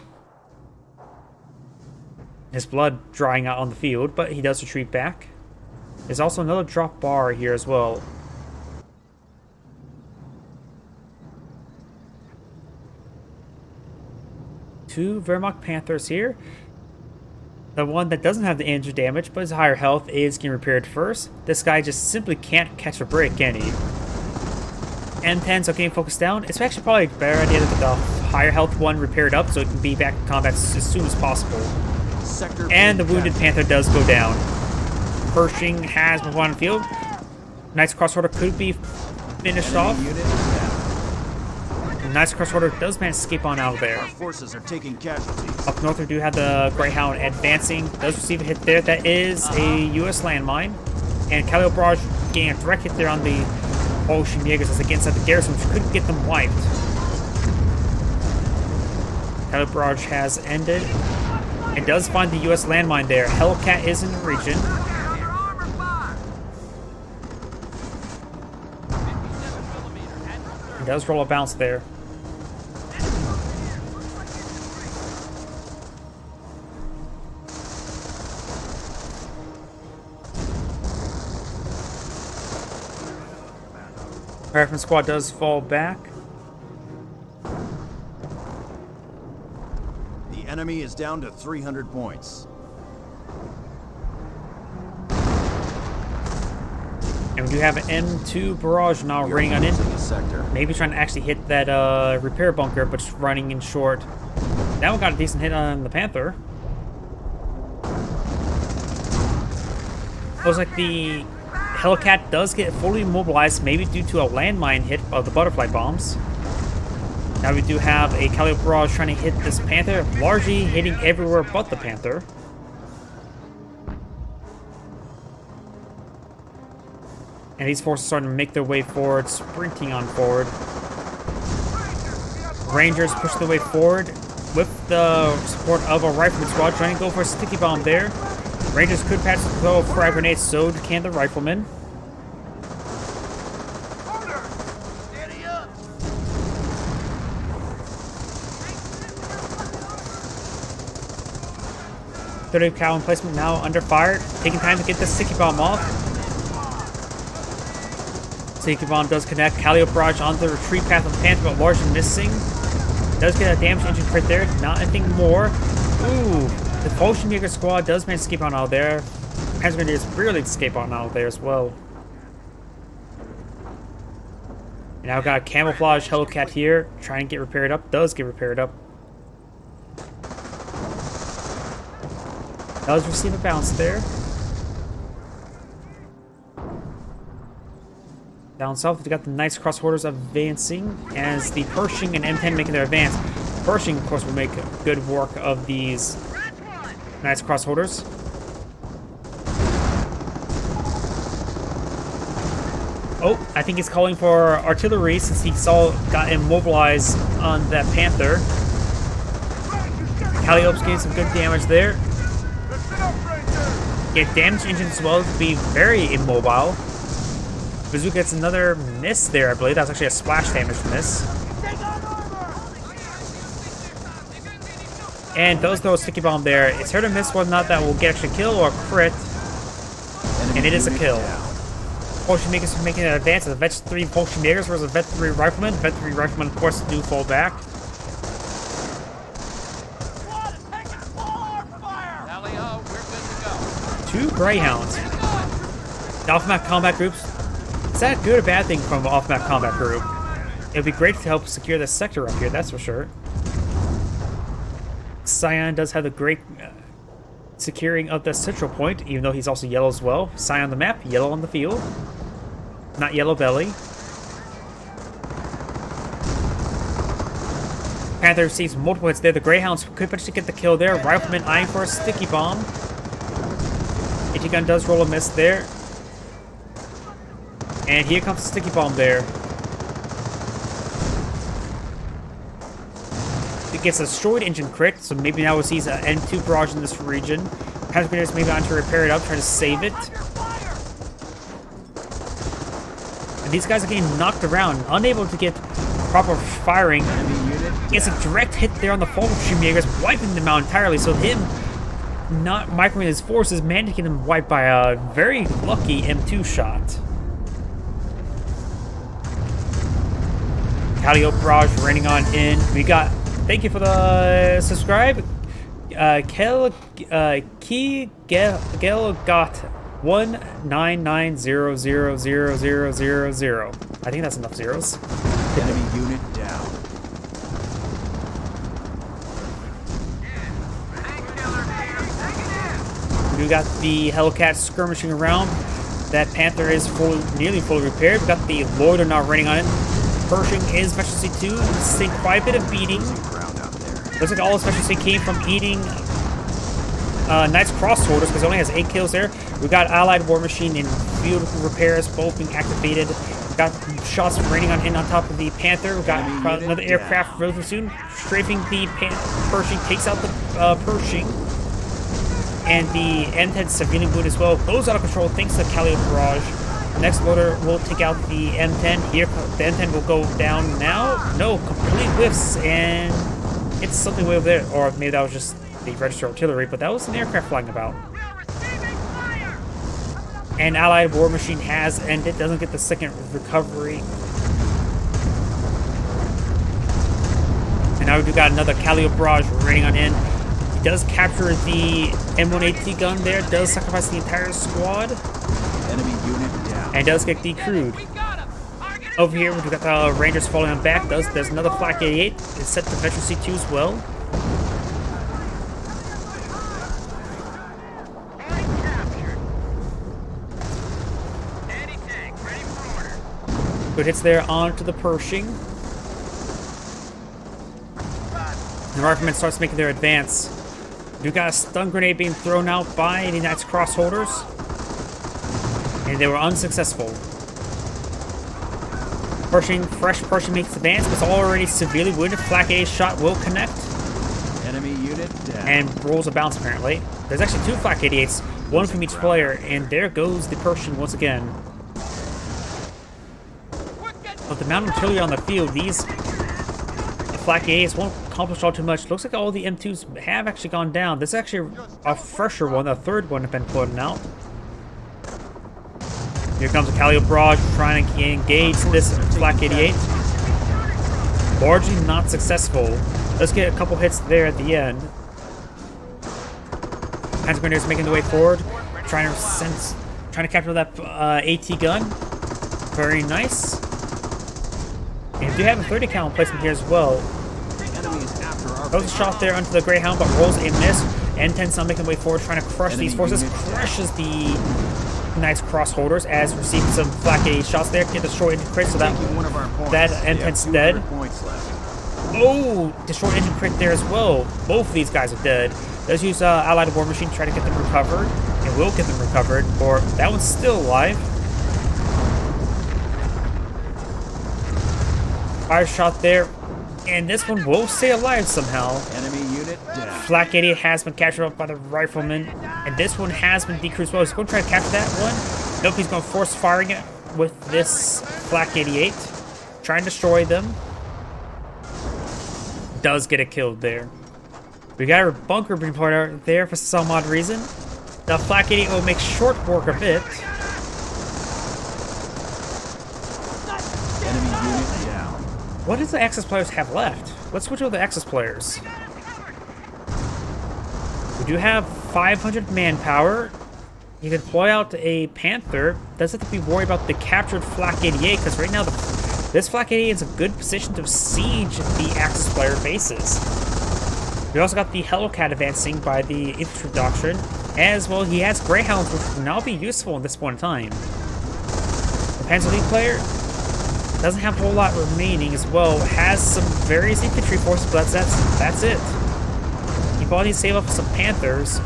Speaker 1: His blood drying out on the field, but he does retreat back. There's also another drop bar here as well. Two Wehrmacht Panthers here. The one that doesn't have the injury damage but is higher health is getting repaired first. This guy just simply can't catch a break, can he? M10s are getting focused down. It's actually probably a better idea to get the higher health one repaired up so it can be back in combat as soon as possible. And the wounded Panther does go down. Pershing has moved on the field. Knight's Crossorder could be finished off. Knight's Crossorder does manage to escape on out of there.
Speaker 6: Our forces are taking casualties.
Speaker 1: Up north we do have the Greyhound advancing. Does receive a hit there. That is a U.S. landmine. And Calliope Barrage getting a direct hit there on the Ocean Jaegers as they get inside the garrison, which could get them wiped. Calliope Barrage has ended. It does find the U.S. landmine there. Hellcat is in the region. It does roll a bounce there. Paraffin squad does fall back.
Speaker 6: The enemy is down to 300 points.
Speaker 1: And we do have an M2 barrage now running on in.
Speaker 6: The sector.
Speaker 1: Maybe trying to actually hit that repair bunker, but just running in short. That one got a decent hit on the Panther. Looks like the Hellcat does get fully immobilized, maybe due to a landmine hit of the butterfly bombs. Now we do have a Calliope Barrage trying to hit this Panther, largely hitting everywhere but the Panther. And these forces are starting to make their way forward, sprinting on forward. Rangers push their way forward with the support of a rifleman squad, trying to go for a sticky bomb there. Rangers could patch the throw of frag grenades, so can the riflemen. .30 cal emplacement now under fire, taking time to get the sticky bomb off. Sticky bomb does connect. Calliope Barrage on the retreat path of the Panther, but largely missing. Does get a damage engine crit there, not anything more. Ooh, the Fallschirmjäger squad does manage to escape on out there. Panzer Grenadiers barely escape on out there as well. And now we've got a camouflage Hellcat here, trying to get repaired up. Does get repaired up. Does receive a bounce there. Down south, we've got the Knights Crossholders advancing as the Pershing and M10 making their advance. Pershing, of course, will make good work of these Knights Crossholders. Oh, I think he's calling for artillery since he got immobilized on that Panther. Calliope's getting some good damage there. Get damage engines as well to be very immobile. Bazooka gets another miss there, I believe. That was actually a splash damage miss. And does throw a sticky bomb there. It's hard to miss whether or not that will get actually kill or crit. And it is a kill. Fallschirmjägers are making an advance. The Vet 3 Fallschirmjägers versus the Vet 3 Riflemen. Vet 3 Riflemen, of course, do fall back.
Speaker 5: Tally-ho, we're good to go.
Speaker 1: 2 Greyhounds. The off-map combat groups. Is that a good or bad thing from an off-map combat group? It would be great to help secure this sector up here, that's for sure. Cyan does have the great securing of the central point, even though he's also yellow as well. Cyan on the map, yellow on the field. Not yellow belly. Panther receives multiple hits there. The Greyhounds could potentially get the kill there. Rifleman eyeing for a sticky bomb. AT gun does roll a miss there. And here comes the sticky bomb there. It gets a destroyed engine crit, so maybe now we'll see an M2 barrage in this region. Panther Grenadiers maybe on to repair it up, try to save it. And these guys are getting knocked around, unable to get proper firing. Gets a direct hit there on the Fallschirmjägers, wiping them out entirely. So him not microing his forces managed to get him wiped by a very lucky M2 shot. Calio Barrage raining on in. We got, thank you for the subscribe. Key Gel got 199000000. I think that's enough zeros.
Speaker 6: Enemy unit down.
Speaker 1: We got the Hellcat skirmishing around. That Panther is nearly fully repaired. We got the Loiter now raining on it. Pershing is Specialty 2. Seeing quite a bit of beating. Looks like all the Specialty came from eating Knight's Crossholders because it only has 8 kills there. We got Allied War Machine and field repairs both being activated. We got shots raining on in on top of the Panther. We got another aircraft relatively soon strafing the Pershing. Takes out the Pershing. And the M10 severely wounded as well. Goes out of control thanks to Calio Barrage. Next loader will take out the M10. Here, the M10 will go down now. No, complete whiffs, and it's something way over there. Or maybe that was just the register artillery, but that was an aircraft flying about. And Allied War Machine has ended. Doesn't get the second recovery. And now we've got another Calio Barrage raining on in. Does capture the M1AT gun there, does sacrifice the entire squad.
Speaker 6: Enemy unit down.
Speaker 1: And does get decrewed. Over here, we've got the Rangers falling on back. There's another Flak 88. It's set to Veteran C2 as well. Good hits there onto the Pershing. The Rifleman starts making their advance. We've got a stun grenade being thrown out by the Knight's Crossholders. And they were unsuccessful. Fresh Pershing makes advance, but it's already severely wounded. Flak A shot will connect.
Speaker 6: Enemy unit down.
Speaker 1: And rolls a bounce apparently. There's actually 2 Flak 88s, one from each player, and there goes the Pershing once again. But the mounted artillery on the field, these Flak 88s won't accomplish all too much. Looks like all the M2s have actually gone down. This is actually a fresher one, a third one has been floating out. Here comes a Calio Barrage trying to engage this Flak 88. Largely not successful. Let's get a couple hits there at the end. Panzer Grenadiers making their way forward, trying to capture that AT gun. Very nice. And we do have a 30 cal placement here as well. Throws a shot there onto the Greyhound, but rolls a miss. N10's now making their way forward, trying to crush these forces. Crushes the Knight's Crossholders as receiving some Flak 88 shots there. Get destroyed into crit, so that N10's dead. Oh, destroyed engine crit there as well. Both of these guys are dead. Does use Allied War Machine to try to get them recovered. And will get them recovered, or that one's still alive. Fire shot there. And this one will stay alive somehow.
Speaker 6: Enemy unit down.
Speaker 1: Flak 88 has been captured up by the Rifleman. And this one has been decreased as well. He's going to try to capture that one. Nope, he's going to force firing it with this Flak 88. Try and destroy them. Does get it killed there. We got our bunker being put out there for some odd reason. The Flak 88 will make short work of it.
Speaker 6: Enemy unit down.
Speaker 1: What does the Axis players have left? Let's switch over to the Axis players. We do have 500 manpower. You can deploy out a Panther. Doesn't have to be worried about the captured Flak 88, because right now this Flak 88 is a good position to siege the Axis player bases. We also got the Hellcat advancing by the infantry doctrine. As well, he has Greyhounds, which will now be useful in this point in time. The Panzer League player doesn't have a whole lot remaining as well. Has some various infantry forces, but that's it. He probably needs to save up some Panthers.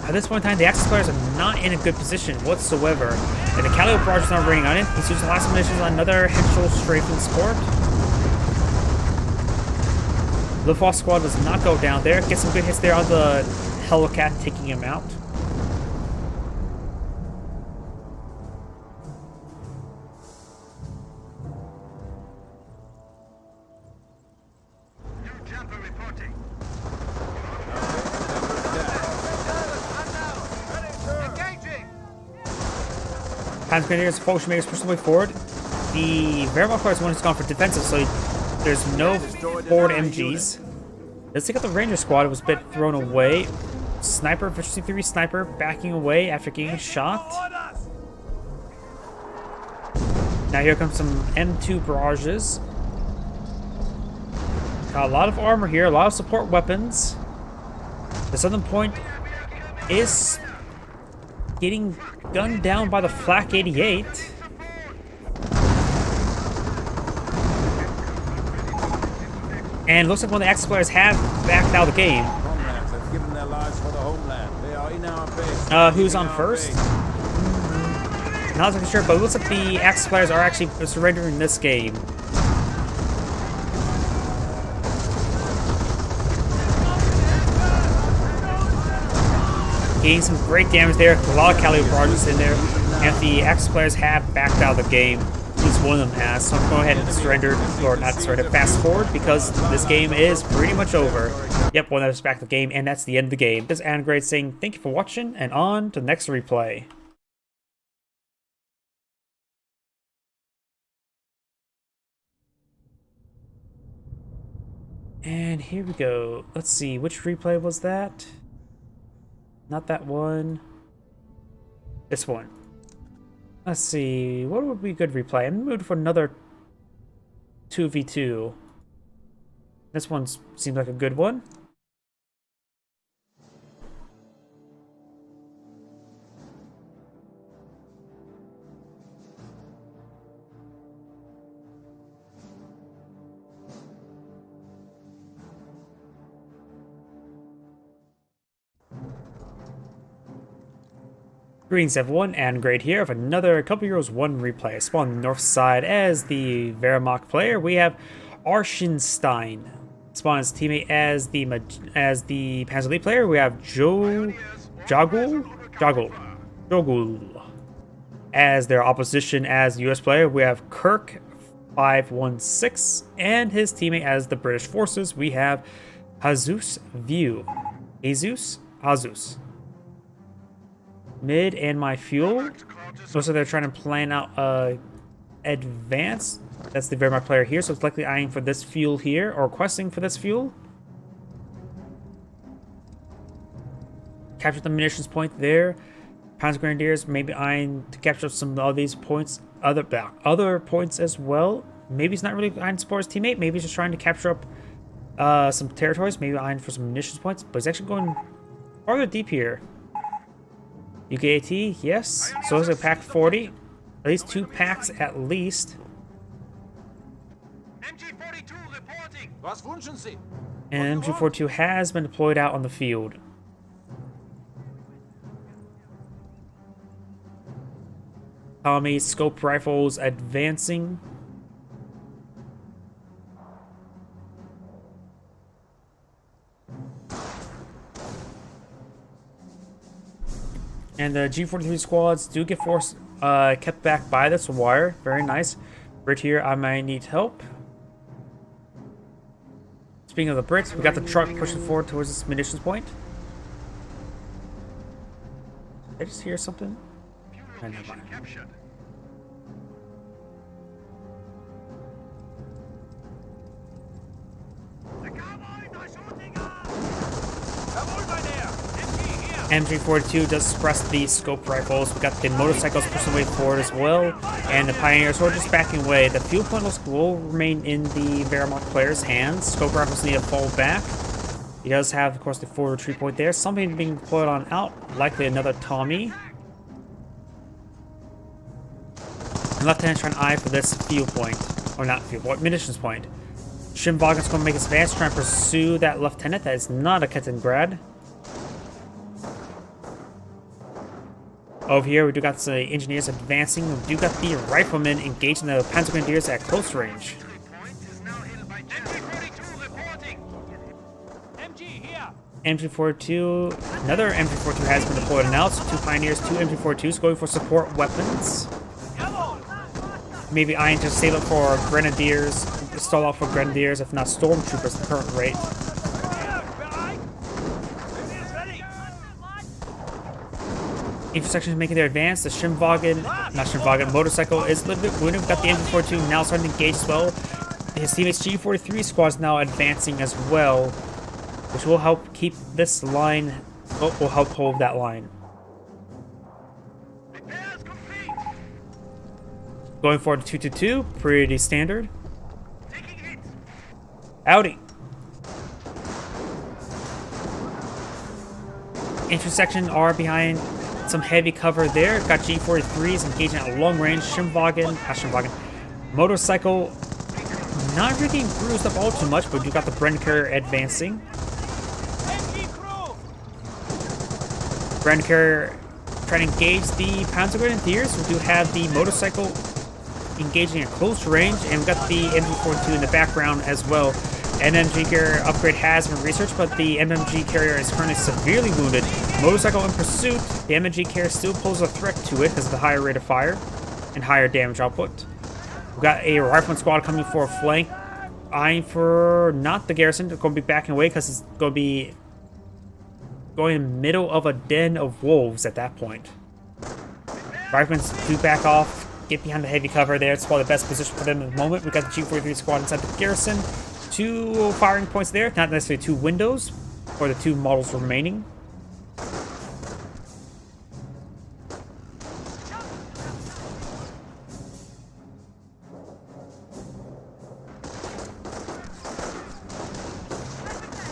Speaker 1: At this point in time, the Axis players are not in a good position whatsoever. And the Callio barrage is not raining on it. He's using the last munitions on another Henschel strafing sport. Luftwaffe squad does not go down there. Get some good hits there on the Hellcat, taking him out.
Speaker 2: New jumper reporting.
Speaker 4: Engaging!
Speaker 1: Panzer Grenadiers, Fortune makers push the way forward. The Wehrmacht players one has gone for defensive, so there's no forward MGs. Let's take out the Ranger squad. It was a bit thrown away. Sniper, efficiency 3 sniper, backing away after getting shot. Now here comes some M2 barrages. Got a lot of armor here, a lot of support weapons. The southern point is getting gunned down by the Flak 88. And it looks like one of the Axis players have backed out of the game.
Speaker 3: Comrades have given their lives for the homeland. They are in our base.
Speaker 1: Who's on first? Not exactly sure, but it looks like the Axis players are actually surrendering this game. Getting some great damage there, a lot of Callio barrages in there, and the Axis players have backed out of the game. At least one of them has, so I'm going to go ahead and surrender, or not surrender, fast forward, because this game is pretty much over. Yep, one of us back the game, and that's the end of the game. This is Anagrade saying thank you for watching, and on to the next replay. And here we go. Let's see, which replay was that? Not that one. This one. Let's see, what would be a good replay? I'm in the mood for another 2v2. This one seems like a good one. Greetings everyone, and Great here of another Couple Heroes 1 replay. Spawn on the north side as the Wehrmacht player. We have Arschenstein. Spawn as teammate as the Panzer League player. We have Jogul as their opposition as the US player. We have Kirk 516 and his teammate as the British forces. We have Jesus View. Jesus. Mid and my fuel. Looks like they're trying to plan out advance. That's the Wehrmacht player here, so it's likely eyeing for this fuel here, or requesting for this fuel. Capture the munitions point there. Panzer Grenadiers maybe eyeing to capture some of these points, other points as well. Maybe he's not really eyeing to support his teammate. Maybe he's just trying to capture up some territories. Maybe eyeing for some munitions points, but he's actually going farther deep here. UKAT, yes. So it's a pack 40. At least 2 packs at least.
Speaker 2: MG42 reporting.
Speaker 3: Was wünschen Sie?
Speaker 1: And MG42 has been deployed out on the field. Tommy scope rifles advancing. And the G43 squads do get kept back by this wire. Very nice. Right here, I might need help. Speaking of the Brits, we got the truck pushing forward towards this munitions point. Did I just hear something? Oh, never mind.
Speaker 2: Captured. The cowboys are shooting us.
Speaker 5: Jawohl, mein Herr. MG here.
Speaker 1: MG42 does suppress the scope rifles. We got the motorcycles pushing way forward as well, and the Pioneers who are just backing away. The fuel point will remain in the Wehrmacht player's hands. Scope rifles need to fall back. He does have, of course, the forward retreat point there. Something being deployed on out, likely another Tommy. And Lieutenant trying to eye for this field point. Or not field point, munitions point. Shimvagen's going to make his advance, trying to pursue that lieutenant. That is not a Kettengrad. Over here, we do got the engineers advancing. We do got the riflemen engaging the Panzer Grenadiers at close range. MG42, another MG42 has been deployed and out. So 2 Pioneers, 2 MG42s going for support weapons. Maybe eyeing to save up for Grenadiers, stall out for Grenadiers, if not Stormtroopers at the current rate. Intersections making their advance. The motorcycle is a little bit wounded. We've got the MG42 now starting to engage as well. His teammates G43 squad is now advancing as well, which will help keep this line, will help hold that line. Going forward to 222, pretty standard. Howdy. Intersection are behind some heavy cover there. Got G43s engaging at long range. Motorcycle not really getting bruised up all too much, but you got the Brenker advancing. Brenker trying to engage the Panzer Grenadiers. We do have the motorcycle engaging at close range, and we've got the MG42 in the background as well. MMG carrier upgrade has been researched, but the MMG carrier is currently severely wounded. Motorcycle in pursuit. The MMG carrier still poses a threat to it because of the higher rate of fire and higher damage output. We've got a rifleman squad coming for a flank, eyeing for not the garrison. They're going to be backing away because it's going to be going in the middle of a den of wolves at that point. Riflemen do back off, get behind the heavy cover there. It's probably the best position for them at the moment. We've got the G43 squad inside the garrison. 2 firing points there, not necessarily 2 windows, or the 2 models remaining.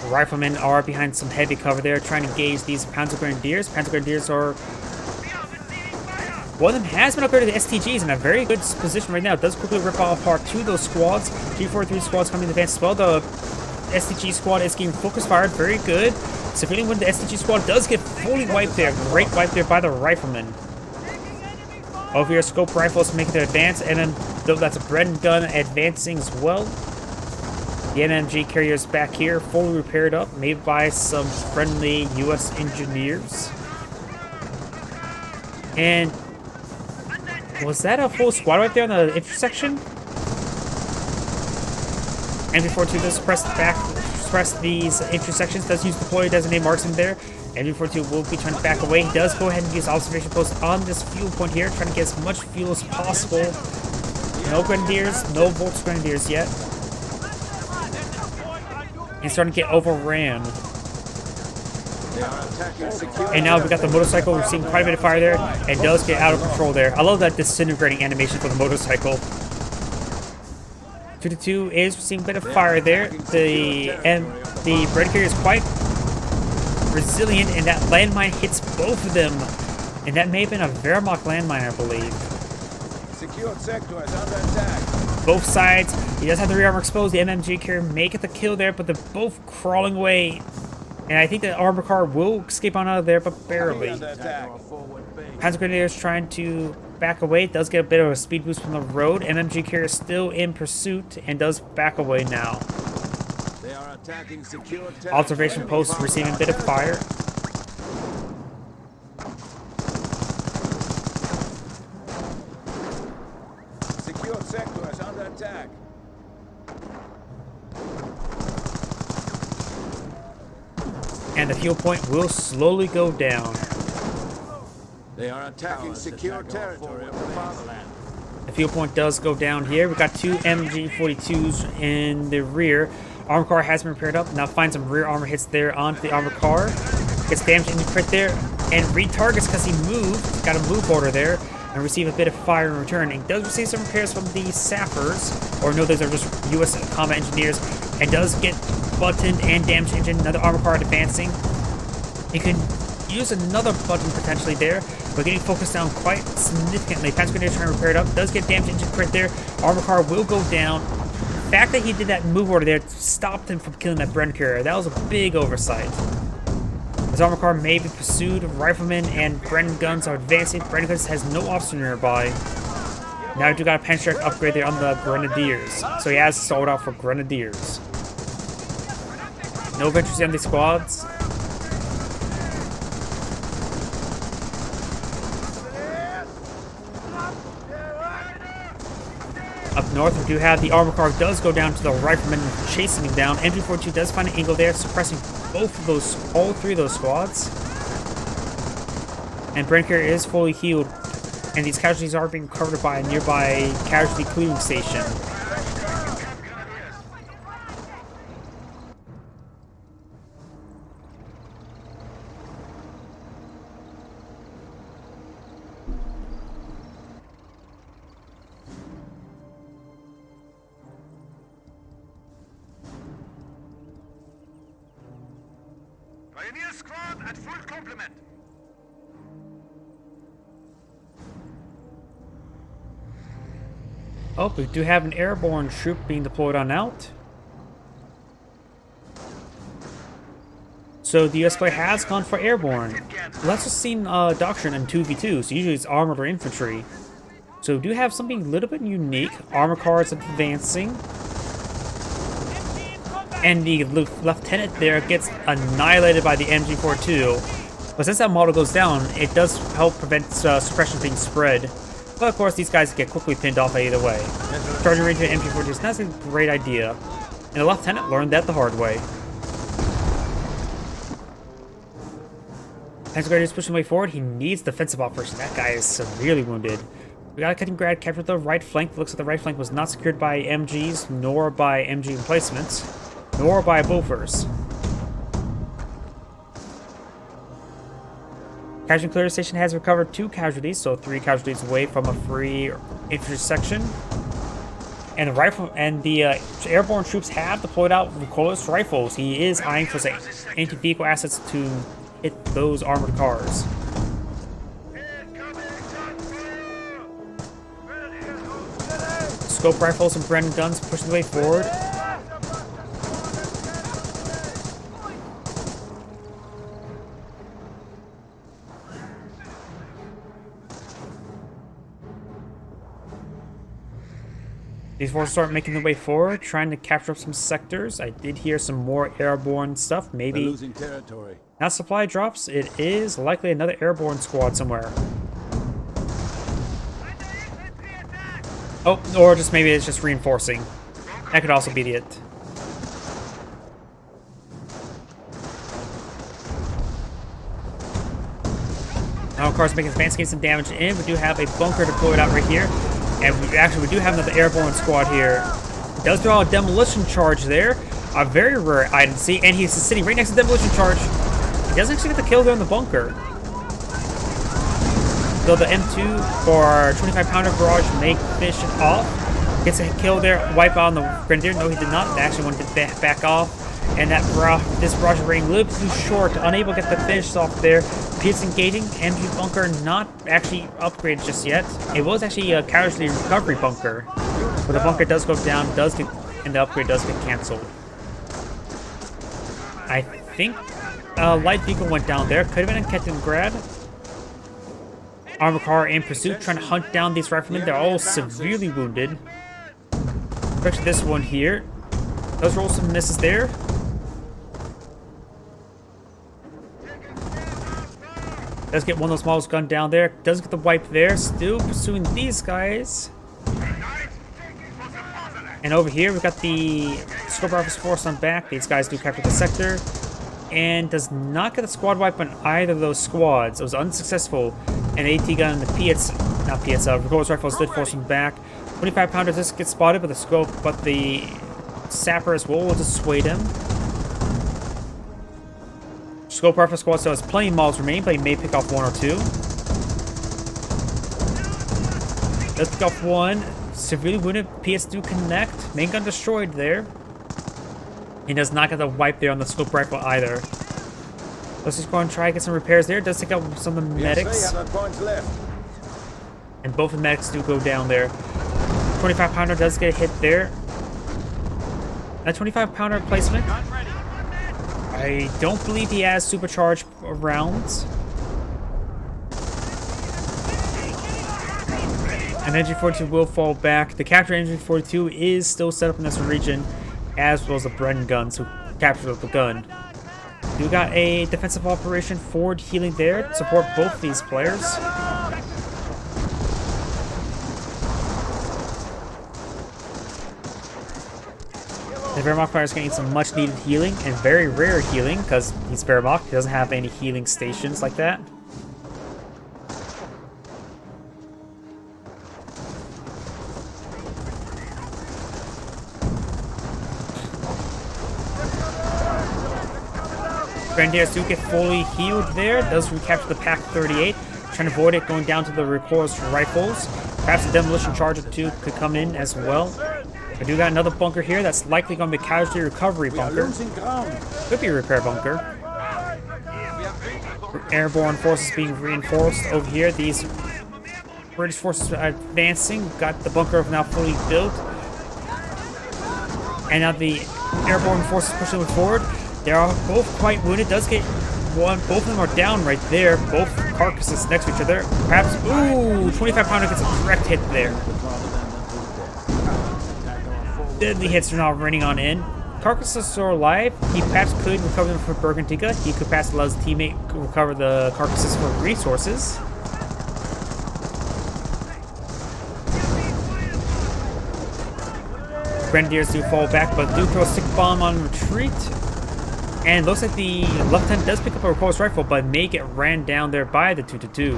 Speaker 1: Riflemen are behind some heavy cover there, trying to engage these Panzer Grenadiers. Panzer Grenadiers are... One of them has been upgraded to STGs in a very good position right now. It does quickly rip off apart 2 of those squads. G43 squads coming in advance as well. The STG squad is getting focus fired. Very good. Severely when the STG squad does get fully wiped there. Great wipe there by the riflemen. Over here, scope rifles making their advance. And then that's a Bren gun advancing as well. The NMG carriers back here, fully repaired up, made by some friendly US engineers. And was that a full squad right there on the intersection? MG42 does suppress these intersections, does use deploy designate marksman there. MG42 will be trying to back away. He does go ahead and use observation post on this fuel point here, trying to get as much fuel as possible. No Grenadiers, no Volks Grenadiers yet. He's starting to get overran. And now we got the motorcycle. We're seeing quite a bit of fire there. And does get out of control there. I love that disintegrating animation for the motorcycle. 2-2 is seeing a bit of fire there. The Bren carrier is quite resilient, and that landmine hits both of them. And that may have been a Wehrmacht landmine, I believe.
Speaker 3: Secured sector is under attack.
Speaker 1: Both sides. He does have the rear armor exposed. The MMG carrier may get the kill there, but they're both crawling away. And I think the armor car will escape on out of there, but barely. Panzer Grenadiers trying to back away. Does get a bit of a speed boost from the road. MMG carrier still in pursuit and does back away now.
Speaker 3: They are attacking secure
Speaker 1: Observation post receiving a bit of fire.
Speaker 3: Secured sector is under attack.
Speaker 1: And the fuel point will slowly go down.
Speaker 3: They are attacking secure territory of the fatherland.
Speaker 1: The fuel point does go down here. We've got 2 MG42s in the rear. Armor car has been repaired up. Now find some rear armor hits there onto the armor car. Gets damaged in the crit there. And retargets because he moved. Got a move order there. And receive a bit of fire in return. And does receive some repairs from the sappers. Or no, those are just US combat engineers. And does get button and damage engine, another armor car advancing. You can use another button potentially there, but getting focused down quite significantly. Panzer Grenadier trying to repair it up, does get damage engine crit there. Armor car will go down. The fact that he did that move order there stopped him from killing that Bren carrier. That was a big oversight. His armor car may be pursued. Riflemen and Bren guns are advancing. Bren guns has no officer nearby. Now you do got a Panzer Strike upgrade there on the Grenadiers, so he has sold out for Grenadiers. No ventures on these squads. Up north, we do have the armor car does go down to the rifleman chasing him down. MG42 does find an angle there, suppressing both of those, all three of those squads. And Bren carrier is fully healed, and these casualties are being covered by a nearby casualty clearing station.
Speaker 2: Pioneer squad at full complement.
Speaker 1: Oh, we do have an airborne troop being deployed on out. So the US player has gone for airborne. Let's just seen doctrine in 2v2, so usually it's armored or infantry. So we do have something a little bit unique. Armor cars advancing. And the lieutenant there gets annihilated by the MG42. But since that model goes down, it does help prevent suppression being spread. But of course, these guys get quickly pinned off either way. Charging range of an MG42 is not a great idea. And the lieutenant learned that the hard way. Panzer Grenadier is pushing way forward. He needs defensive operation. That guy is severely wounded. We got a Kaliningrad captured the right flank. It looks like the right flank was not secured by MGs, nor by MG emplacements, nor by Bofors. Casualty clear station has recovered 2 casualties, so 3 casualties away from a free infantry section. And the rifle and the airborne troops have deployed out recoilless rifles. He is eyeing for the anti-vehicle assets to hit those armored cars. Scope rifles and Bren guns pushing the way forward. These forces start making their way forward, trying to capture up some sectors. I did hear some more airborne stuff. Maybe
Speaker 3: They're losing territory.
Speaker 1: not supply drops. It is likely another airborne squad somewhere. Oh, or just maybe it's just reinforcing. That could also be it. Now, of course, making advance getting some damage in. We do have a bunker deployed out right here. And we do have another airborne squad here. Does throw out a demolition charge there. A very rare item to see. And he's sitting right next to the demolition charge. He doesn't actually get the kill there in the bunker. Though the M2 or 25-pounder barrage may finish it off. Gets a kill there. Wipe out on the Grenadier. No, he did not. They actually wanted to back off. And that this barrage ring a little bit too short. Unable to get the finish off there. It's engaging. MG bunker not actually upgraded just yet. It was actually a casualty recovery bunker. But the bunker does go down, and the upgrade does get cancelled. I think a light vehicle went down there. Could have been in Kaliningrad. Armor car in pursuit, trying to hunt down these riflemen. They're all severely wounded. Especially this one here. Does roll some misses there. Does get one of those models gunned down there. Does get the wipe there. Still pursuing these guys. And over here, we've got the Scope Rifles force on back. These guys do capture the sector. And does not get the squad wipe on either of those squads. It was unsuccessful. And AT gun and the recoilless rifles did force him back. 25-pounder does get spotted by the scope, but the sapper as well will dissuade him. Scope Rifle squad still has plenty of models remaining, but he may pick off 1 or 2. Does pick off 1. Severely wounded. PS do connect. Main gun destroyed there. He does not get the wipe there on the scope rifle either. Let's just go and try to get some repairs there. It does take out some of the medics.
Speaker 3: 300 points left.
Speaker 1: And both of the medics do go down there. 25 pounder does get a hit there. That 25 pounder placement.
Speaker 5: Gun ready.
Speaker 1: I don't believe he has supercharged rounds. And Engine 42 will fall back. The captured Engine 42 is still set up in this region, as well as the Bren guns who captured the gun. You got a defensive operation forward healing there to support both these players. The Wehrmacht player is going to need some much needed healing and very rare healing because he's Wehrmacht. He doesn't have any healing stations like that. Grenadiers do get fully healed there. Does recapture the Pack 38. Trying to avoid it going down to the recoilless rifles. Perhaps the demolition charge or two could come in as well. I do got another bunker here that's likely going to be a casualty recovery
Speaker 3: We are
Speaker 1: bunker.
Speaker 3: losing ground.
Speaker 1: Could be a repair bunker. Airborne forces being reinforced over here. These British forces are advancing. Got the bunker now fully built. And now the airborne forces pushing forward. They are both quite wounded. Does get one. Both of them are down right there. Both carcasses next to each other. Perhaps. Ooh, 25 pounder gets a direct hit there. Deadly hits are now running on in. Carcasses are alive. He perhaps could recover them from Bergantica. He could perhaps allow his teammate to recover the carcasses for resources. Grenadiers do fall back, but do throw a stick bomb on retreat. And looks like the lieutenant does pick up a recoilless rifle, but may get ran down there by the 2-2.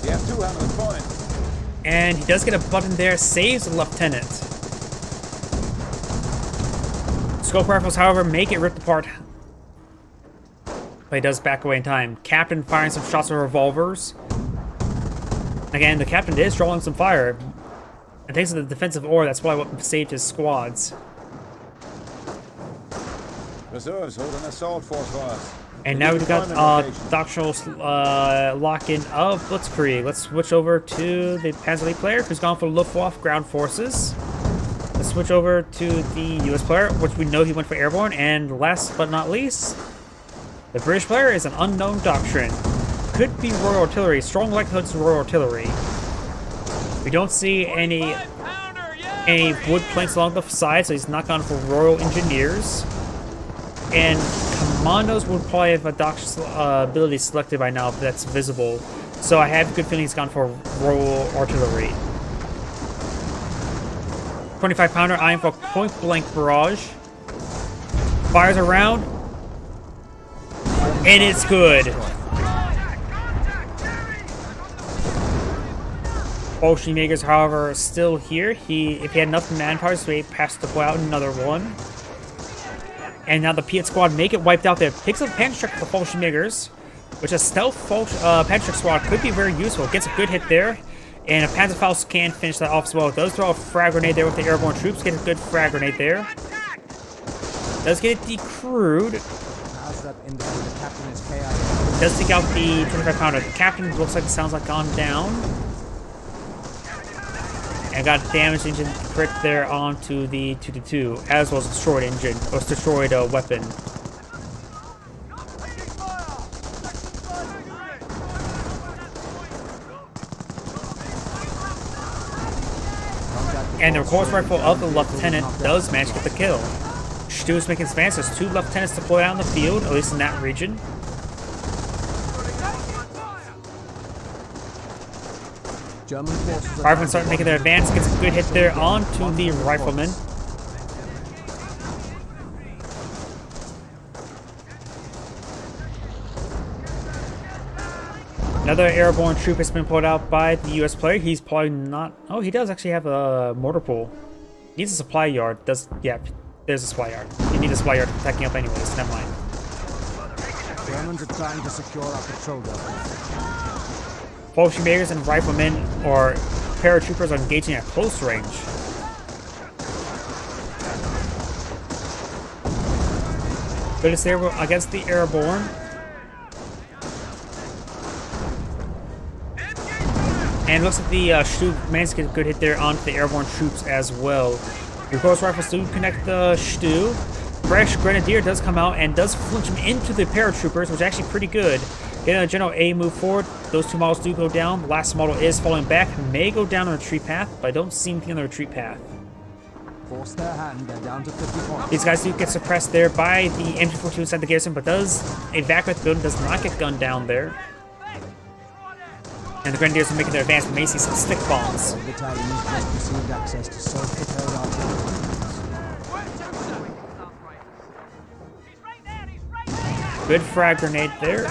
Speaker 3: We have 200 points.
Speaker 1: And he does get a button there, saves the lieutenant. Scope rifles, however, may get ripped apart. But he does back away in time. Captain firing some shots with revolvers. Again, the captain is drawing some fire. And thanks to the defensive ore, that's probably what saved his squads.
Speaker 3: Reserves hold an assault force for us.
Speaker 1: And now we've got doctrinal lock-in of Blitzkrieg. Let's switch over to the Panzer League player who's gone for Luftwaffe ground forces. Let's switch over to the US player, which we know he went for airborne. And last but not least, the British player is an unknown doctrine. Could be Royal Artillery. Strong likelihood it's Royal Artillery. We don't see any wood planks along the side, so he's not gone for Royal Engineers. And Commandos would probably have a doctrine ability selected by now if that's visible. So I have a good feeling he's gone for Royal Artillery. 25 pounder, eyeing for point blank barrage. Fires around. And it's good. Bolshevikers, however, are still here. If he had enough manpower, so he passed to pull out another one. And now the Piet squad make it wiped out there. Picks up Panzer for the Bolshevikers, which a stealth Panzer squad could be very useful. Gets a good hit there. And a Panzerfaust can finish that off as well. Does throw a frag grenade there with the airborne troops. Get a good frag grenade there. Does get it decrewed. Does take out the 25 pounder. The captain looks like it sounds like gone down. And got damaged engine crit there onto the 2-2, as well as destroyed engine, or destroyed weapon. And the recoilless rifle of the lieutenant does manage to get the kill. Stu is making advances. There's 2 lieutenants deployed out in the field, at least in that region. Riflemen start making their advance, gets a good hit there onto the rifleman. Another airborne troop has been pulled out by the US player. He's probably not... Oh, he does actually have a mortar pool. He needs a supply yard. Yeah, there's a supply yard. You need a supply yard attacking up anyways. Never mind.
Speaker 7: Germans are trying to secure our patrol levels.
Speaker 1: Fallschirmjägers and riflemen or paratroopers are engaging at close range. But it's there against the airborne. And it looks like the Stu managed to get a good hit there onto the airborne troops as well. Your close rifles do connect the Stu. Fresh Grenadier does come out and does flinch him into the paratroopers, which is actually pretty good. Getting a General A move forward. Those two models do go down. The last model is falling back. May go down the retreat path, but I don't see anything on the retreat path.
Speaker 7: Force their hand, they're down to 50 points.
Speaker 1: These guys do get suppressed there by the MG42 inside the garrison, but does evacuate the building, does not get gunned down there. And the Grenadiers are making their advance. We may see some stick bombs.
Speaker 7: The battalion has just received access to self-propelled artillery.
Speaker 1: Good frag grenade there.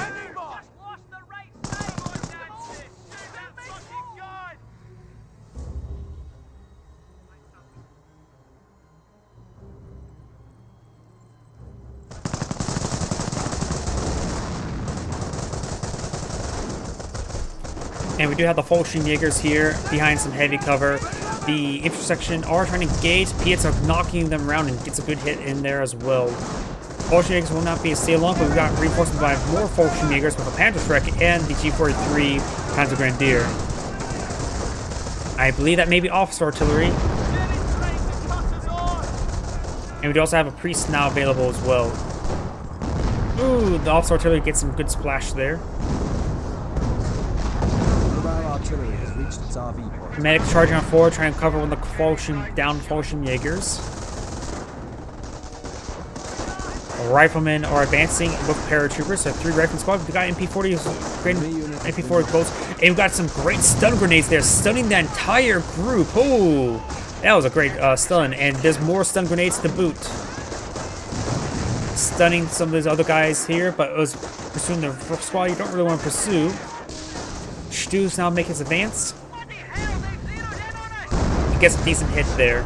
Speaker 1: And we do have the Fallschirmjägers here behind some heavy cover. The infantry section are trying to engage. Piets are knocking them around and gets a good hit in there as well. Fallschirmjägers will not be a stay long, but we've got reinforcements by more Fallschirmjägers with a Panzerschreck and the G43 Panzer Grenadier. I believe that may be officer artillery. And we do also have a priest now available as well. Ooh, the officer artillery gets some good splash there.
Speaker 7: Artillery has reached its RV point.
Speaker 1: Medic charging on forward, trying to cover one of the Fallschirmjägers. Riflemen are advancing with paratroopers. So 3 rifle squad. We got MP40, MP40 boats, and we got some great stun grenades there, stunning the entire group. Oh, that was a great stun, and there's more stun grenades to boot. Stunning some of those other guys here, but it was pursuing the squad you don't really want to pursue. Stu's now making his advance. He gets a decent hit there.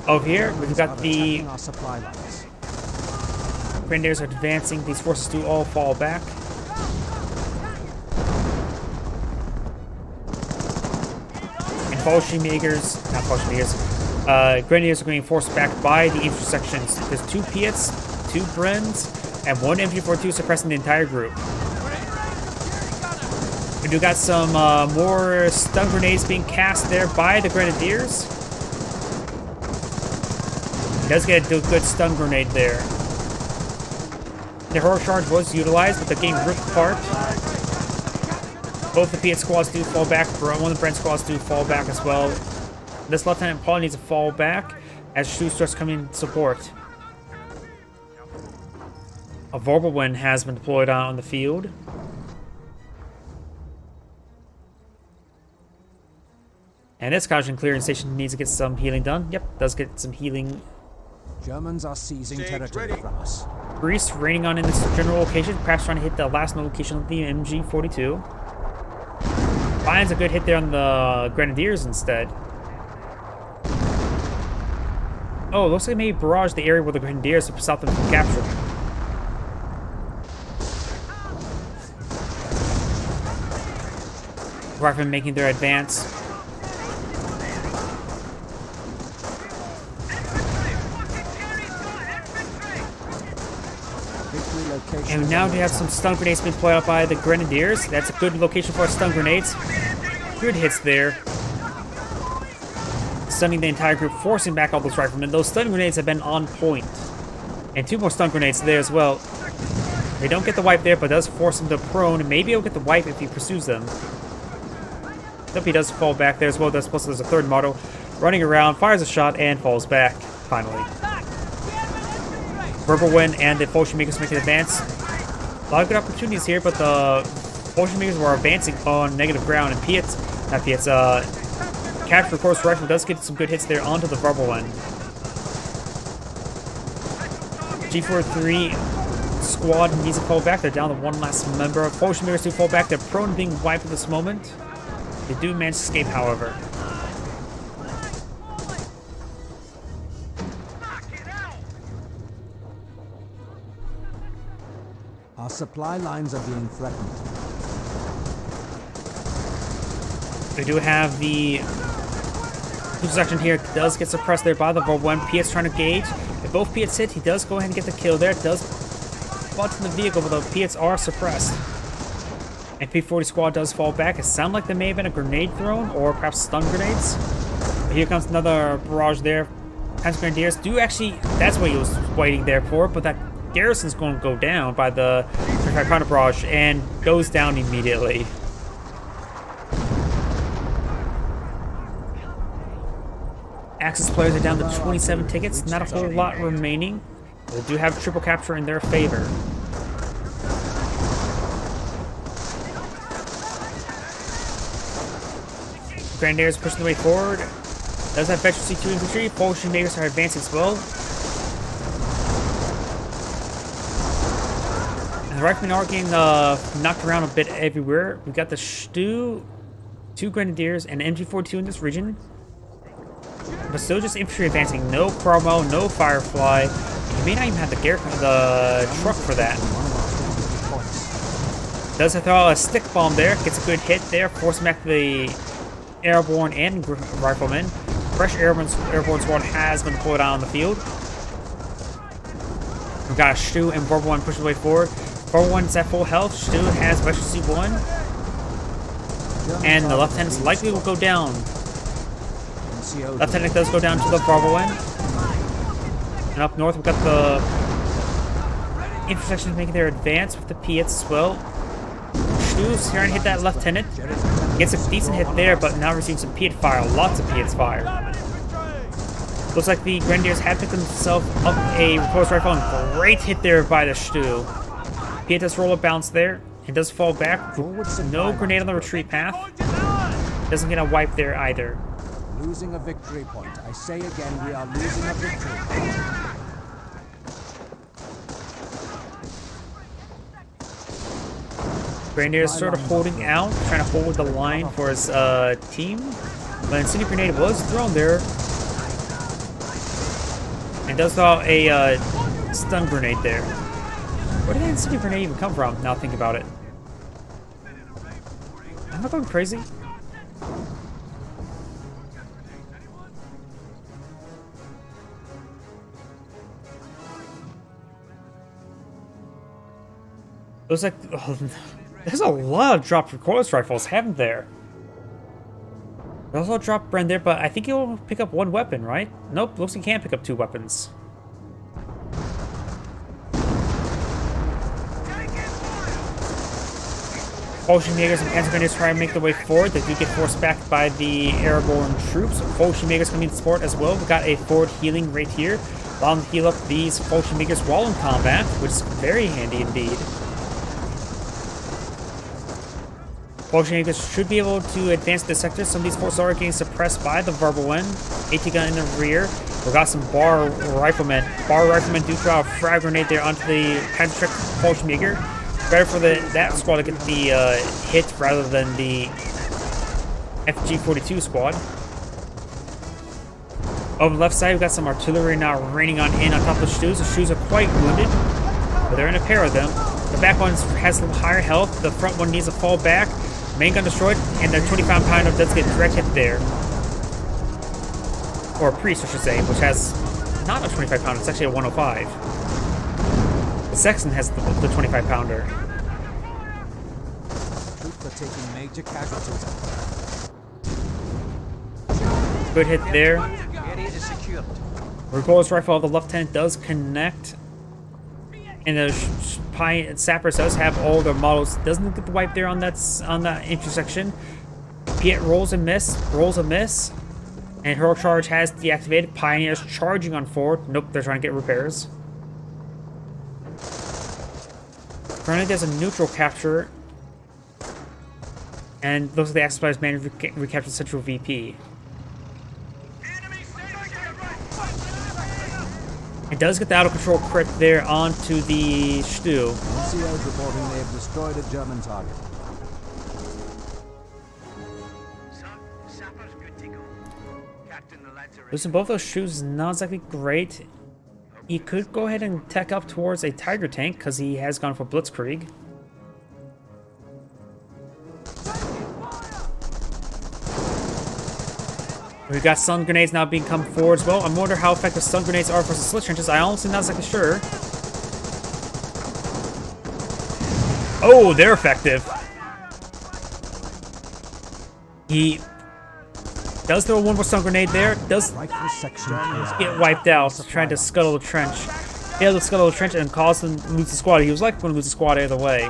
Speaker 1: Over here, we've got the Grenadiers are advancing. These forces do all fall back. And Fallschirmjägers, not Fallschirmjägers, Grenadiers are being forced back by the infantry sections. There's 2 Piets, 2 Brens, and 1 MG42 suppressing the entire group. We do got some more stun grenades being cast there by the Grenadiers. He does get a good stun grenade there. The heroic charge was utilized, but the game ripped apart. Both the Piet squads do fall back. One of the Brent squads do fall back as well. This Lieutenant Paul needs to fall back as Stu starts coming in support. A Vorbelwind has been deployed out on the field. And this caution clearing station needs to get some healing done. Yep, does get some healing.
Speaker 7: Germans are seizing territory from us.
Speaker 1: Greece raining on in this general location, perhaps trying to hit the last location of the MG42. Finds a good hit there on the Grenadiers instead. Oh, looks like maybe barrage the area where the Grenadiers to stop them from capturing. Riflemen making their advance. And now we have some stun grenades being deployed out by the Grenadiers. That's a good location for stun grenades. Good hits there. Stunning the entire group, forcing back all those riflemen. Those stun grenades have been on point. And 2 more stun grenades there as well. They don't get the wipe there, but does force them to prone. Maybe he'll get the wipe if he pursues them. Nope, he does fall back there as well. Plus there's a 3rd model running around, fires a shot, and falls back, finally. Vorbelwind and the Fallschirmjägers make an advance. A lot of good opportunities here, but the Fallschirmjägers were advancing on negative ground, and Capture Course Rifle does get some good hits there onto the Vorbelwind. G43 squad needs to fall back. They're down to 1 last member. Fallschirmjägers do fall back. They're prone to being wiped at this moment. They do manage to escape, however.
Speaker 7: Our supply lines are being threatened.
Speaker 1: We do have the section here does get suppressed there by the Vol 1. Piet's trying to gauge. If both Piets hit, he does go ahead and get the kill there. Does butt in the vehicle, but the Piets are suppressed. And P-40 squad does fall back. It sounds like there may have been a grenade thrown, or perhaps stun grenades. But here comes another barrage there. Panzer Grenadiers do actually, that's what he was waiting there for, but that garrison's going to go down by the 35 pounder barrage and goes down immediately. Axis players are down to 27 tickets, not a whole lot remaining. They do have triple capture in their favor. Grenadiers pushing the way forward. Does have veteran C2 infantry. Polish Makers are advancing as well. And the Riflemen are getting knocked around a bit everywhere. We got the Stu, 2 Grenadiers, and MG42 in this region. But still just infantry advancing. No Cromwell, no Firefly. You may not even have the truck for that. Does throw a stick bomb there. Gets a good hit there. Forcing back the airborne and riflemen. Fresh airborne squad has been deployed out on the field. We've got Stu and Barber 1 pushing the way forward. Barber 1 is at full health. Stu has veteran C1. And the lieutenants likely will go down. Lieutenant does go down to the Barber 1. And up north we've got the infrastructure making their advance with the Piets as well. Stu's trying to hit that lieutenant. Gets a decent hit there, but now receiving some Piet fire. Lots of Piet's fire. Looks like the Grenadiers have picked themselves up a repulse rifle, and great hit there by the Stu. Piet does roll a bounce there. It does fall back. No grenade on the retreat path. Doesn't get a wipe there either.
Speaker 7: Losing a victory point. I say again, we are losing a victory point.
Speaker 1: Grenadier is sort of holding out, trying to hold the line for his team. But Incendiary Grenade was thrown there. And does throw a stun grenade there. Where did that Incendiary Grenade even come from? Now think about it. Am I going crazy? Looks like there's a lot of dropped recoilless rifles, haven't there? There's also a drop Bren there, but I think he'll pick up 1 weapon, right? Nope, looks like he can't pick up 2 weapons. Polish Makers and Panzer Grenadiers try to make their way forward. They do get forced back by the airborne troops. Polish Makers coming to support as well. We've got a forward healing right here. Allow them to heal up these Polish Makers while in combat, which is very handy indeed. Polish Makers should be able to advance the sector. Some of these forces are getting suppressed by the Verbal 1. AT gun in the rear. We've got some Bar Riflemen. Bar Riflemen do throw a frag grenade there onto the Patrick Polish Maker. Better for that squad to get the hit rather than the FG-42 squad. Over the left side, we've got some artillery now raining on top of the Stu's. The Stu's are quite wounded, but they're in a pair of them. The back one has a little higher health. The front one needs to fall back. Main gun destroyed, and their 25 pounder does get direct hit there. Or a priest, I should say, which has not a 25 pounder, it's actually a 105. The Sexton has the 25 pounder.
Speaker 7: Troops are taking major casualties.
Speaker 1: Good hit there.
Speaker 5: Area is secured.
Speaker 1: Recoilless rifle of the lieutenant does connect. And the Sapper does have all their models. Doesn't get the wipe there on that intersection. Piet rolls a miss. And Hurl Charge has deactivated. Pioneers charging on forward. Nope, they're trying to get repairs. Currently there's a neutral capture. And looks like the Axis players managed to recapture Central VP. It does get the out of control crit there onto the Stu.
Speaker 7: NCO's reporting they have destroyed a German target.
Speaker 1: Losing both those Stus is not exactly great. He could go ahead and tech up towards a Tiger tank because he has gone for Blitzkrieg. We've got stun grenades now being come forward as well. I wonder how effective stun grenades are versus slit trenches. I honestly not exactly sure. Oh, they're effective. He does throw one more stun grenade there. Does
Speaker 7: Rifle section
Speaker 1: get wiped out trying to scuttle the trench. Failed to scuttle the trench and cause them to lose the squad. He was like going to lose the squad either way.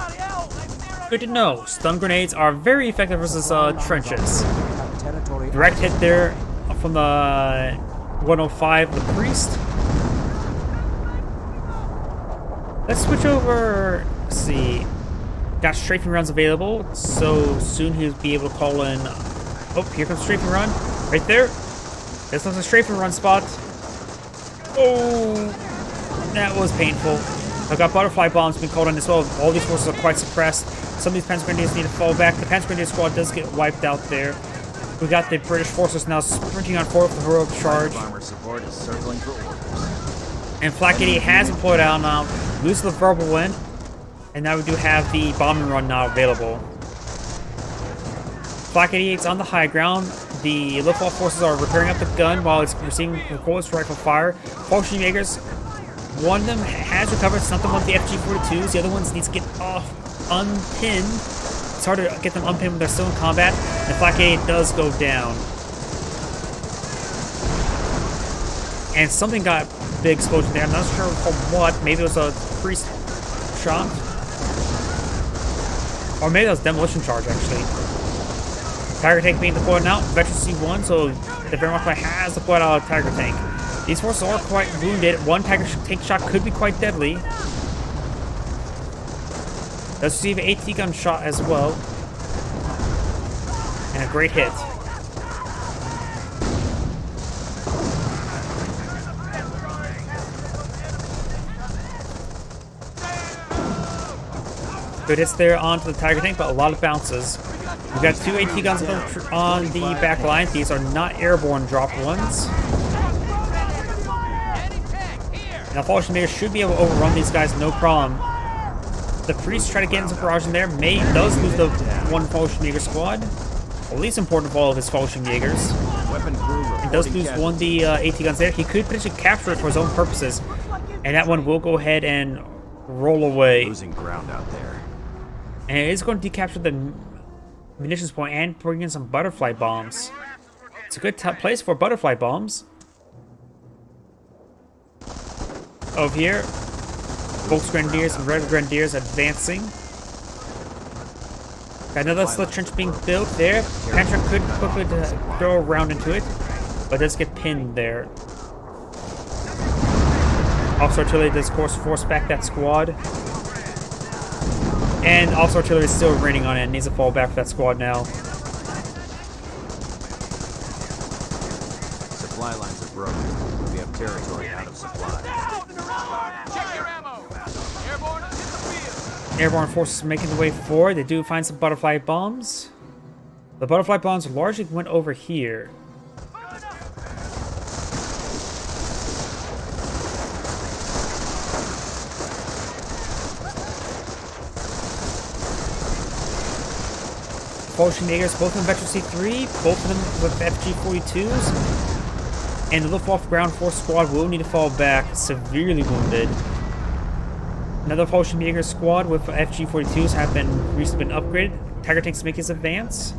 Speaker 1: Good to know. Stun grenades are very effective versus trenches.
Speaker 7: territory.
Speaker 1: Direct hit there from the 105, the priest. Let's switch over. Let's see. Got strafing runs available, so soon he'll be able to call in. Oh, here comes strafing run. Right there. This looks a strafing run spot. Oh, that was painful. I've got butterfly bombs being called in as well. All these forces are quite suppressed. Some of these Panzer Grenadiers need to fall back. The Panzer Grenadier squad does get wiped out there. We got the British forces now sprinting on forward with the heroic charge.
Speaker 6: Bomber support is circling for orders.
Speaker 1: And Flak 88 has employed out now. Loses the verbal win. And now we do have the bombing run now available. Flak 88's on the high ground. The Luftwaffe forces are repairing up the gun while it's receiving recoilless rifle fire. Fallschirmjägers, one of them has recovered. It's not the one with the FG-42s. The other ones needs to get off, unpinned. It's hard to get them unpinned when they're still in combat. And Flak 88 does go down. And something got a big explosion there. I'm not sure from what. Maybe it was a priest shot. Or maybe that was demolition charge, actually. Tiger tank being deployed now. Veteran C1, so the Wehrmacht has deployed out a Tiger tank. These forces are quite wounded. One Tiger tank shot could be quite deadly. Does receive an AT gun shot as well. And a great hit. Good hits there onto the Tiger tank, but a lot of bounces. We've got two AT guns on the back line. These are not airborne dropped ones. Now Fallschirmjäger should be able to overrun these guys no problem. The priests try to get into barrage in there. May does lose the one Fallschirmjäger squad. The least important of all of his Fallschirmjägers.
Speaker 6: Weapon crew
Speaker 1: And does lose one of the AT guns there. He could potentially capture it for his own purposes. And that one will go ahead and roll away.
Speaker 6: losing ground out there.
Speaker 1: And it is going to decapture the munitions point and bring in some butterfly bombs. It's a good place for butterfly bombs. Over here, Volksgrenadiers and Red Grenadiers advancing. Got another slit trench being built there. Panther could quickly throw a round into it, but does get pinned there. Officer Artillery does, of course, force back that squad. And Officer Artillery is still raining on it. Needs to fall back for that squad now.
Speaker 6: Supply lines are broken. We have territory out of supply.
Speaker 5: Check your ammo. Airborne, hit the field.
Speaker 1: Airborne forces making their way forward. They do find some butterfly bombs. The butterfly bombs largely went over here. Fallschirmjägers, both of them Veteran C3, both of them with FG-42s. And the Luftwaffe ground force squad will need to fall back, severely wounded. Another Fallschirmjäger squad with FG-42s have recently been upgraded. Tiger tanks make his advance.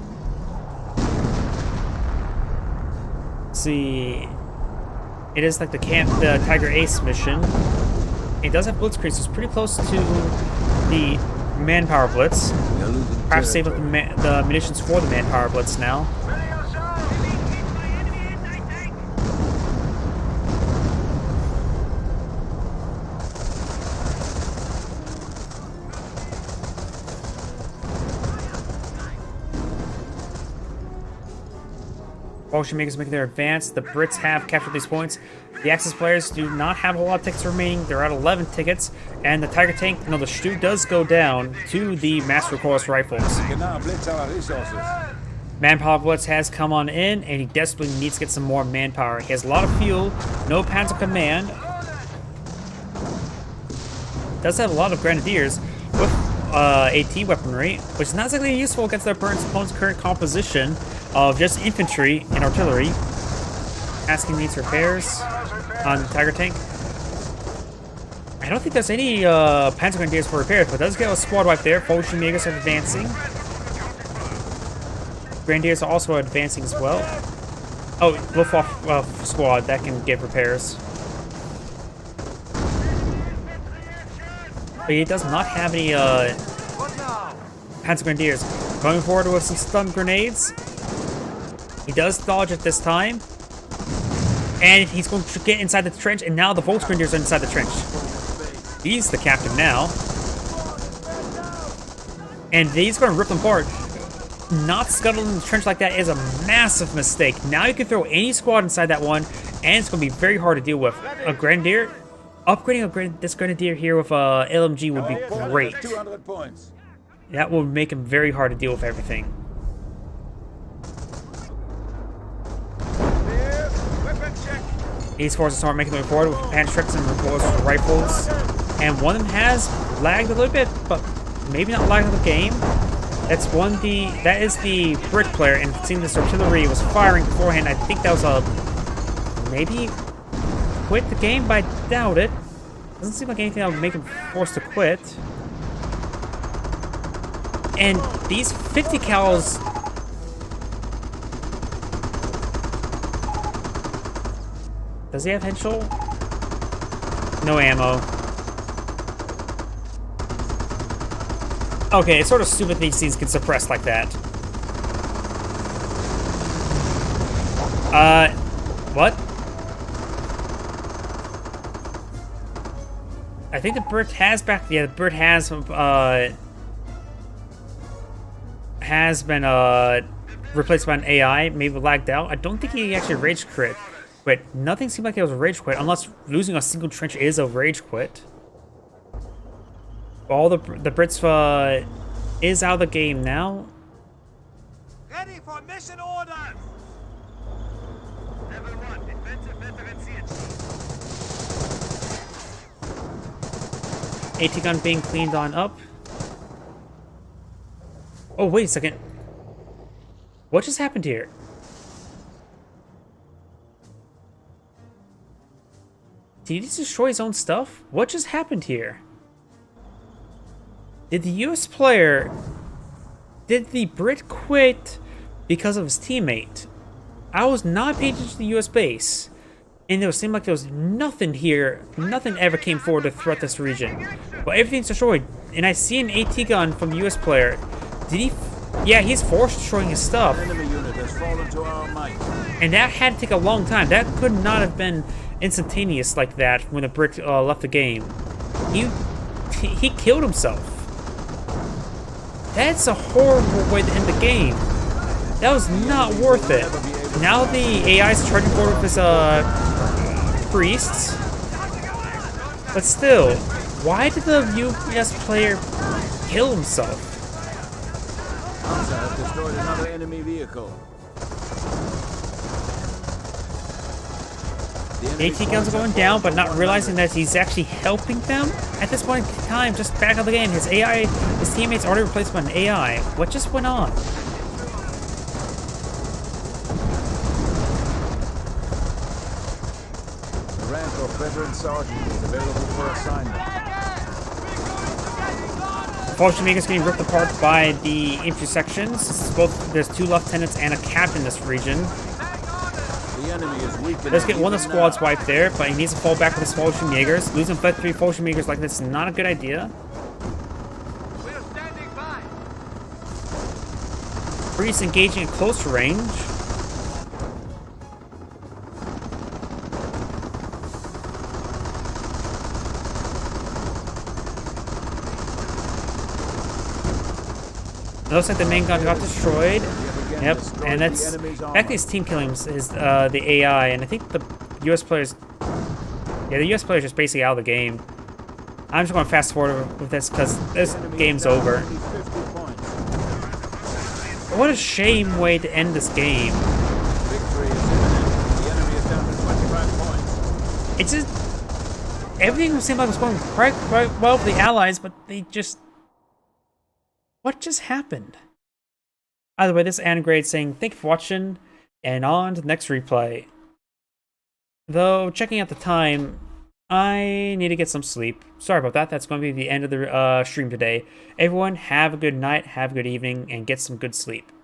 Speaker 1: Let's see. It is like the Tiger Ace mission. It does have Blitzkrieg, so it's pretty close to the Manpower Blitz. Perhaps save up the munitions for the Manpower Blitz now. Fallschirmjägers making their advance. The Brits have captured these points. The Axis players do not have a lot of tickets remaining. They're at 11 tickets. And the Tiger tank, no, the Stu does go down to the Master Recoilless rifles. Manpower Blitz has come on in, and he desperately needs to get some more manpower. He has a lot of fuel, no Panzer Command. does have a lot of grenadiers with AT weaponry, which is not exactly useful against their opponent's current composition of just infantry and artillery. Asking needs repairs on the Tiger tank. I don't think there's any Panzer Grenadiers for repairs, but does get a squad wipe there. Fallschirmjägers are advancing. Grenadiers are also advancing as well. Oh, Luftwaffe squad that can give repairs. But he does not have any Panzer Grenadiers. Going forward with some stun grenades. He does dodge it this time. And he's going to get inside the trench, and now the Volksgrenadiers are inside the trench. He's the captain now. And he's going to rip them apart. Not scuttling in the trench like that is a massive mistake. Now you can throw any squad inside that one, and it's going to be very hard to deal with. A Grenadier, upgrading this Grenadier here with a LMG would be great.
Speaker 3: 200 points.
Speaker 1: That will make him very hard to deal with everything. These forces start making their way forward with Panzerschrecks and rifles. And one of them has lagged a little bit, but maybe not lagged the game. That is the Brit player, and seeing this artillery was firing beforehand, I think that was a maybe quit the game, but I doubt it. Doesn't seem like anything that would make him forced to quit. And these 50 cals. Does he have Henschel? No ammo. Okay, it's sort of stupid these things can suppress like that. What? I think the Brit has the Brit has been replaced by an AI, maybe lagged out. I don't think he actually rage crit. But nothing seemed like it was a rage quit, unless losing a single trench is a rage quit. All the Brits is out of the game now.
Speaker 2: Ready for mission orders! Level 1, defensive veteran CH.
Speaker 1: AT gun being cleaned on up. Oh, wait a second. What just happened here? Did he just destroy his own stuff? What just happened here? Did the US player... Did the Brit quit because of his teammate? I was not paying attention to the US base. And it seemed like there was nothing here. Nothing ever came forward to threat this region. But everything's destroyed. And I see an AT gun from the US player. Did he... Yeah, he's forced destroying his stuff.
Speaker 3: Enemy unit has fallen to our might.
Speaker 1: And that had to take a long time. That could not have been instantaneous like that when the Brit left the game. He killed himself. That's a horrible way to end the game. That was not worth it. Now the AI is charging forward with his priests. But still, why did the US player kill himself?
Speaker 3: Hamza has destroyed another enemy vehicle.
Speaker 1: AT guns are going down, but not realizing that he's actually helping them. At this point in time, just back out of the game. His teammates already replaced by an AI. What just went on?
Speaker 3: The rank of veteran sergeant is available for assignment.
Speaker 1: Fallschirmjägers getting ripped apart by the infantry sections. There's 2 lieutenants and a captain in this region.
Speaker 3: The enemy is weak.
Speaker 1: Let's get one of the squads wiped there, but he needs to fall back with his Fallschirmjägers. Losing 3 Fallschirmjägers like this is not a good idea.
Speaker 2: We're standing by.
Speaker 1: Priest engaging at close range. Looks like the main gun got destroyed. Yep, and that's back to his team killings is the AI, and I think the US players, yeah, the US players just basically out of the game. I'm just going to fast forward with this because this game's over. What a shame way to end this game.
Speaker 3: Victory is imminent. The enemy is down to 25 points.
Speaker 1: It's just everything seemed like it was going quite well for the Allies, but they just... What just happened? Either way, this is Angrade saying thank you for watching, and on to the next replay. Though, checking out the time, I need to get some sleep. Sorry about that, that's going to be the end of the stream today. Everyone, have a good night, have a good evening, and get some good sleep.